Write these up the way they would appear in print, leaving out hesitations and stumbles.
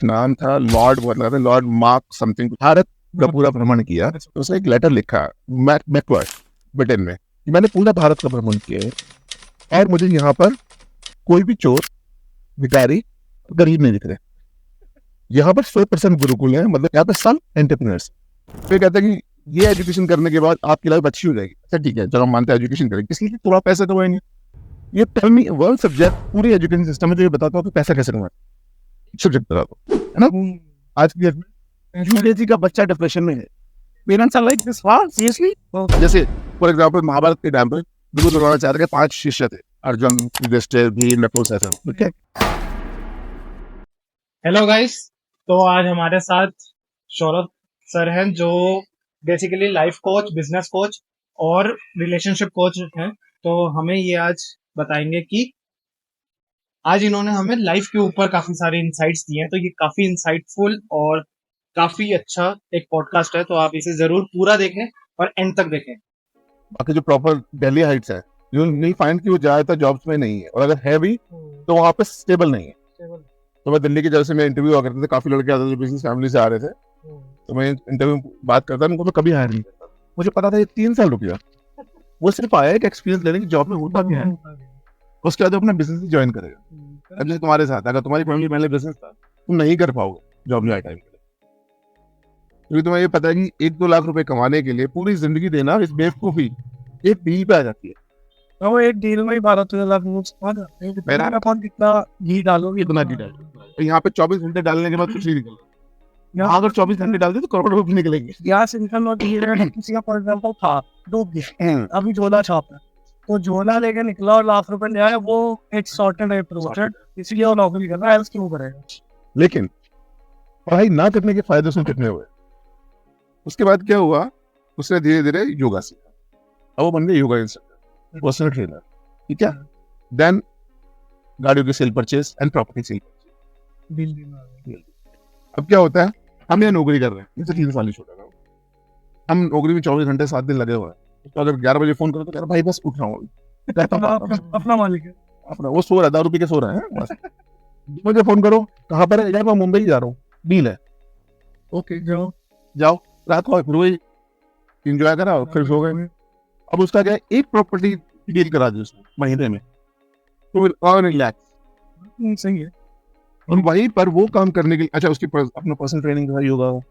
नाम था लॉर्ड, बहुत लगा था लॉर्ड मार्क समथिंग। भारत का पूरा भ्रमण किया, तो उसने एक लेटर लिखा मैकवर्थ ब्रिटेन में कि मैंने पूरा भारत का भ्रमण किया है और मुझे यहाँ पर कोई भी चोर, भिखारी, गरीब नहीं दिख रहे। यहाँ पर 100% गुरुकुल है, मतलब यहाँ पे सब एंटरप्रेन्योर्स। फिर कहता है कि ये एजुकेशन करने के बाद आपकी लाइफ अच्छी हो जाएगी। अच्छा ठीक है, चलो हम मानते हैं एजुकेशन करेंगे, किसी लिए थोड़ा पैसे कमाएंगे। ये टेल मी वन सब्जेक्ट पूरी एजुकेशन सिस्टम में जो ये बताता हूँ कि पैसा कैसे कमाए, सब्जेक्ट बता दो, है ना। आज की डेट में यूकेजी का बच्चा डिप्रेशन में है। पेरेंट्स आर लाइक दिस, वाह सीरियसली। जैसे फॉर एग्जांपल महाभारत के टाइम पे दुर्योधन चाहते थे 5 शिष्य थे, अर्जुन, युधिष्ठिर, भीम, नकुल, सहदेव। ठीक है। हेलो गाइस, तो आज हमारे साथ सौरभ सर हैं जो basically life coach, business coach और रिलेशनशिप कोच हैं। तो हमें ये आज बताएंगे कि आज इन्होंने हमें लाइफ के ऊपर काफी सारे इंसाइट्स दिए हैं। तो ये काफी इंसाइटफुल और काफी अच्छा एक पॉडकास्ट है, तो आप इसे जरूर पूरा देखें और एंड तक देखें। बाकी जो प्रॉपर दिल्ली हाइट्स है, यू नहीं फाइंड कि वो ज्यादातर जॉब्स में नहीं है, और अगर है भी तो वहाँ पे स्टेबल नहीं है। तो मैं दिल्ली के जैसे में इंटरव्यू हुआ करते थे, काफी लड़के आते थे जो बिजनेस फैमिली से आ रहे थे, तो मैं इंटरव्यू बात करता उनको मैं कभी हायर नहीं करता। मुझे पता था ये 3 साल रुक गया, वो सिर्फ आया एक एक्सपीरियंस लेने की जॉब में होता क्या है, उसके बाद अपना बिजनेस ही ज्वाइन करेगा। अब जैसे तुम्हारे साथ, अगर तुम्हारी फैमिली पहले बिजनेस था, तुम नहीं कर पाओगे जॉब ज्वाइन टाइम के लिए, क्योंकि तुम्हें ये पता है कि 1-2 लाख रुपए कमाने के लिए पूरी जिंदगी देना इस बेवकूफी एक डील पे आ जाती है। वो एक डील में ही 12-13 लाख मेरा अकाउंट कितना घी डालोगे इतना डील है, तो यहाँ पे 24 घंटे डालने के बाद कुछ नहीं निकलता। अगर 24 घंटे डाल दे तो करोड़ रुपए निकलेंगे। यहाँ से निकल और किसी का फॉर एग्जाम्पल था डूब गया, अभी झोला छाप है, तो झोला लेके निकला और लाख रुपए ले आया, वो एक सॉर्टेड है प्रोजेक्ट, इसलिए वो नौकरी कर रहा है, क्यों करेगा। लेकिन पढ़ाई ना करने के फायदे उसमें कितने हुए। उसके बाद क्या हुआ, उसने धीरे धीरे योगा सीखा, अब वो बन गया योगा इंस्ट्रक्टर, पर्सनल ट्रेनर। ठीक है। देन गाड़ियों की cell purchase and property cell purchase. अब क्या होता है, हम यहाँ नौकरी कर रहे हैं, जैसे 3 साल ही छोटा था, हम नौकरी में 24 घंटे 7 दिन लगे हुए हैं। तो अगर 11 बजे फोन करो तो कह रहा भाई बस उठ रहा हूँ, अपना मालिक है, अपना वो सो रहा है, दारू पी के सो रहा है बस। मुझे फोन करो, कहाँ पर है, यार मैं मुंबई जा रहा हूँ, डील है, ओके जाओ जाओ, रात को फिर वही इंजॉय करा और फिर सो गए। अब उसका क्या है, एक प्रॉपर्टी डील करा दी उसने महीने में, तो विल अर्न रिलैक्स। सही है। और वहीं पर वो काम करने के लिए, अच्छा उसकी अपना पर्सनल ट्रेनिंग का योगा हो,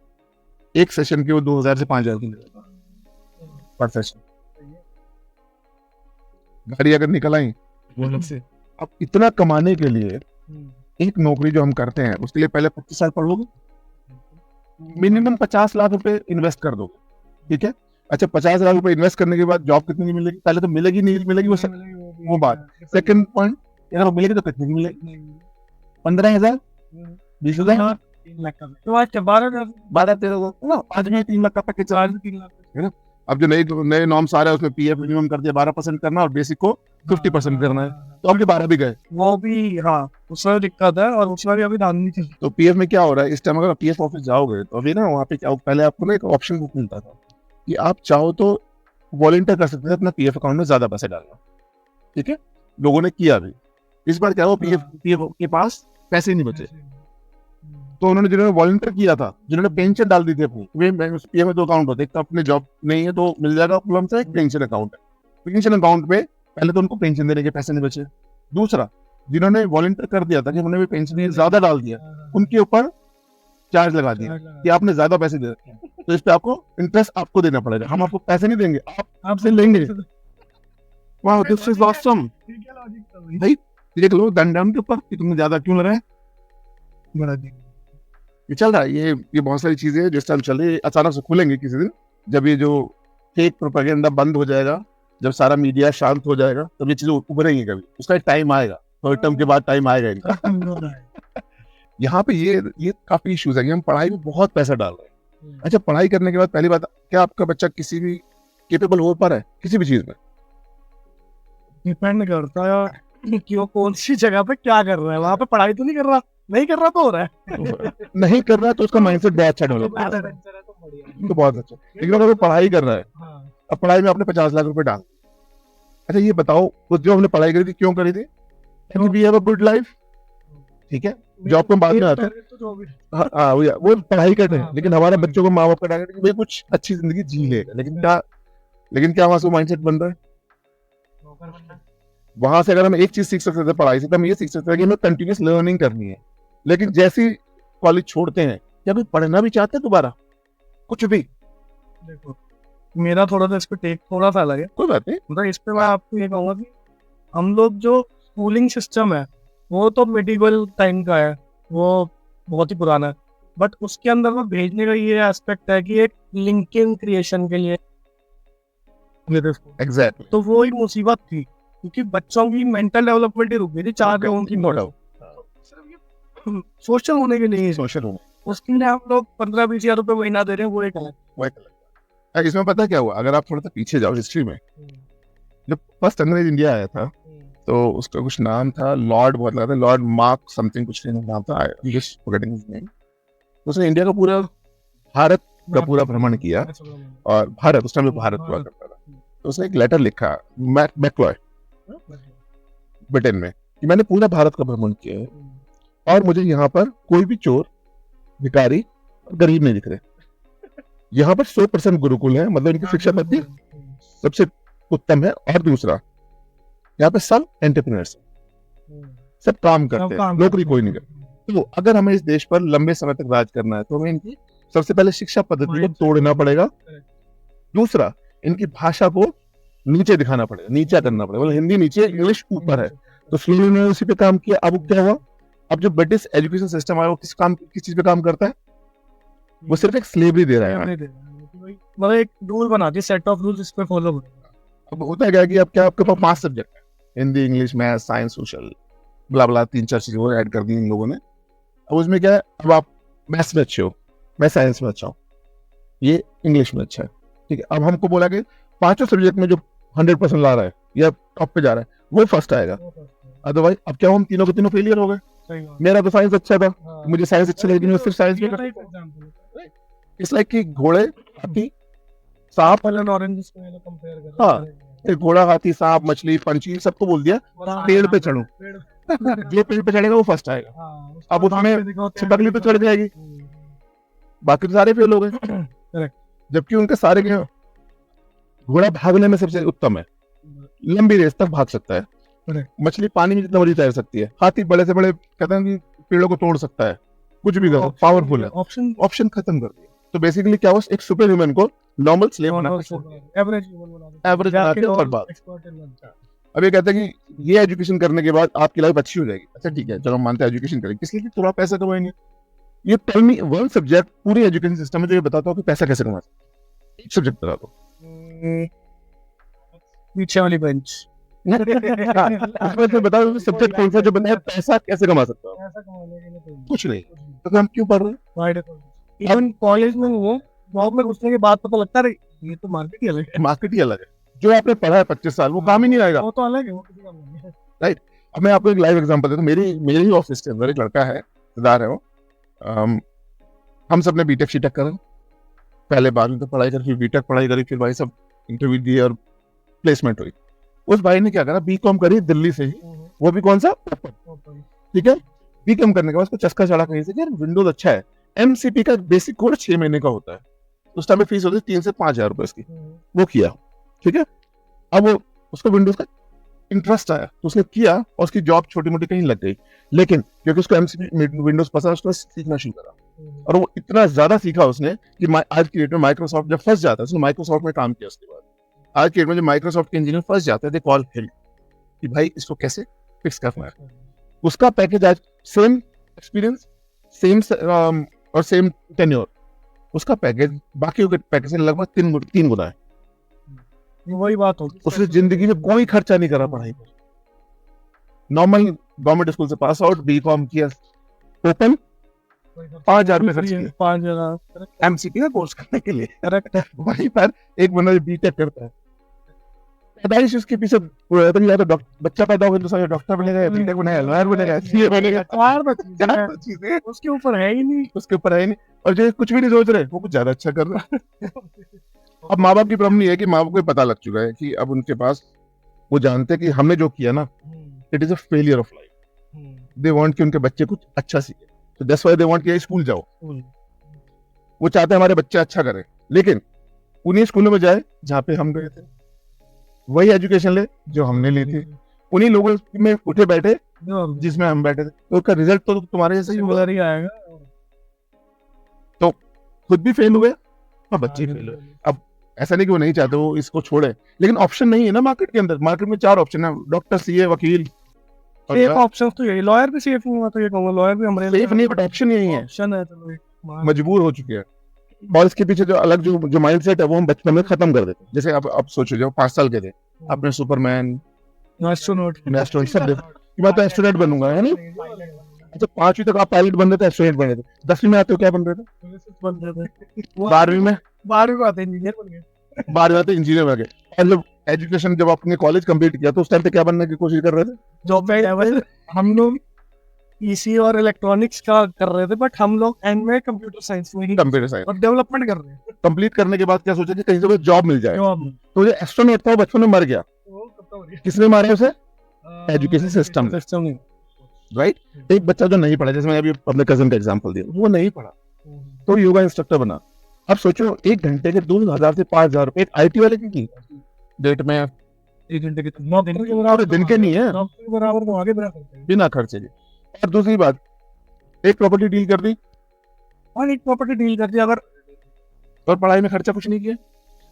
एक सेशन के वो 2000 से 5000 की पर सेशन। गाड़ी अगर निकल आई से, अब इतना कमाने के लिए एक नौकरी जो हम करते हैं उसके लिए पहले 25 साल पढ़ोगे, मिनिमम 50 लाख रुपए इन्वेस्ट कर दोगे। ठीक है। अच्छा 50 लाख रुपए इन्वेस्ट करने के बाद जॉब कितनी की मिलेगी, पहले तो मिलेगी नहीं मिलेगी वो बात। सेकंड पॉइंट, अगर मिलेगी तो कितनी की मिलेगी, 15,000, 20,000, 3 लाख का, तो आज 12-13 ना आज में 3 लाख का पैकेज चला 3 लाख है ना। अब जो नए नॉर्म्स आ रहे हैं उसमें पीएफ मिनिमम कर दिया 12% करना और बेसिक को 50% करना है, तो अब 12 भी गए। वो भी हाँ, उसमें दिक्कत है और उसमें भी अभी डालनी थी। तो पीएफ में क्या हो रहा है इस टाइम, अगर पीएफ ऑफिस जाओगे तो अभी ना वहाँ पे क्या, पहले आपको ना एक ऑप्शन बुक मिलता था कि आप चाहो तो वॉलंटियर कर सकते थे अपना पीएफ अकाउंट में ज्यादा पैसे डालना। ठीक है, लोगों ने किया भी। इस बार क्या हुआ, पीएफ के पास पैसे नहीं बचे, तो उन्होंने जिन्होंने वॉलंटियर किया था, जिन्होंने पेंशन डाल दी थी अपनी, पीएफ में 2 अकाउंट होते, एक तो अपने जॉब नहीं है तो मिल जाएगा प्रॉब्लम से, एक पेंशन अकाउंट है। पेंशन अकाउंट में पहले तो उनको पेंशन देने के पैसे नहीं बचे, दूसरा जिन्होंने वॉलंटियर कर दिया था कि उन्होंने भी पेंशन ज्यादा डाल दिया, उनके ऊपर चार्ज लगा दिया कि आपने ज्यादा पैसे दे रखे हैं, तो इस पे आपको इंटरेस्ट आपको देना पड़ेगा, हम आपको पैसे नहीं देंगे, आप आपसे लेंगे। वाह दिस इज ऑसम भाई, देख लो दंड के ऊपर कि तुमने ज्यादा क्यों लगाया, बड़ा ये चल रहा है। ये बहुत सारी चीजें हैं जिस टाइम चल रही है, अचानक से खुलेंगे किसी दिन, जब ये जो फेक प्रोपेगेंडा बंद हो जाएगा, जब सारा मीडिया शांत हो जाएगा, तब ये चीजें उभरेंगी, कभी उसका एक टाइम आएगा, थर्ड टर्म के बाद टाइम आएगा इनका। यहाँ पे ये काफी इश्यूज है, हम पढ़ाई में बहुत पैसा डाल रहे हैं। अच्छा पढ़ाई करने के बाद पहली बात, क्या आपका बच्चा किसी भी केपेबल हो पा रहा है किसी भी चीज में, डिपेंड करता है कि वो कौन सी जगह पे क्या कर रहा है। वहाँ पे पढ़ाई तो नहीं कर रहा, नहीं कर रहा तो हो रहा है, नहीं कर रहा तो उसका माइंडसेट बहुत अच्छा डेवलप है, तो बहुत अच्छा। लेकिन अगर वो पढ़ाई कर रहा है, अब पढ़ाई में आपने 50 लाख रुपए डाल, अच्छा ये बताओ, जो हमने पढ़ाई करी थी क्यों करी थी, be have a good life. ठीक है, जॉब को बाद में आता है। तो जो भी हाँ वो पढ़ाई करते हैं, हाँ, लेकिन हमारे बच्चों को माँ बाप का टारगेट है कि भाई कुछ अच्छी जिंदगी जी लेगा, लेकिन क्या वहां से माइंडसेट बन रहा है। नौकर बनना है। वहां से अगर हम एक चीज सीख सकते थे पढ़ाई से, तो हम ये सीख सकते थे कि हमें कंटिन्यूस लर्निंग करनी है। लेकिन जैसे कॉलेज छोड़ते हैं, क्या कोई पढ़ना भी चाहते हैं दोबारा कुछ भी? देखो, मेरा थोड़ा सा इस पे टेक थोड़ा सा अलग है। कोई बात नहीं। मतलब इस पे मैं आपको ये कहूंगा कि हम लोग जो स्कूलिंग सिस्टम है वो तो मेडिवल टाइम का है, वो बहुत ही पुराना है। बट उसके अंदर में भेजने का ये एस्पेक्ट है कि एक लिंकिंग क्रिएशन के लिए मेरे स्कूल, एग्जैक्टली। तो वो एक मुसीबत थी क्योंकि बच्चों की मेंटल डेवलपमेंट ही रुक गई थी 4 लोगों की। No doubt. सोशल होने के लिए सोशल होना उसके लिए हम लोग 15-20 हजार रुपए महीना दे रहे हैं, वो एक अलग। वो एक अलग है। इसमें पता क्या हुआ, अगर आप थोड़ा सा पीछे जाओ हिस्ट्री में, जब फर्स्ट अंग्रेज इंडिया आया था तो उसका कुछ नाम था, लॉर्ड बहुत लगा था, लॉर्ड मार्क समथिंग कुछ नाम था, जस्ट फॉरगेटिंग हिज नेम। उसने इंडिया का पूरा, भारत का पूरा भ्रमण किया, और भारत उस टाइम में भारत हुआ करता था। तो उसने एक लेटर लिखा मैक्लॉय ब्रिटेन में कि मैंने पूरा भारत का भ्रमण किया है और मुझे यहाँ पर कोई भी चोर, भिखारी और गरीब नहीं दिख रहे। यहाँ पर 100% गुरुकुल है, मतलब इनकी शिक्षा पद्धति सबसे उत्तम है। और दूसरा, यहाँ पे सब एंटरप्रेन्योर्स हैं, सब काम करते हैं, नौकरी कोई नहीं करता। तो अगर हमें इस देश पर लंबे समय तक राज करना है तो हमें इनकी सबसे पहले शिक्षा पद्धति को तोड़ना पड़ेगा। दूसरा, इनकी भाषा को नीचे दिखाना पड़ेगा, नीचा करना पड़ेगा, मतलब हिंदी नीचे इंग्लिश ऊपर है। तो स्लोली उन्होंने उसी पे काम किया। अब क्या हुआ, अब जो ब्रिटिश एजुकेशन सिस्टम है वो किस चीज पे काम करता है, वो सिर्फ एक स्लेवरी दे रहा है। मतलब एक रूल बना दिया, सेट ऑफ रूल्स, इस पे फॉलो करो। अब होता है क्या कि अब क्या आपके पास 5 सब्जेक्ट है, Hindi, English, math, science, social, blah blah, 3-4 चीजें और ऐड कर दी इन लोगों ने। अब उसमें क्या है, अब आप मैथ्स में अच्छे हो, मैं साइंस में अच्छा हूँ, ये इंग्लिश में अच्छा है, ठीक है। अब हमको बोला कि 5 सब्जेक्ट में जो 100% ला रहा है या टॉप पे जा रहा है वो फर्स्ट आएगा, अदरवाइज अब क्या हम तीनों के तीनों फेलियर हो गए। मेरा तो साइंस अच्छा था, मुझे साइंस अच्छा लगी, मैं सिर्फ साइंस में। इट्स लाइक कि घोड़े, हाथी, सांप, ऑरेंज कंपेयर कर। हाँ, घोड़ा, हाथी, सांप, मछली, पंछी, सबको बोल दिया पेड़ पे चढ़ो, जो पेड़ पे चढ़ेगा वो फर्स्ट आएगा। अब उसमें छिपकली तो चढ़ जाएगी, बाकी तो सारे फेल हो गए। जबकि उनके सारे क्या, घोड़ा भागने में सबसे उत्तम है, लंबी रेस तक भाग सकता है, मछली पानी में जितना मर्जी तैर सकती है, हाथी बड़े से बड़े कहते हैं कि पेड़ों को तोड़ सकता है, कुछ भी करो, पावरफुल है। ऑप्शन खत्म कर दिया। तो बेसिकली क्या हुआ, एक सुपर ह्यूमन को नॉर्मल स्लेव बना एवरेज बर्बाद। अब ये कहते हैं कि ये एजुकेशन करने के बाद आपकी लाइफ अच्छी हो जाएगी। अच्छा ठीक है, चलो हम मानते हैं एजुकेशन करेंगे, किस लिए? थोड़ा पैसा कमाएंगे। ये टेल मी वन सब्जेक्ट पूरे एजुकेशन सिस्टम में जो ये बताता हो कि पैसा कैसे कमा सकते हैं, एक सब्जेक्ट बता दो। पीछे वाली बेंच। इसमें बता दो सब्जेक्ट कौन सा जो बंदा है पैसा कैसे कमा सकता है? पैसा कमाने के लिए कुछ नहीं। तो फिर हम क्यों पढ़ रहे हैं? इवन कॉलेज में वो जॉब में घुसने के बाद पता लगता है ये तो मार्केट ही अलग है। मार्केट ही अलग है। जो आपने पढ़ा है 25 साल वो काम ही नहीं आएगा, वो तो अलग है, वो किसी काम नहीं है। राइट। अब मैं आपको एक लाइव एग्जांपल देता हूँ। मेरे ही ऑफिस के अंदर एक लड़का है, रिश्तेदार है वो। हम सब ने बीटेक शीटेक करा, पहले 12वीं तक पढ़ाई करी, फिर बीटेक पढ़ाई करी, फिर भाई सब इंटरव्यू दिए और प्लेसमेंट हुई। उस भाई ने क्या करा, बीकॉम करी दिल्ली से ही, वो भी कौन सा, ठीक है। बीकॉम करने के बाद उसको चस्का चढ़ा कहीं से कि यार विंडोज अच्छा है। एमसीपी का बेसिक कोर्स 6 महीने का होता है, उस टाइम में फीस होती है 3 से 5 हजार रुपए इसकी। वो किया, ठीक है। अब वो उसको विंडोज का इंटरेस्ट आया तो उसने किया और उसकी जॉब छोटी मोटी कहीं लग गई, लेकिन क्योंकि उसको एमसीपी विंडोज पसंद, उसने सीखना शुरू करा और वो इतना ज्यादा सीखा उसने कि आज की डेट में माइक्रोसॉफ्ट जब फंस जाता है, उसने माइक्रोसॉफ्ट में काम किया। उसके बाद आज के डेट में जो माइक्रोसॉफ्ट के इंजीनियर फंस जाते हैं, दे कॉल हिम कि भाई इसको कैसे फिक्स करना है। उसका पैकेज आज सेम एक्सपीरियंस, सेम और सेम टेन्योर, उसका पैकेज बाकी के पैकेज से लगभग 3 गुना है। वही बात होगी, उसने जिंदगी में कोई खर्चा नहीं करा पढ़ाई पर, नॉर्मल गवर्नमेंट स्कूल से पास आउट, बीकॉम किया, ओपन 5,000 रुपए खर्च किए 5,000 एमसीपी का कोर्स करने के लिए। करेक्ट है। वहीं पर एक बंदा बीटेक करता है, 45 उसके पीछे तो बच्चा पैदा होगा तो डॉक्टर बनेगा, बीटेक बनेगा, लॉयर बनेगा, सीए बनेगा, 4 चीजें उसके ऊपर है ही नहीं, उसके ऊपर है ही नहीं। और जो कुछ भी नहीं सोच रहे वो कुछ ज्यादा अच्छा कर रहा है। अब माँ बाप की प्रॉब्लम ये है कि माँ बाप को पता लग चुका है कि अब उनके पास, वो जानते हैं कि हमने जो किया ना, it is a failure of life. They want कि उनके बच्चे कुछ अच्छा सीखे, तो दैट्स व्हाई दे वांट कि स्कूल जाओ, वो चाहते हैं हमारे बच्चे अच्छा करें, लेकिन उन्हीं स्कूलों में जाए जहाँ पे हम गए थे, वही एजुकेशन ले जो हमने ली थी, उन्हीं लोगों में उठे बैठे जिसमें हम बैठे थे, तो उसका रिजल्ट तो तुम्हारे जैसा ही होगा, ही आएगा। तो खुद भी फेल हुए और बच्चे फेल हुए। अब ऐसा नहीं कि वो नहीं चाहते वो इसको छोड़े, लेकिन ऑप्शन नहीं है ना मार्केट के अंदर, मार्केट में 4 ऑप्शन है, डॉक्टर, सीए, वकील, और एक ऑप्शन तो यही, लॉयर भी सेफ नहीं हुआ, तो ये कहूंगा लॉयर भी हमारे सेफ नहीं, बट ऑप्शन यही है, ऑप्शन है, चलो एक मजबूर हो चुके हैं। और इसके पीछे जो अलग जो माइंडसेट है वो हम बचपन में खत्म कर देते हैं। जैसे आप सोचो, जब 5 साल के थे, आपने सुपरमैन, एस्ट्रोनॉट एस्ट्रोनॉट सब देखा कि मैं तो एस्ट्रोनॉट बनूंगा, है ना? अच्छा 5वीं तक आप पायलट बन रहे थे, एस्ट्रोनॉट बन रहे थे, 10वीं में आते हो क्या बन रहे थे? बन रहे थे, 12वीं में 12वीं को आते इंजीनियर बन गए। 12वीं में आते इंजीनियर बन गए। और जब एजुकेशन, जब आपने कॉलेज कंप्लीट किया तो उस टाइम पे क्या बनने की कोशिश कर रहे थे? जॉब पे हम लोग ईसी और इलेक्ट्रॉनिक्स का कर रहे थे, बट हम लोग एंड में कंप्यूटर साइंस में ही कंप्यूटर साइंस और डेवलपमेंट कर रहे हैं। कंप्लीट करने के बाद क्या सोचा कि कहीं से जॉब मिल जाए, जॉब तो जो एस्ट्रोनॉट था वो बचपन में मर गया। किसने मारा उसे? Education system, system right. एक बच्चा जो नहीं पढ़ा, जैसे मैंने अभी अपने कजन का एग्जांपल दिया, वो नहीं पढ़ा तो योगा इंस्ट्रक्टर बना। अब सोचो 1 घंटे के 2,000 से 5,000 रुपए एक आईटी वाले की डेट में, 1 घंटे के 9 दिन के बराबर, दिन के नहीं है, बराबर तो आगे बराबर बिना खर्चे के। और दूसरी बात, एक प्रॉपर्टी डील कर दी और एक प्रॉपर्टी डील कर दी अगर, और पढ़ाई में खर्चा कुछ नहीं किया।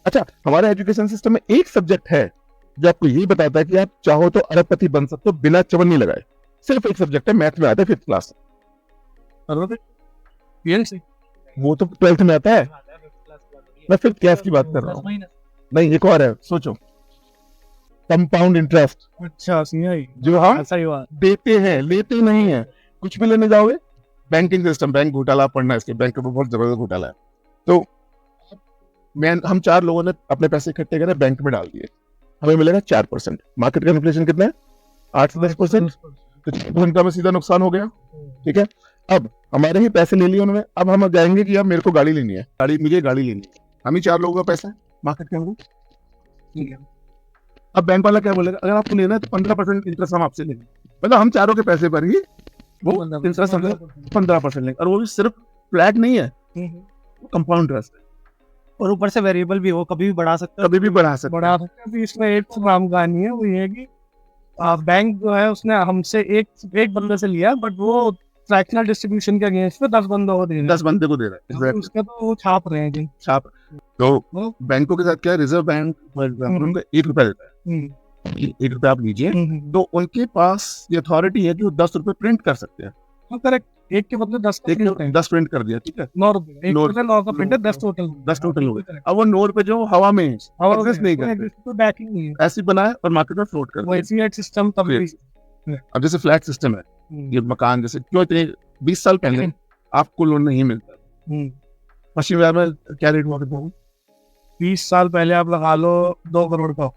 अच्छा, हमारे एजुकेशन सिस्टम में एक सब्जेक्ट है जो आपको यही बताता है कि आप चाहो तो अरबपति बन सकते हो बिना चवन्नी लगाए। सिर्फ एक सब्जेक्ट है, मैथ में आता है 5th क्लास, वो तो 12th में आता है। मैं 5th क्लास की बात कर रहा हूँ। नहीं, एक और है, सोचो, कंपाउंड इंटरेस्ट। अच्छा सीआई जो हम सही बात, देते हैं, लेते नहीं है। कुछ भी लेने जाओगे, बैंकिंग सिस्टम, बैंक घोटाला पढ़ना, इसके बैंक में बहुत जबरदस्त घोटाला है। तो हम 4 लोगों ने अपने पैसे इकट्ठे करे, बैंक में डाल दिए, हमें मिलेगा 4%। मार्केट का इन्फ्लेशन कितना है? 8 से 10%। तो 4% का हमें सीधा नुकसान हो गया। ठीक है, अब हमारे ही पैसे ले लिए उन्होंने, अब हम जाएंगे कि अब मेरे को गाड़ी लेनी है, मुझे गाड़ी लेनी है, हम ही 4 लोगों का पैसा है मार्केट के अंदर। ठीक है, अब बैंक वाला क्या बोलेगा? अगर आपको लेना है तो 15% इंटरेस्ट हम आपसे लेंगे, मतलब हम चारों के पैसे पर ही वो इंटरेस्ट 15% लेंगे, और वो भी सिर्फ फ्लैट नहीं है, कंपाउंड इंटरेस्ट है, और ऊपर से वेरिएबल भी, वो कभी भी बढ़ा सकते हैं, कभी भी बढ़ा सकते हैं। अभी इसमें एक नाम कहानी है, वो ये है कि बैंक जो है उसने हमसे एक बंदे से लिया, बट वो फ्रैक्शनल डिस्ट्रीब्यूशन के अगेंस्ट में 10 बंदों को दे रहा है, 10 बंदे को दे रहा है, exactly. उसका तो वो छाप रहे हैं जी, छाप। तो बैंकों के साथ क्या है, रिजर्व बैंक उनको 1 रुपया देता है, 1 रुपया आप लीजिए, तो उनके पास ये अथॉरिटी है कि वो 10 रुपए प्रिंट कर सकते हैं। करेक्ट, एक के बदले 10 10 प्रिंट कर दिया, ठीक है, 9 रुपए, 9 का प्रिंट है, 10 टोटल हो गए। अब वो 9 रुपए जो हवा में एग्जिस्ट नहीं करते, कोई बैकिंग नहीं है, ऐसे बनाए और मार्केट में फ्लोट कर वो एफिएट सिस्टम तब भी। अब जैसे फ्लैट सिस्टम है, ये मकान, जैसे क्यों इतने 20 साल पहले आपको लोन नहीं मिलता, पश्चिम बंगाल में क्या रेट हुआ करता है? 20 साल पहले आप लगा लो 2 करोड़ का,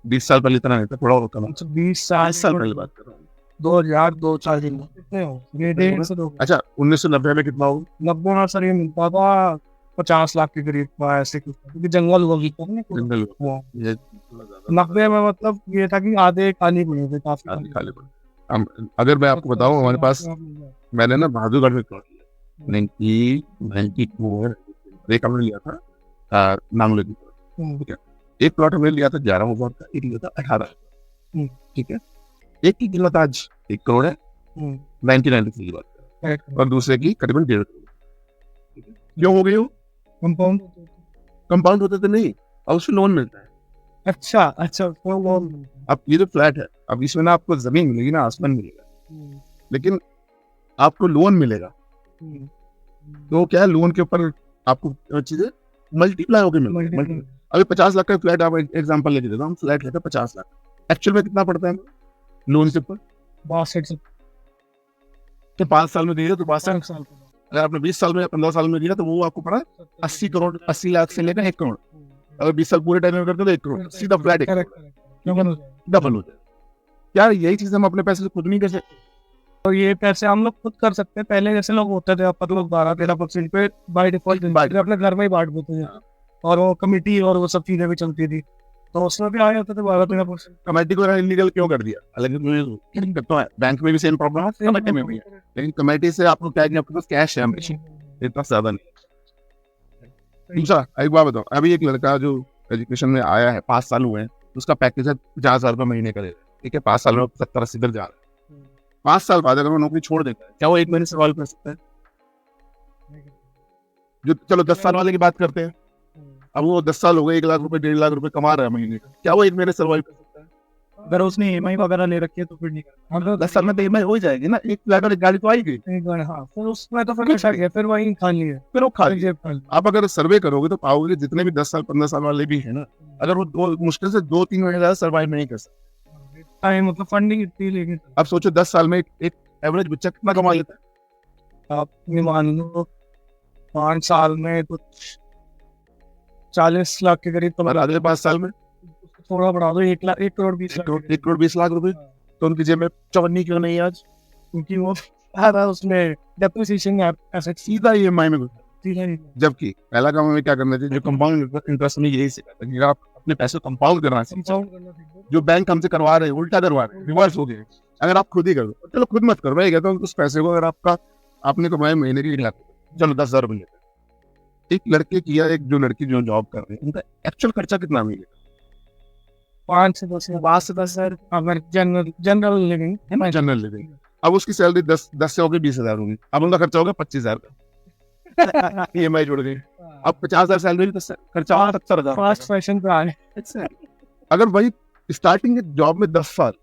20 साल पहले इतना नहीं था, थोड़ा होता था। 20 साल पहले बात कर रहा हूँ, 2002 4 दिन कितने हो ये 150। अच्छा 1990 में कितना होगा? 90 में सर ये मिलता था 50 लाख के करीब, ऐसे कुछ, क्योंकि जंगल होगी जंगल ये 90 में, मतलब ये था कि आधे खाली पड़े थे, काफी खाली पड़े। अगर मैं आपको बताऊं, हमारे पास, मैंने ना बहादुरगढ़ में प्लॉट लिया 1992 एक हमने लिया था नांगलो की तरफ, ठीक है। एक प्लॉट हमने लिया था 11,000 का, एक लिया था 18,000, ठीक है। एक की कीमत आज 1 करोड़ है, 1993 की बात कर रहा हूं, और दूसरे की करीबन 1.5 करोड़। क्यों हो गई वो? कंपाउंड होते थे नहीं, और उसमें लोन मिलता है। अच्छा, अब ये जो फ्लैट है, अब इसमें ना आपको जमीन मिलेगी ना आसमान मिलेगा, लेकिन आपको लोन मिलेगा। तो क्या है, लोन के ऊपर आपको चीजें मल्टीप्लाई होकर मिलेगी। अभी 50 लाख का फ्लैट, आप एग्जांपल लेके देता हूँ, फ्लैट लेते 50 लाख, एक्चुअल में कितना पड़ता है लोन के ऊपर? 62 तो 5 साल में दिया तो 62 साल, अगर आपने 20 साल में या 15 साल में दिया तो वो आपको पड़ा 80 करोड़, 80 लाख से लेकर 1 करोड़। अगर 20 साल पूरे टाइम में करते तो 1 करोड़ सीधा फ्लैट, डबल हो जाए। क्या यही चीज हम अपने पैसे से खुद नहीं कर सकते? तो ये पैसे हम लोग खुद कर सकते हैं। पहले जैसे लोग होते थे, अपन लोग 12-13% पे बाय डिफॉल्ट अपने घर में ही बांट देते थे, और वो कमिटी और वो सब चीजें भी चलती थी। तो उसमें भी आए होते थे 12-13%। कमेटी को इलीगल क्यों कर दिया? हालांकि तो बैंक में भी सेम प्रॉब्लम है, कमेटी में भी है, लेकिन कमेटी से आपको क्या है कि आपके पास कैश है हमेशा, इतना ज्यादा नहीं। दूसरा एक बात बताओ, अभी एक लड़का जो एजुकेशन में आया है 5 साल हुए हैं, उसका पैकेज है 50,000 रुपये महीने का, ठीक है, 5 साल में 70-80 तक जा रहा है। 5 साल बाद अगर वो नौकरी छोड़ देता है, क्या वो 1 महीने सर्वाइव कर सकता है? जो चलो 10 साल वाले की बात करते हैं, अब वो 10 साल हो गए, 1 लाख रुपए 1.5 लाख रुपए कमा रहा है महीने का, क्या वो 1 महीने सर्वाइव कर सकता है? अगर उसने EMI वगैरह ले रखी है तो फिर नहीं करता। हाँ, तो 10 साल में तो EMI हो ही जाएगी ना, 1 लाख वाली गाड़ी तो आएगी, हाँ, फिर उसमें तो फिर अच्छा गया, फिर वही खा लिए, फिर वो खा फिर जेब खा ली। आप अगर सर्वे करोगे तो पाओगे कि जितने भी 10 साल 15 साल वाले भी है ना, अगर वो मुश्किल से 2-3 महीने ज्यादा सर्वाइव नहीं कर सकते। टाइम मतलब फंडिंग इतनी लेकिन अब सोचो 10 साल में एक एवरेज बच्चा कितना कमा लेता है? आप ये मान लो 5 साल में कुछ 40 लाख के करीब और अगले 5 साल में थोड़ा बढ़ा दो 1 लाख 1 करोड़ 20 लाख 1 करोड़ 20 लाख रुपए, तो उनकी जेब में 54 क्यों नहीं है आज? क्योंकि वो सारा उसमें डेप्रिसिएशन एसेट सीधा EMI में घुस, सीधा ही जबकि पहला काम हमें क्या करना चाहिए, जो कंपाउंड इंटरेस्ट में यही सिखाता है कि आप अपने पैसे कंपाउंड करना सीखो। कंपाउंड करना सीखो। जो बैंक हमसे करवा रहे हैं उल्टा करवा रहे हैं, रिवर्स हो गए। अगर आप खुद ही कर दो, चलो खुद मत करो, मैं कहता हूँ उस पैसे को अगर आपने कमाए महीने की 1 लाख, चलो 10,000 रुपये लेते हैं, एक लड़के की या एक जो लड़की जो जॉब कर रहे हैं उनका एक्चुअल खर्चा कितना मिलेगा? 5 से 10 हज़ार अगर जनरल लिविंग है ना, जनरल लिविंग। अब उसकी सैलरी 10 से होगी 20,000 होगी, अब उनका खर्चा होगा 25,000 का EMI जोड़ गई। अब 50,000 सैलरी तो खर्चा होगा 70,000। फास्ट फैशन पे आए। अगर वही स्टार्टिंग जॉब में 10 साल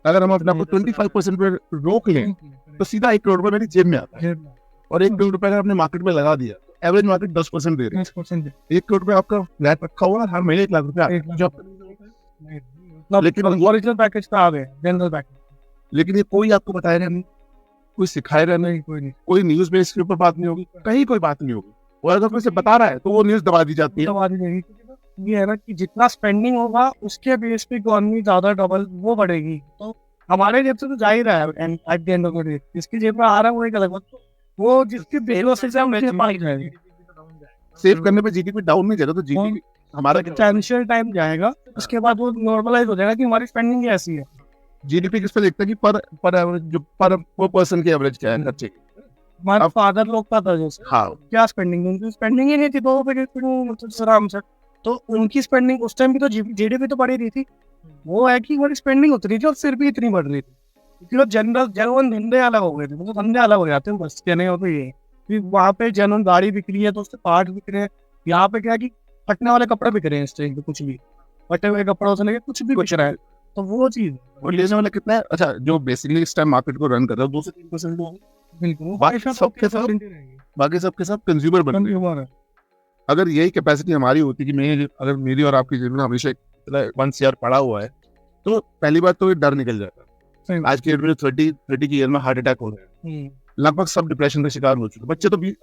अगर हम अपने आपको 25% पे रोक लें तो सीधा 1 करोड़ रुपए मेरी जेब में आता है, और 1 करोड़ रुपए अगर आपने मार्केट में लगा दिया तो एवरेज मार्केट 10% दे रही है। 10% 1 करोड़ रुपए आपका फ्लैट रखा हुआ हर महीने 1 लाख रुपए आता है, जो लेकिन ओरिजिनल पैकेज पे आ गए, जनरल पैकेज। लेकिन ये कोई आपको बताएगा नहीं, कोई सिखाएगा नहीं, कोई न्यूज में इसके ऊपर बात नहीं होगी, कहीं कोई बात नहीं होगी, और अगर कोई से बता रहा है तो वो न्यूज दबा दी जाती है। दबा दी जाएगी। ये है ना कि जितना स्पेंडिंग होगा उसके बेस पे इकोनॉमी ज्यादा डबल वो बढ़ेगी, तो हमारे जेब से तो जा ही रहा है at the end of the day, जिसकी जेब में आ रहा है वो एक अलग बात, वो जिसकी बेरोजगारी से हम वैसे पाई जाएगी। सेव करने पे जीडीपी डाउन नहीं जाएगा, तो जीडीपी हमारा इनिशियल टाइम जाएगा, उसके बाद वो नॉर्मलाइज हो जाएगा कि हमारी स्पेंडिंग ऐसी है। जीडीपी किस पे देखता है कि पर एवरेज जो पर पर्सन की एवरेज क्या है खर्चे की। हमारे फादर लोग का था जैसे, हाँ, क्या स्पेंडिंग, उनकी स्पेंडिंग ही नहीं थी 2 रुपए की आराम से, तो उनकी स्पेंडिंग उस टाइम भी तो जीडीपी तो बढ़ी रही थी, वो है कि हमारी स्पेंडिंग उतरी थी और फिर भी इतनी बढ़ रही थी, क्योंकि जनरल धंधे अलग हो गए थे, मतलब धंधे अलग हो जाते हैं बस, कहने का तो ये कि वहाँ पे जनरल गाड़ी बिक रही है तो उससे पार्ट बिक रहे हैं, यहाँ पे क्या है कि फटने वाले कपड़े बिक रहे हैं इस टाइम पे, कुछ भी फटे हुए कपड़ों से लेके कुछ भी बिक रहा है, तो वो चीज और लेने वाला कितना है? अच्छा, जो बेसिकली इस टाइम मार्केट को रन कर रहा है 2 से 3% लोग, बिल्कुल बाकी सबके सब कंज्यूमर बन गए। है। अगर यही कैपेसिटी हमारी होती कि अगर मेरी और आपकी जेब में हमेशा 1 शेयर पड़ा हुआ है, तो पहली बात तो ये डर निकल जाता है। आज की डेट में 30 की ईयर में हार्ट अटैक हो रहे हैं, लगभग सब डिप्रेशन का शिकार हो चुके हैं बच्चे। तो भी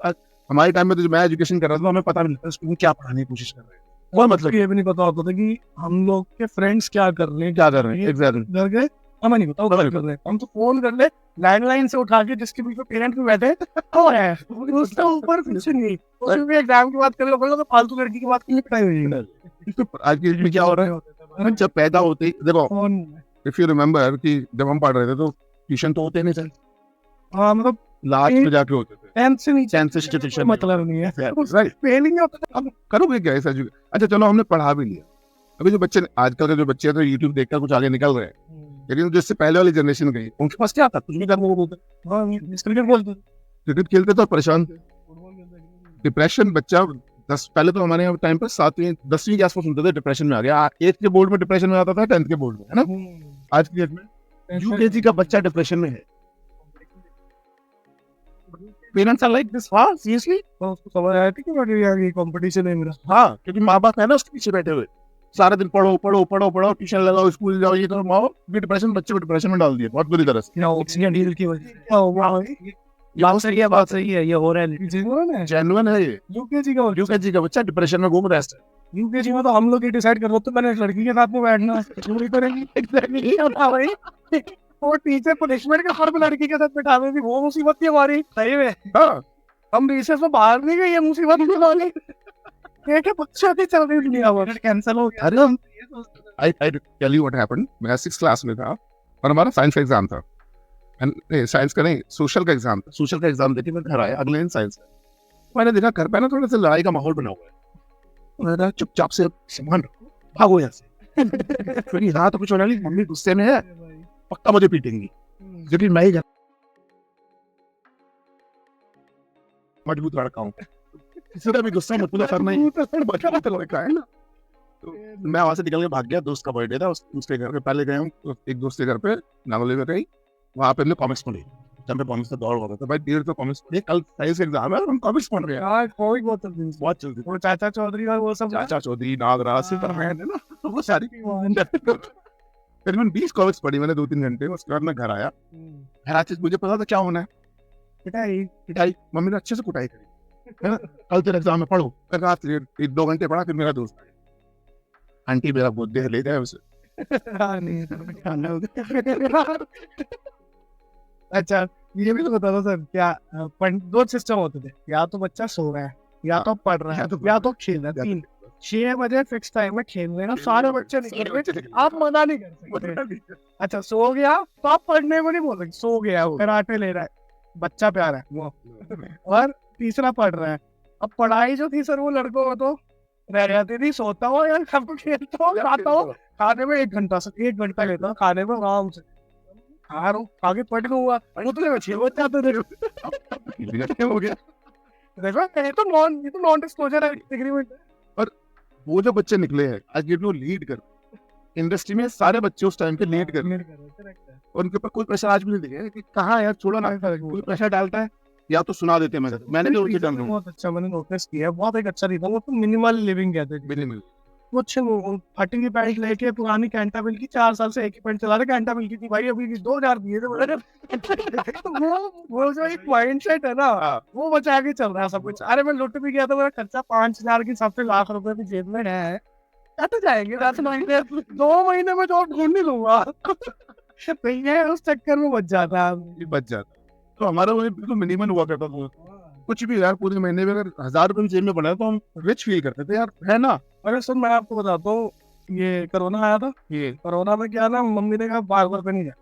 हमारे टाइम में तो जो मैं एजुकेशन कर रहा था हमें पता नहीं लगता स्कूल क्या पढ़ाने की कोशिश कर रहे हैं, वो मतलब ये भी नहीं पता होता था कि हम लोग के फ्रेंड्स क्या कर रहे हैं, क्या कर रहे हैं एग्जैक्टली, घर गए हमें नहीं पता वो क्या कर रहे हैं, हम तो फोन कर ले लैंडलाइन से उठा के जिसके बीच में पेरेंट्स भी बैठे और है उसके ऊपर कुछ नहीं, उसमें भी एग्जाम की बात कर लो तो फालतू लड़की की बात के लिए पिटाई हुई है। आज की डेट में क्या हो रहा है, जब पैदा होते ही देखो, इफ यू रिमेम्बर कि जब हम पढ़ रहे थे तो ट्यूशन तो होते नहीं थे, हाँ मतलब लास्ट में जाके होते थे, 10th से नीचे 10th से ट्यूशन मतलब नहीं है, राइट, फेलिंग होता था। अब करोगे क्या ऐसा? अच्छा चलो हमने पढ़ा भी लिया, अभी जो बच्चे आजकल के जो बच्चे हैं तो यूट्यूब देखकर कुछ आगे निकल रहे हैं, लेकिन जो इससे पहले वाली जनरेशन गई उनके पास क्या था? कुछ भी करने को बोलते, क्रिकेट बोलते, क्रिकेट खेलते तो परेशान थे, डिप्रेशन बच्चा 10 पहले तो हमारे यहाँ टाइम पर 7वीं 10वीं के आसपास सुनते थे डिप्रेशन में आ गया, 8th के बोर्ड में डिप्रेशन में आता था, 10th के बोर्ड में, है ना। आज की डेट में यूकेजी का बच्चा डिप्रेशन में है, पेरेंट्स आर लाइक दिस, हाँ सीरियसली, उसको समझ आया कि ये कंपटीशन है मेरा, हाँ क्योंकि माँ बाप है ना उसके पीछे बैठे हुए, सारा दिन पढ़ो पढ़ो पढ़ो पढ़ो, ट्यूशन लगाओ, स्कूल जाओ, ये करो, माँ भी डिप्रेशन, बच्चे को डिप्रेशन में डाल दिया बहुत बुरी तरह से। ऑक्सीजन डील की वजह बात सही है, ये हो रहा है, जेन्युइन है ये। यूकेजी का बच्चा डिप्रेशन में घूम रहा है, यूकेजी में तो हम लोग ये डिसाइड कर सकते, मैंने लड़की के साथ में बैठना चोरी करेंगी एग्जैक्टली होता भाई, वो टीचर पनिशमेंट के फॉर्म लड़की के साथ बैठा देती, वो मुसीबत थी हमारी, सही में। हाँ, हम रिसेस में बाहर नहीं गए, ये मुसीबत नहीं वाली, क्या बच्चा भी चल रही दुनिया में कैंसिल हो गया। अरे I tell you what happened. मैं 6th क्लास में था और हमारा साइंस का एग्जाम था। साइंस का नहीं, सोशल का एग्जाम था। सोशल का एग्जाम देके मैं घर आया, अगले दिन साइंस का। मैंने देखा घर पे ना थोड़ा सा लड़ाई का माहौल बना हुआ है। मैंने कहा चुपचाप से सामान रखो, भागो यहाँ से। फिर यहाँ तो कुछ होना नहीं, मम्मी गुस्से में है, पक्का मुझे पीटेंगी, क्योंकि मैं ही मजबूत लड़का हूँ। किसी का भी गुस्सा मत करना ही बचा लड़का है ना। तो मैं वहां से निकल के भाग गया। दोस्त का बर्थडे था, उसके घर पे पहले गए हूँ, तो एक दोस्त के घर पे नागोली में गई, वहां पे हमने कॉमिक्स पढ़ी। जब मैं कॉमिक्स का दौड़ हो रहा था, भाई देर तो कॉमिक्स पढ़ी, कल साइंस एग्जाम है और हम कॉमिक्स पढ़ रहे हैं। यार कोई बहुत चलती वो चाचा चौधरी और वो सब चाचा चौधरी नागराज से है ना, तो वो सारी करीबन 20 कॉमिक्स पढ़ी मैंने 2-3 घंटे। उसके बाद मैं घर आया। हर चीज मुझे पता था क्या होना है, पिटाई पिटाई। मम्मी ने अच्छे से कुटाई करी, है ना, कल तेरे एग्जाम में पढ़ो। मैं कहा 1-2 घंटे पढ़ा, फिर मेरा दोस्त आंटी मेरा बुद्धि ले जाए उसे। अच्छा ये भी तो बता दो सर, क्या 2 सिस्टम होते थे, या तो बच्चा सो रहा है, या तो पढ़ रहा है, या तो खेल रहा है। 3 6 बजे फिक्स टाइम में खेल रहे हैं, सारे बच्चे निकल, आप मना नहीं कर सकते। अच्छा सो गया तो आप पढ़ने में नहीं बोल सकते, सो गया वो कराटे ले रहा है, बच्चा प्यार है वो। और तीसरा पढ़ रहा है। अब पढ़ाई जो थी सर वो लड़कों को तो रह जाती थी, सोता हो या सब खेलता हो, खाता हो, खाने में 1 घंटा से 1 घंटा लेता हूँ खाने में आराम से। खा रहा हूँ, आगे पढ़ लूंगा, उतने में 6 बज जाते थे। हो गया। देखो ये तो नॉन डिस्क्लोजर एग्रीमेंट है। और वो जो बच्चे निकले हैं आज, ये लोग लीड कर इंडस्ट्री में, सारे बच्चे उस टाइम पे लीड कर, और उनके ऊपर कोई प्रेशर आज भी नहीं दिखे कि कहाँ यार छोड़ो ना, कोई प्रेशर डालता है या तो सुना देते हैं। मैंने भी उनके टाइम बहुत अच्छा मैंने नोटिस किया, बहुत एक अच्छा रीजन, वो तो मिनिमल लिविंग कहते थे। मिनिमल वो अच्छे फटी की पैंट लेके पुरानी कैंटाबिल की 4 साल से एक ही पैंट चला रहे, कैंटाबिल की थी भाई, अभी 2000 दिए थे वो जो एक माइंडसेट है ना, वो बचा के चल रहा है सब कुछ। अरे मैं लुट भी गया था, मेरा खर्चा 5000 की सबसे लाख रुपए की जेब में है, कट जाएंगे 10 महीने, 2 महीने में जॉब ढूंढ नहीं लूंगा। तो ये उस चक्कर में बच जाता है। तो हमारा वो बिल्कुल मिनिमल हुआ करता था। कुछ भी यार, पूरे महीने में अगर 1000 रुपए जेब में पड़ा तो हम रिच फील करते थे यार, है ना। अरे सर मैं आपको बताता हूँ, ये कोरोना आया था, ये कोरोना में क्या ना, मम्मी ने कहा 12 रुपए नहीं है।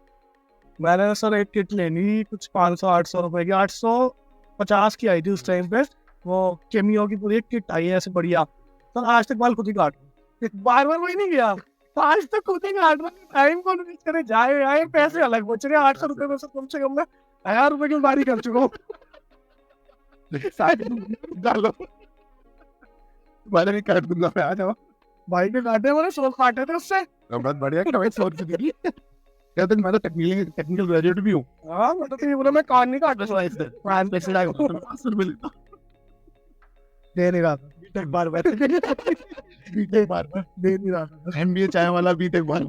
मैंने सर एक किट लेनी कुछ 500-800 रुपए की, 850 की आई थी उस टाइम पे। वो केमियो की पूरी एक किट आई है ऐसे बढ़िया। सर आज तक बाल खुद ही काट, बार वही नहीं गया, तो आज तक खुद ही काट रहा। टाइम को नहीं करे, जाए आए पैसे अलग बच रहे। 800 रुपए में से कम से कम मैं 1000 रुपए की बारी कर चुका हूँ। मैंने भी काट दूंगा, मैं आ जाओ। भाई ने काटे, मैंने 100 काटे थे उससे। बहुत बढ़िया, कभी 100 रुपए दे दिए। कहते मैं तो टेक्निकल ग्रेजुएट भी हूँ। हाँ मैं तो ये बोला, मैं कान नहीं काट रहा इससे, कान पे सिलाई 500 रुपए लेता दे नहीं रहा था। बीटेक बार बार दे नहीं रहा था। एमबीए चाय वाला बीटेक बार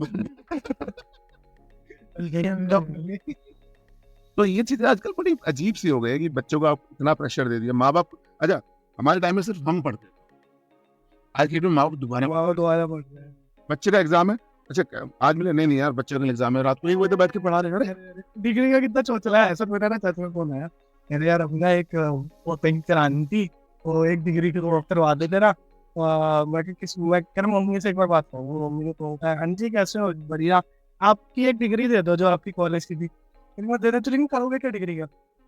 तो ये चीजें आजकल बड़ी अजीब सी हो गई है कि बच्चों को आप इतना प्रेशर दे दिया। माँ बाप, अच्छा हमारे टाइम में सिर्फ हम पढ़ते, आज के माँ बाप दोबारा पढ़ते हैं। बच्चे का एग्जाम है, अच्छा आज मिले, नहीं यार बच्चे का एग्जाम है, रात को 1 बजे बैठ के पढ़ा रहे हैं। डिग्री का कितना चोचला है। ऐसा मेरा ना चाचा में फोन आया, कहते यार अपना एक वो पेंट करानी थी, वो एक डिग्री की तो करवा दे तेरा। मैं कह रहा मम्मी से एक बार बात करूँ। मम्मी ने तो हाँ जी कैसे हो, बढ़िया, आपकी एक डिग्री दे दो जो आपकी कॉलेज की थी। मैं दे देती, लेकिन करोगे क्या डिग्री का?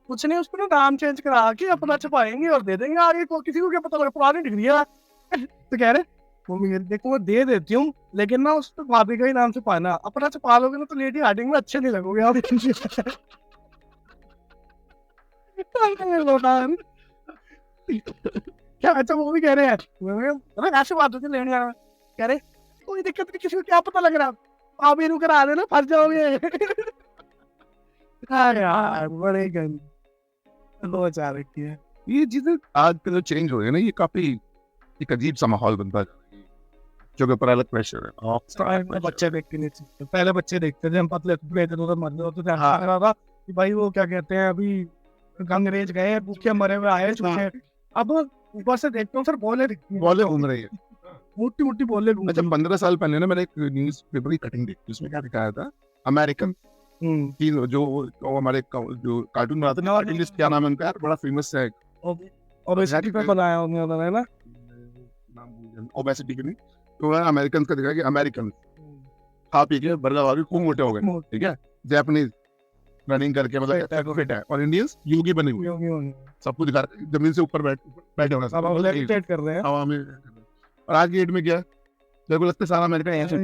कुछ नहीं, उसको ना नाम चेंज करा के अपना छपाएंगे और दे देंगे आगे को, किसी को क्या पता लगा पुरानी डिग्री है। तो कह रहे मम्मी देखो मैं दे देती हूँ, लेकिन ना उस पर भाभी का ही नाम छपाना, अपना छपा लोगे ना तो लेडी हार्डिंग में अच्छे नहीं लगोगे आप। क्या अच्छा वो भी कह रहे हैं ऐसे बात होती लेने आना, कह रहे कोई दिक्कत नहीं, किसी को क्या पता लग रहा, आप ये करा देना फंस जाओगे। यार बड़े गंद बचा रखी है। ये चीजें आजकल जो चेंज हो रही है ना, ये काफी एक अजीब सा माहौल बनता जा रहा है, जो कि ऊपर अलग प्रेशर है। बच्चे देखते नहीं थे, पहले बच्चे देखते थे, हम पतले उधर मरने होते थे। हाँ कि भाई वो क्या कहते हैं, अभी अंग्रेज गए भूखे मरे हुए आए चूहे। अब ऊपर से देखते हो सर बोले घूम रही है, मोटी मोटी बोले। अच्छा 15 साल पहले ना मैंने एक न्यूज पेपर की कटिंग देखी, उसमें क्या दिखाया था, अमेरिकन जो हमारे जो कार्टून बनाते हैं, क्या नाम है उनका यार, बड़ा फेमस है, ओबेसिटी पे बनाया उन्होंने ना, ओबेसिटी के लिए तो अमेरिकन का दिखा कि अमेरिकन खा पी के बर्गर खा के खूब मोटे हो गए, ठीक है, जापानीज रनिंग करके मतलब फिट है, और इंडियंस योगी बने हुए, सबको दिखा रहे हैं, जमीन से ऊपर बैठे हो अब लेविटेट कर रहे हैं। हवा में। और आज की डेट में क्या है, मेरे को लगता है सारा अमेरिका ऐसे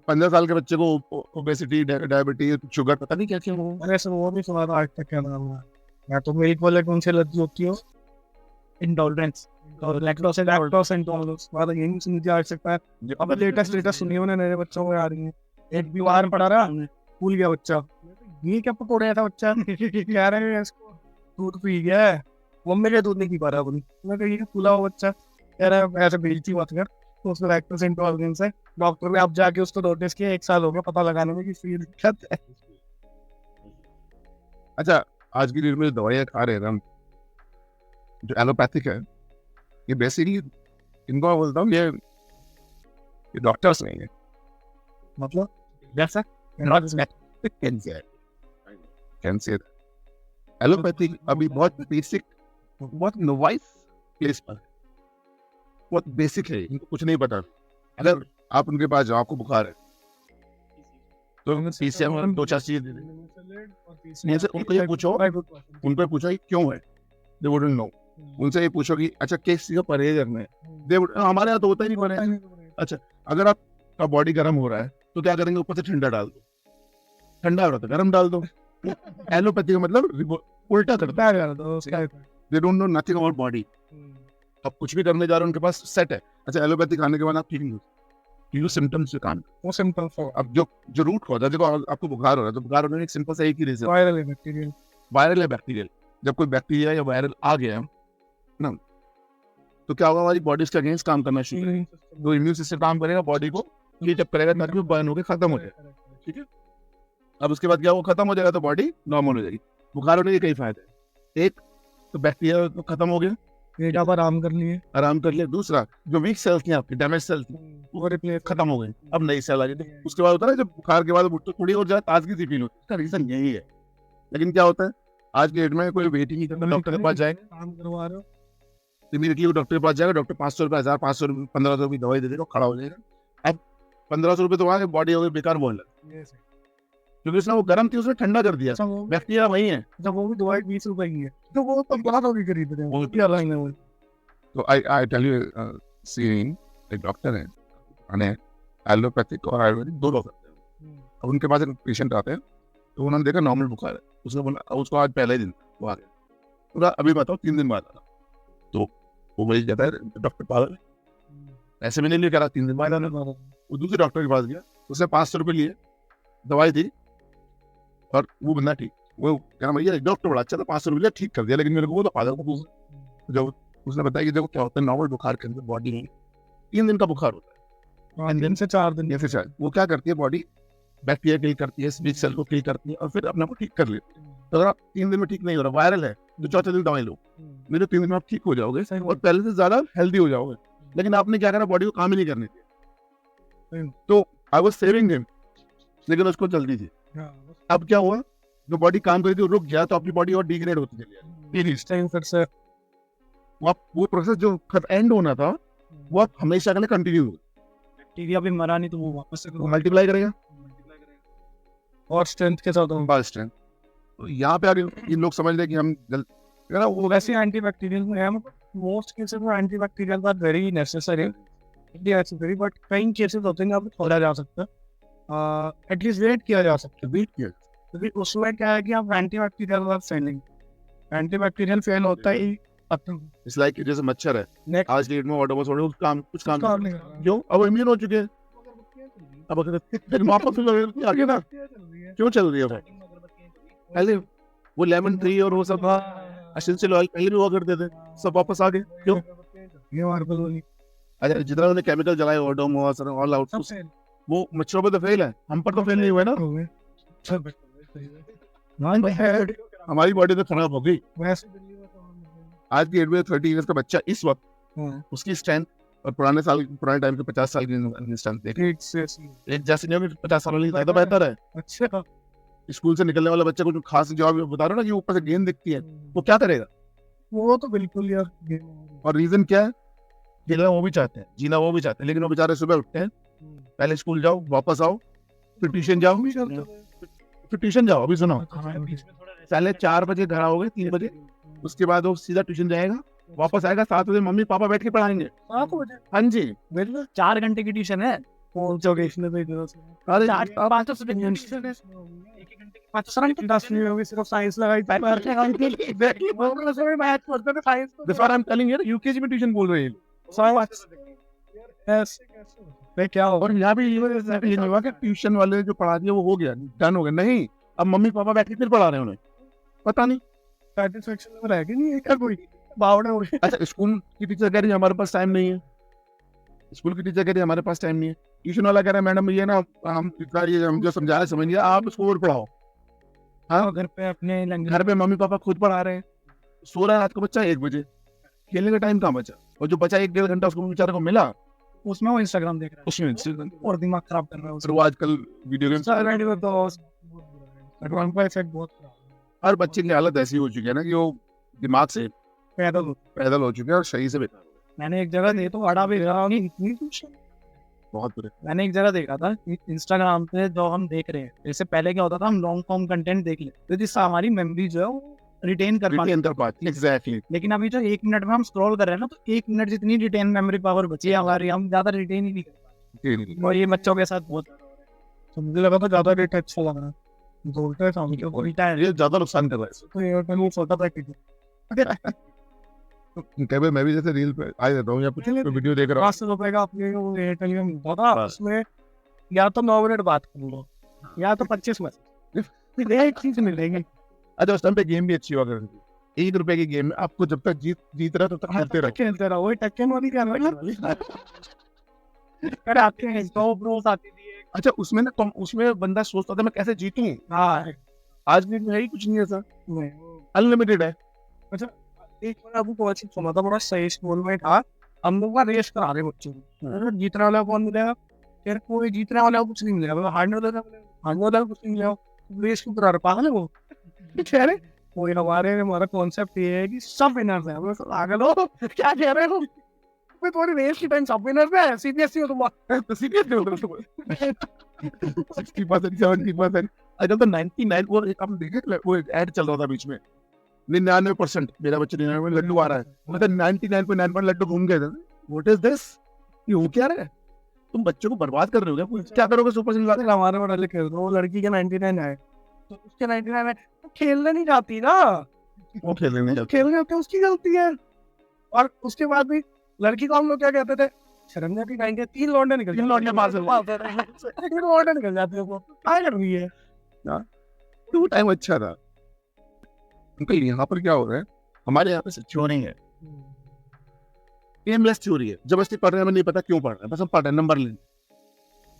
15 साल के बच्चे को ओबेसिटी, डायबिटीज, शुगर, पता नहीं क्या क्या हो। मैंने ऐसा वो भी सुना था आज तक, क्या नाम है, मैं तो मिल्क वाले कौन से एलर्जी होती है, इंटॉलरेंस और लैक्टोज इंटॉलरेंस, बात यही सुनी थी आज तक। मैं अब लेटेस्ट सुनी है नए बच्चों को आ रही है। एक बीमार पड़ा रहा, भूल गया बच्चा, ये क्या पकौड़े था बच्चा कह रहे हैं इसको दूध पी गया है, मम्मी के दूध नहीं पी पा रहा अपनी, मैं कही फूला हुआ बच्चा, कह रहा है ऐसे बेइज्जती मत कर, तो उसको लैक्टोज इंटॉलरेंस है। डॉक्टर ने अब जाके उसको नोटिस किया, 1 साल हो गया पता लगाने में कि इसकी दिक्कत है। अच्छा, आज की डेट में जो दवाइयाँ खा रहे हैं हम, जो एलोपैथिक है, ये बेसिकली इनको मैं बोलता हूँ ये डॉक्टर्स नहीं है, मतलब जैसा कैंसर एलोपैथिक अभी बहुत बेसिक, बहुत नोवाइस प्लेस पर, बहुत बेसिक है, इनको कुछ नहीं पता। अगर आप उनके पास जाओ, आपको बुखार है, तो PCM 2-4 चीजें दे देंगे। उनको ये पूछो कि क्यों है, दे वुडंट नो। उनसे ये पूछो कि अच्छा किस चीज का परहेज करना है, हमारे यहाँ तो होता ही नहीं परहेज। अच्छा, अगर आपका बॉडी गर्म हो रहा है तो क्या करेंगे, ऊपर से ठंडा डाल दो, ठंडा हो रहा है तो गर्म डाल दो। एलोपैथी का मतलब उल्टा करता है, they don't know nothing about body. अब कुछ भी करने जा रहे हैं, उनके पास सेट है। अच्छा, एलोपैथी खाने के बाद आप ठीक नहीं हो, सिम्टम्स से काम, वो सिंपल अब जो रूट कॉज है, देखो आपको बुखार हो रहा है तो बुखार होने का एक सिंपल सा एक ही रीजन, वायरल है, बैक्टीरियल, वायरल है बैक्टीरियल। जब कोई बैक्टीरिया या वायरल आ गया ना, तो क्या होगा, हमारी बॉडी इसके अगेंस्ट काम करना शुरू करेगी, तो इम्यून सिस्टम काम करेगा, बॉडी को हीट अप करेगा ताकि वो बर्न होकर खत्म हो जाए, ठीक है। अब उसके बाद क्या, वो खत्म हो जाएगा तो बॉडी नॉर्मल हो जाएगी। बुखार होने के कई फायदे हैं, एक तो बैक्टीरिया तो खत्म हो गया, पेट आप आराम कर लिए। दूसरा जो वीक सेल्स थी आपकी, डैमेज सेल्स थी, वो रिप्लेस खत्म हो गए, अब नई सेल आ गई। उसके बाद होता है जब बुखार के बाद थोड़ी और ज्यादा ताजगी सी फील होती है, इसका रीजन यही है। लेकिन क्या होता है, आज के डेट में कोई वेट ही नहीं करता, डॉक्टर के पास जाएगा, काम करवा रहे हो, इमीडिएटली डॉक्टर के पास जाएगा, डॉक्टर 500 रुपये, 1500 रुपये, 1500 रुपये दवाई दे देगा, खड़ा हो जाएगा। अब 1500 रुपये तो वहाँ बॉडी हो गई बेकार, बोल लगा, क्योंकि उसने वो गर्म थी, उसने ठंडा कर दिया, बैक्टीरिया वही है। जब वो भी दवाई 20 रुपए की है, तो वो तो बात होगी खरीद रहे हैं, वो क्या लाइन है वो। तो आई टेल यू, सीइंग एक डॉक्टर है, माने एलोपैथिक और आयुर्वेदिक दोनों करते हैं। अब उनके पास एक पेशेंट आते हैं, तो उन्होंने देखा नॉर्मल बुखार है, उसने बोला, उसको आज पहले दिन वो आ गया, बोला अभी बताओ 3 दिन बाद आना, तो वो मुझे कहता है डॉक्टर पागल है, ऐसे मैंने लिए कह रहा 3 दिन बाद आना। वो दूसरे डॉक्टर के पास गया, उसने 500 रुपये लिए, दवाई दी, और वो बंदा ठीक, वो कह रहा भैया डॉक्टर बड़ा अच्छा था, 500 रुपये ठीक कर दिया, लेकिन मेरे को वो तो पागल को पूछा। जब उसने बताया कि देखो क्या होता है, नॉर्मल बुखार के अंदर बॉडी में 3 दिन का बुखार होता है, 5 दिन से 4 दिन, या फिर 4, वो क्या करती है बॉडी, बैक्टीरिया किल करती है, वीक सेल को किल करती है, और फिर अपने आप को ठीक कर लेती है। तो अगर आप 3 दिन में ठीक नहीं हो रहा, वायरल है, तो चौथे दिन दवाई लो, मेरे 3 दिन में आप ठीक हो जाओगे और पहले से ज्यादा हेल्दी हो जाओगे। लेकिन आपने क्या करा, बॉडी को काम ही नहीं करने दिया, तो आई वाज सेविंग हिम, लेकिन उसको जल्दी थी। अब क्या हुआ, जो बॉडी काम कर रही थी वो रुक गया, तो अपनी बॉडी और डिग्रेड होती चली गई, फिर से वो प्रोसेस जो एंड होना था वो अब हमेशा के लिए कंटिन्यू हो, बैक्टीरिया भी मरा नहीं तो वो वापस से मल्टीप्लाई करेगा और स्ट्रेंथ के साथ बस स्ट्रेंथ। तो यहाँ पे आगे ये लोग समझ रहे कि हम वो वैसे एंटीबैक्टीरियल में है, मोस्ट केसेस में antibacterial are very necessary, necessary, but कई केसेस होते हैं आप छोड़ा जा सकता है, एटलीस्ट वेट किया जा सकता है, क्योंकि उसमें क्या है कि आप antibacterial are failing, antibacterial fail होता है, इट्स लाइक जैसे मच्छर है, आज डेट में ऑटोमस कुछ काम नहीं क्यों, अब इम्यून हो चुके हैं, अब अगर वापस आगे ना क्यों चल रही है, पहले वो लेमन ट्री और वो सब एसेंशियल ऑयल पहले भी हुआ करते थे, सब वापस आ गए, क्यों, ये मार्बल होगी। अच्छा, जितना उन्होंने केमिकल जलाए ओडोमॉस और ऑल आउट, वो मच्छरों पे तो फेल है, हम पर तो फेल नहीं हुआ ना, हमारी बॉडी तो खराब हो गई। आज की डेट में 30 इयर्स का बच्चा इस वक्त उसकी स्ट्रेंथ और पुराने टाइम के 50 साल की स्ट्रेंथ देखिए, एक जैसे नहीं होगी, 50 साल वाली ज्यादा बेहतर है। अच्छा, स्कूल से निकलने वाला बच्चा को खास जवाब बता रहा ना कि ऊपर से गेंद दिखती है, वो क्या करेगा, वो तो बिल्कुल यार। और रीजन क्या है खेलना वो भी चाहते हैं, जीना वो भी चाहते हैं, लेकिन वो बेचारे सुबह उठते हैं, पहले स्कूल जाओ, वापस आओ, फिर ट्यूशन जाओ, फिर ट्यूशन जाओ। अभी सुनो, पहले 4 बजे घर आओगे, 3 बजे, उसके बाद वो सीधा ट्यूशन जाएगा, वापस आएगा 7 बजे, मम्मी पापा बैठ के पढ़ाएंगे। हाँ जी, 4 घंटे की ट्यूशन है। अरे 10 मिनट होगी सिर्फ साइंस लगाई That's what I'm telling you, UKG में ट्यूशन बोल रहे हैं। क्या होगा। और यहाँ भी ये नहीं हुआ कि ट्यूशन वाले जो पढ़ा दिया वो हो गया, डन हो गया, नहीं, अब मम्मी पापा बैठ के फिर पढ़ा रहे हैं उन्हें, पता नहीं सेटिस्फेक्शन में रहेगी नहीं है क्या कोई बावड़ा हो गया। अच्छा, स्कूल की टीचर कह रही है हमारे पास टाइम नहीं है, स्कूल की टीचर कह रही है हमारे पास टाइम नहीं है, ट्यूशन वाला कह रहा है मैडम ये ना हम इतना ये हम जो समझा रहे समझिए, आप स्कूल पढ़ाओ। हाँ, घर पे अपने घर पे मम्मी पापा खुद पढ़ा रहे हैं, सो रहा है रात को बच्चा 1 बजे, खेलने का टाइम कहाँ बचा, और जो बचा 1-1.5 घंटा उसको बेचारे को मिला, उसमें वो इंस्टाग्राम देख रहा उसमें है और दिमाग खराब कर रहा है फिर वो आजकल वीडियो गेम्स, बहुत हर बच्चे की हालत ऐसी हो चुकी है ना कि वो दिमाग से पैदल हो चुके हैं और सही से बेकार हो गए। मैंने एक जगह तो अड़ा भी रहा नहीं इतनी ट्यूशन। बहुत बुरे। मैंने एक जगह देखा था इंस्टाग्राम पे, जो हम देख रहे हैं, जैसे पहले क्या होता था, हम लॉन्ग फॉर्म कंटेंट देख लेते तो जिससे हमारी मेमोरी जो है वो रिटेन कर पाती। एग्जैक्टली। लेकिन अभी जो 1 मिनट में हम स्क्रॉल कर रहे हैं ना, तो 1 मिनट जितनी रिटेन मेमोरी पावर बची है हमारी, हम ज्यादा रिटेन ही नहीं कर पाते। और ये बच्चों के साथ बहुत, तो मुझे लगा था ज्यादा डेटा अच्छा लग रहा है, ये ज्यादा नुकसान कर रहा है। कई बार मैं भी जैसे रील पे आ जाता हूँ या कुछ वीडियो देख रहा हूँ, उसमें या तो 9 मिनट बात कर लो या तो 25 मिनट चीज मिलेगी। अच्छा, उस टाइम पे गेम भी अच्छी हुआ करती थी, 1 रुपए की गेम आपको जब तक जीत रहा तब तक खेलते रहो। वही टक्कन वाली क्या आते हैं आती थी। अच्छा, उसमें ना उसमें बंदा सोचता था मैं कैसे जीतूं। हाँ, आज भी है ही कुछ नहीं ऐसा, अनलिमिटेड है। अच्छा, एक बार आपको बहुत सुना था, बड़ा सही स्कूल में था, हम लोग का रेस करा रहे बच्चों को, जीतने वाला कौन मिलेगा, फिर कोई जीतने वाला कुछ नहीं मिलेगा, हारने वाला कुछ नहीं मिलेगा, रेस को करा रहे, पागल है वो। कह रहे कोई हमारा कॉन्सेप्ट ये है कि सब विनर्स हैं। पागल हो क्या कह रहे हो, थोड़ी रेस की टाइम सब विनर्स है, सीबीएसई हो तुम, सीबीएसई हो तुम 60%, 70%। अच्छा, तो 99 वो हम देखे वो ऐड चल रहा था बीच में, 99% मेरा बच्चा 99 लड्डू आ रहा है, मतलब 99.9 लड्डू घूम गए थे। व्हाट इज दिस, ये हो क्या रहा है, तुम बच्चों को बर्बाद कर रहे हो क्या करोगे सुपर सीरीज वाले। हमारे बड़ा खेल रहे हो, लड़की के 99 है तो उसके 99 है, तो खेलने नहीं जाती ना, वो खेलने नहीं जाते उसकी गलती है। और उसके बाद भी लड़की को हम लोग क्या कहते थे, शर्म नहीं आती, 3 लौंडे निकल जाते हैं, वो क्या कर रही है। तो टाइम अच्छा था। अंकल यहाँ पर क्या हो रहा है, हमारे यहाँ पे चोरी है, एमलेस चोरी है, जबरदस्ती पढ़ रहे हैं, हमें नहीं पता क्यों पढ़ रहे हैं, बस हम पढ़ रहे हैं नंबर लेने।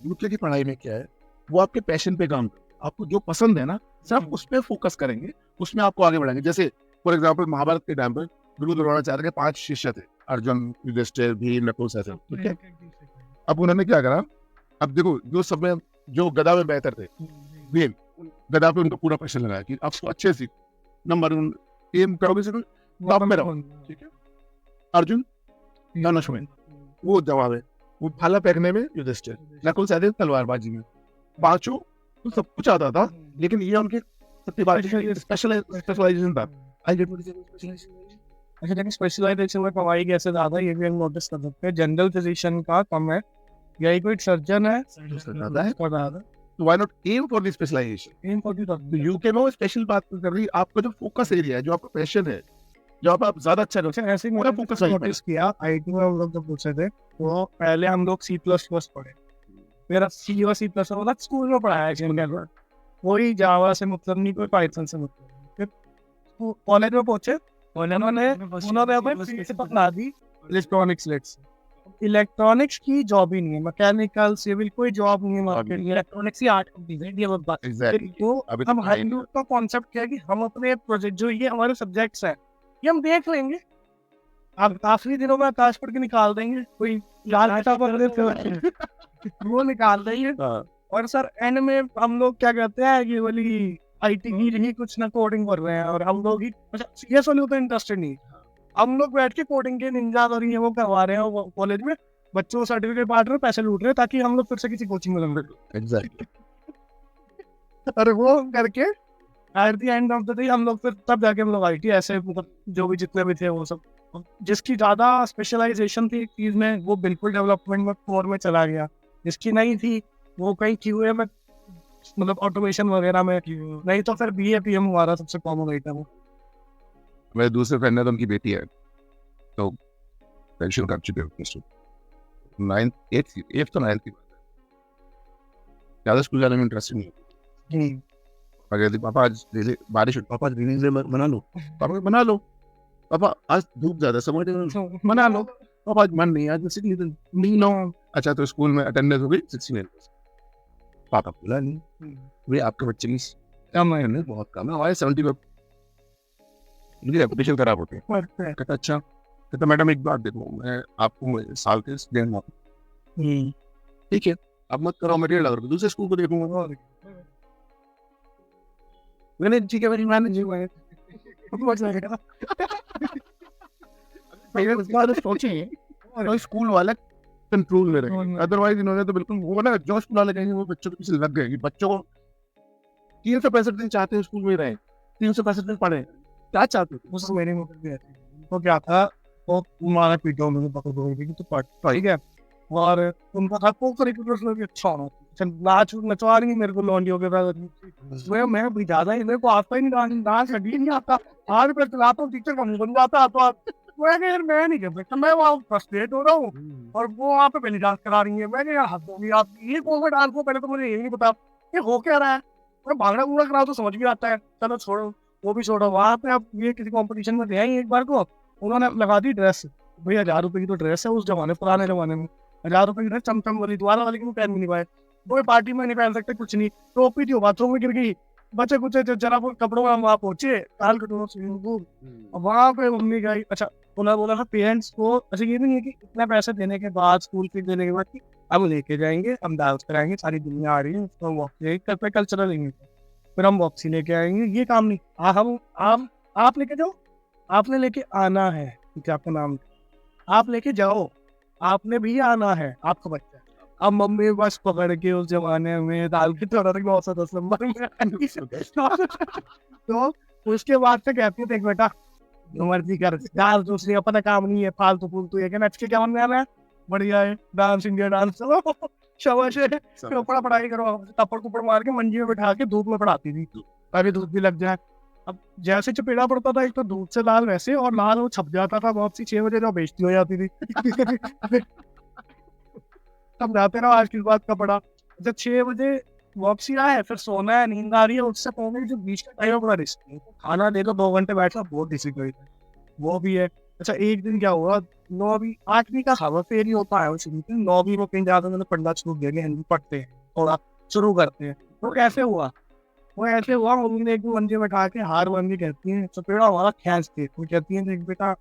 यूके की पढ़ाई में क्या है, वो आपके पैशन पे काम करते, आपको जो पसंद है ना सिर्फ उस पर फोकस करेंगे, उसमें आपको आगे बढ़ाएंगे। जैसे फॉर एग्जाम्पल महाभारत के टाइम पर गुरु द्रोणाचार्य के 5 शिष्य थे, अर्जुन, युधिष्ठिर, भीम, नकुल, सहदेव, ठीक है। अब उन्होंने क्या करा, अब देखो जो सब में जो गदा में बेहतर थे, भीम, गदा पे उनको पूरा पैशन लगाया कि आपको अच्छे से नंबर एम करोगे से टॉप में रहो, ठीक है। अर्जुन धनुष में, वो जवाब है, वो भाला फेंकने में युधिष्ठिर, नकुल, सहदेव तलवारबाजी में, पांचों तो सब कुछ आता था, लेकिन ये उनके स्पेशलाइजेशन था। अच्छा, लेकिन स्पेशलाइजेशन में कमाई कैसे ज्यादा, ये भी हम नोटिस कर सकते हैं। जनरल फिजिशियन का कम है, यही कोई सर्जन है तो why not aim for the specialization, you can know special बात कर रही, आपका जो फोकस एरिया है, जो आपका पैशन है, जो आप ज्यादा अच्छा करते हैं, ऐसे मेरा फोकस नोटिस किया। आईटी में हम लोग जब पूछे थे, तो पहले हम लोग C++ पढ़े, मेरा C और C++ स्कूल में पढ़ाया, वही जावा से मतलब नहीं, कोई पाइथन से मतलब। फिर कॉलेज में पहुंचे, उन्होंने पकड़ा दी इलेक्ट्रॉनिक्स की जॉब ही नहीं है, मैकेनिकल, सिविल, कोई जॉब नहीं है मार्केट में, इलेक्ट्रॉनिक्स ही 8 तो अब हम लोग का कॉन्सेप्ट क्या है कि हम अपने प्रोजेक्ट जो ये हमारे सब्जेक्ट्स हैं ये हम देख लेंगे, अब आखिरी दिनों में आकाश पढ़ के निकाल देंगे, कोई वो निकाल देंगे। और सर एंड में हम लोग क्या कहते हैं कि वाली आईटी ही कुछ ना कोडिंग कर रहे हैं, और हम लोग ही सीरियस वाले तो इंटरेस्टेड नहीं, हम लोग बैठ के कोडिंग के निंजा और ये वो करवा रहे हैं कॉलेज में, बच्चों को सर्टिफिकेट बांट रहे हैं, पैसे लूट रहे हैं ताकि हम लोग फिर से किसी कोचिंग में लग एग्जैक्टली। और वो करके at the end of the day हम लोग फिर तब जाके हम लोग आईटी ऐसे मतलब जो भी जितने भी थे वो सब, जिसकी ज्यादा स्पेशलाइजेशन थी चीज में वो बिल्कुल डेवलपमेंट में कोर में चला गया, जिसकी नहीं थी वो कहीं क्यूए में मतलब ऑटोमेशन वगैरह में, नहीं तो फिर बीएपीएम हमारा सबसे कॉमन आइटम है। मेरे दूसरे फ्रेंड है तो उनकी बेटी है, तो पेंशन कर चुके हैं, 8th to 9th की बात है, ज्यादा स्कूल जाने में इंटरेस्ट नहीं है। अगर पापा आज बारिश हो, पापा रिलीज डे बना लो, पापा बना लो, पापा आज धूप ज्यादा समझ बना लो, पापा आज मन नहीं आज नहीं नो। अच्छा तो स्कूल में अटेंडेंस हो गई 69%, पापा बोला नहीं भाई आपके बच्चे की कम है, बहुत कम है, हमारे 70 उनकी रेपुटेशन खराब होती है। कहता अच्छा, कहता मैडम एक बात देखो मैं आपको साल के देना, ठीक है अब मत करो मटेरियल अगर दूसरे स्कूल को देखूंगा, मैंने ठीक है मेरी मैनेज हुआ है तो स्कूल वाला कंट्रोल में रहे, अदरवाइज इन्होंने तो बिल्कुल वो ना जो स्कूल वाले कहेंगे वो बच्चों के पीछे लग गए, बच्चों को 365 दिन चाहते हैं स्कूल में रहे, 365 दिन पढ़े, क्या चाहते हो उस महीने में तो क्या था वो मारा पीटा उन्होंने पकड़ पकड़ के तो पढ़ ठीक है, और उनका था को करिकुलर भी अच्छा होना, नाच नचवा रही मेरे को लॉन्डियों के साथ, मैं भी ज्यादा ही मेरे को आता ही नहीं डांस कभी नहीं आता, आज मैं चलाता हूँ टीचर का मुंह बन जाता तो यार मैं नहीं कर सकता, मैं वहाँ फ्रस्ट्रेट हो रहा हूँ और वो वहाँ पे पहले डांस करा रही है, मैंने यार हद होगी आप ये कौन सा डांस हो, पहले तो मुझे यही नहीं पता ये हो क्या रहा है, और भागना भूगना कराओ तो समझ भी आता है, चलो छोड़ो वो भी छोड़ो। वहाँ पे आप ये किसी कंपटीशन में गए एक बार को, उन्होंने लगा दी ड्रेस, भैया 1000 रुपए की तो ड्रेस है उस जमाने पुराने जमाने में, 1000 रुपए की ड्रेस चमचम वाली द्वारा वाली की पहन भी नहीं पाए, कोई पार्टी में नहीं पहन सकते कुछ नहीं, टोपी थी बाथरूम में गिर गई, बच्चे कुछ जरा कपड़ों में वहाँ पहुंचे काल कटोरा स्विमिंग पूल, वहाँ पे मम्मी गई, अच्छा उन्होंने बोला था पेरेंट्स को, अच्छा ये नहीं है कि इतने पैसे देने के बाद स्कूल फीस देने के बाद कि अब लेके जाएंगे हम डांस कराएंगे सारी दुनिया आ रही है तो वॉक पे कल्चरल फिर हम बॉक्सी लेके आएंगे, ये काम नहीं, हम आप लेके जाओ, आपने लेके आना है, क्या आपका नाम, आप लेके जाओ, आपने भी आना है आपका बच्चा। अब मम्मी बस पकड़ के उस जमाने में दाल की तरह तक बहुत सा 10 नंबर में तो उसके बाद से कहती है देख बेटा मर्जी कर, डांस दूसरी अपना काम नहीं है, फालतू फूलतू है क्या के क्या मन में है, बढ़िया है डांस इंडिया डांस, चलो शाबाश है, फिर पढ़ाई करो, थप्पड़ थप्पड़ मार के मंजी में बैठा के धूप में पढ़ाती थी ताकि धूप भी लग जाए। अब जैसे चपेड़ा पड़ता था एक तो दूध से लाल वैसे, और लाल वो छप जाता था बहुत सी 6 बजे जो बेचती हो जाती थी तब जाते रहो आज किस बात का पड़ा, जब 6 बजे वापसी आए फिर सोना है नींद आ रही है, उससे पहले जो बीच का टाइम बड़ा रिस्क है, खाना देकर 2 घंटे बैठना बहुत डिफिकल्ट है, वो भी है। अच्छा एक दिन क्या हुआ, 9वीं 8वीं का हवा फेर ही होता है शुरू में, 9वीं में कहीं ज्यादा मैंने पढ़ना शुरू किया, हिंदी पढ़ते हैं थोड़ा शुरू करते हैं, वो कैसे हुआ, वो ऐसे हुआ मम्मी ने एक दिन मंजे बैठा के हार बन के कहती है चपेड़ा हमारा खींचते, वो कहती है देख बेटा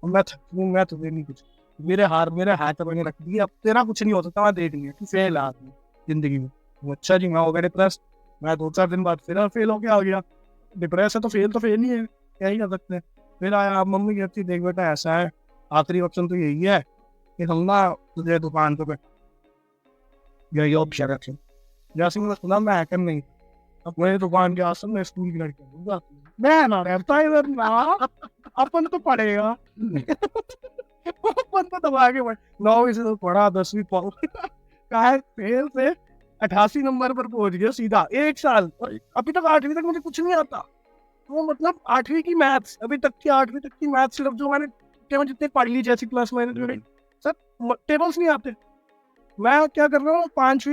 मैं थकूँ मैं तुझे नहीं कुछ, मेरे हाथ बने रख दिए, अब तेरा कुछ नहीं हो सकता, मैं देख लिया फेल आदमी जिंदगी में। अच्छा जी मैं हो गया प्लस, मैं 2-4 दिन बाद फिर फेल होके आ गया, डिप्रेस है तो फेल ही है, क्या ही कर सकते हैं। फिर आया मम्मी कहती देख बेटा ऐसा है आखिरी ऑप्शन तो यही है कि हम ना तुझे दुकान पे यही ऑप्शन रखें, जैसे मैंने सुना मैं हैकर नहीं, अब मेरी दुकान के आसन में स्कूल की लड़की मैं ना रहता इधर ना, अपन तो पढ़ेगा अपन तो दबा के 9वीं से तो पढ़ा 10वीं फेल से 88 नंबर पर पहुंच गया सीधा 1 साल, अभी तक 8वीं तक मुझे कुछ नहीं आता, वो मतलब 8वीं की मैथ्स, अभी तक की 8वीं तक की मैथ्स सिर्फ जो मैंने जितने पढ़ ली जैसी प्लस माइनस सर टेबल्स नहीं आते, मैं क्या कर रहा हूँ 5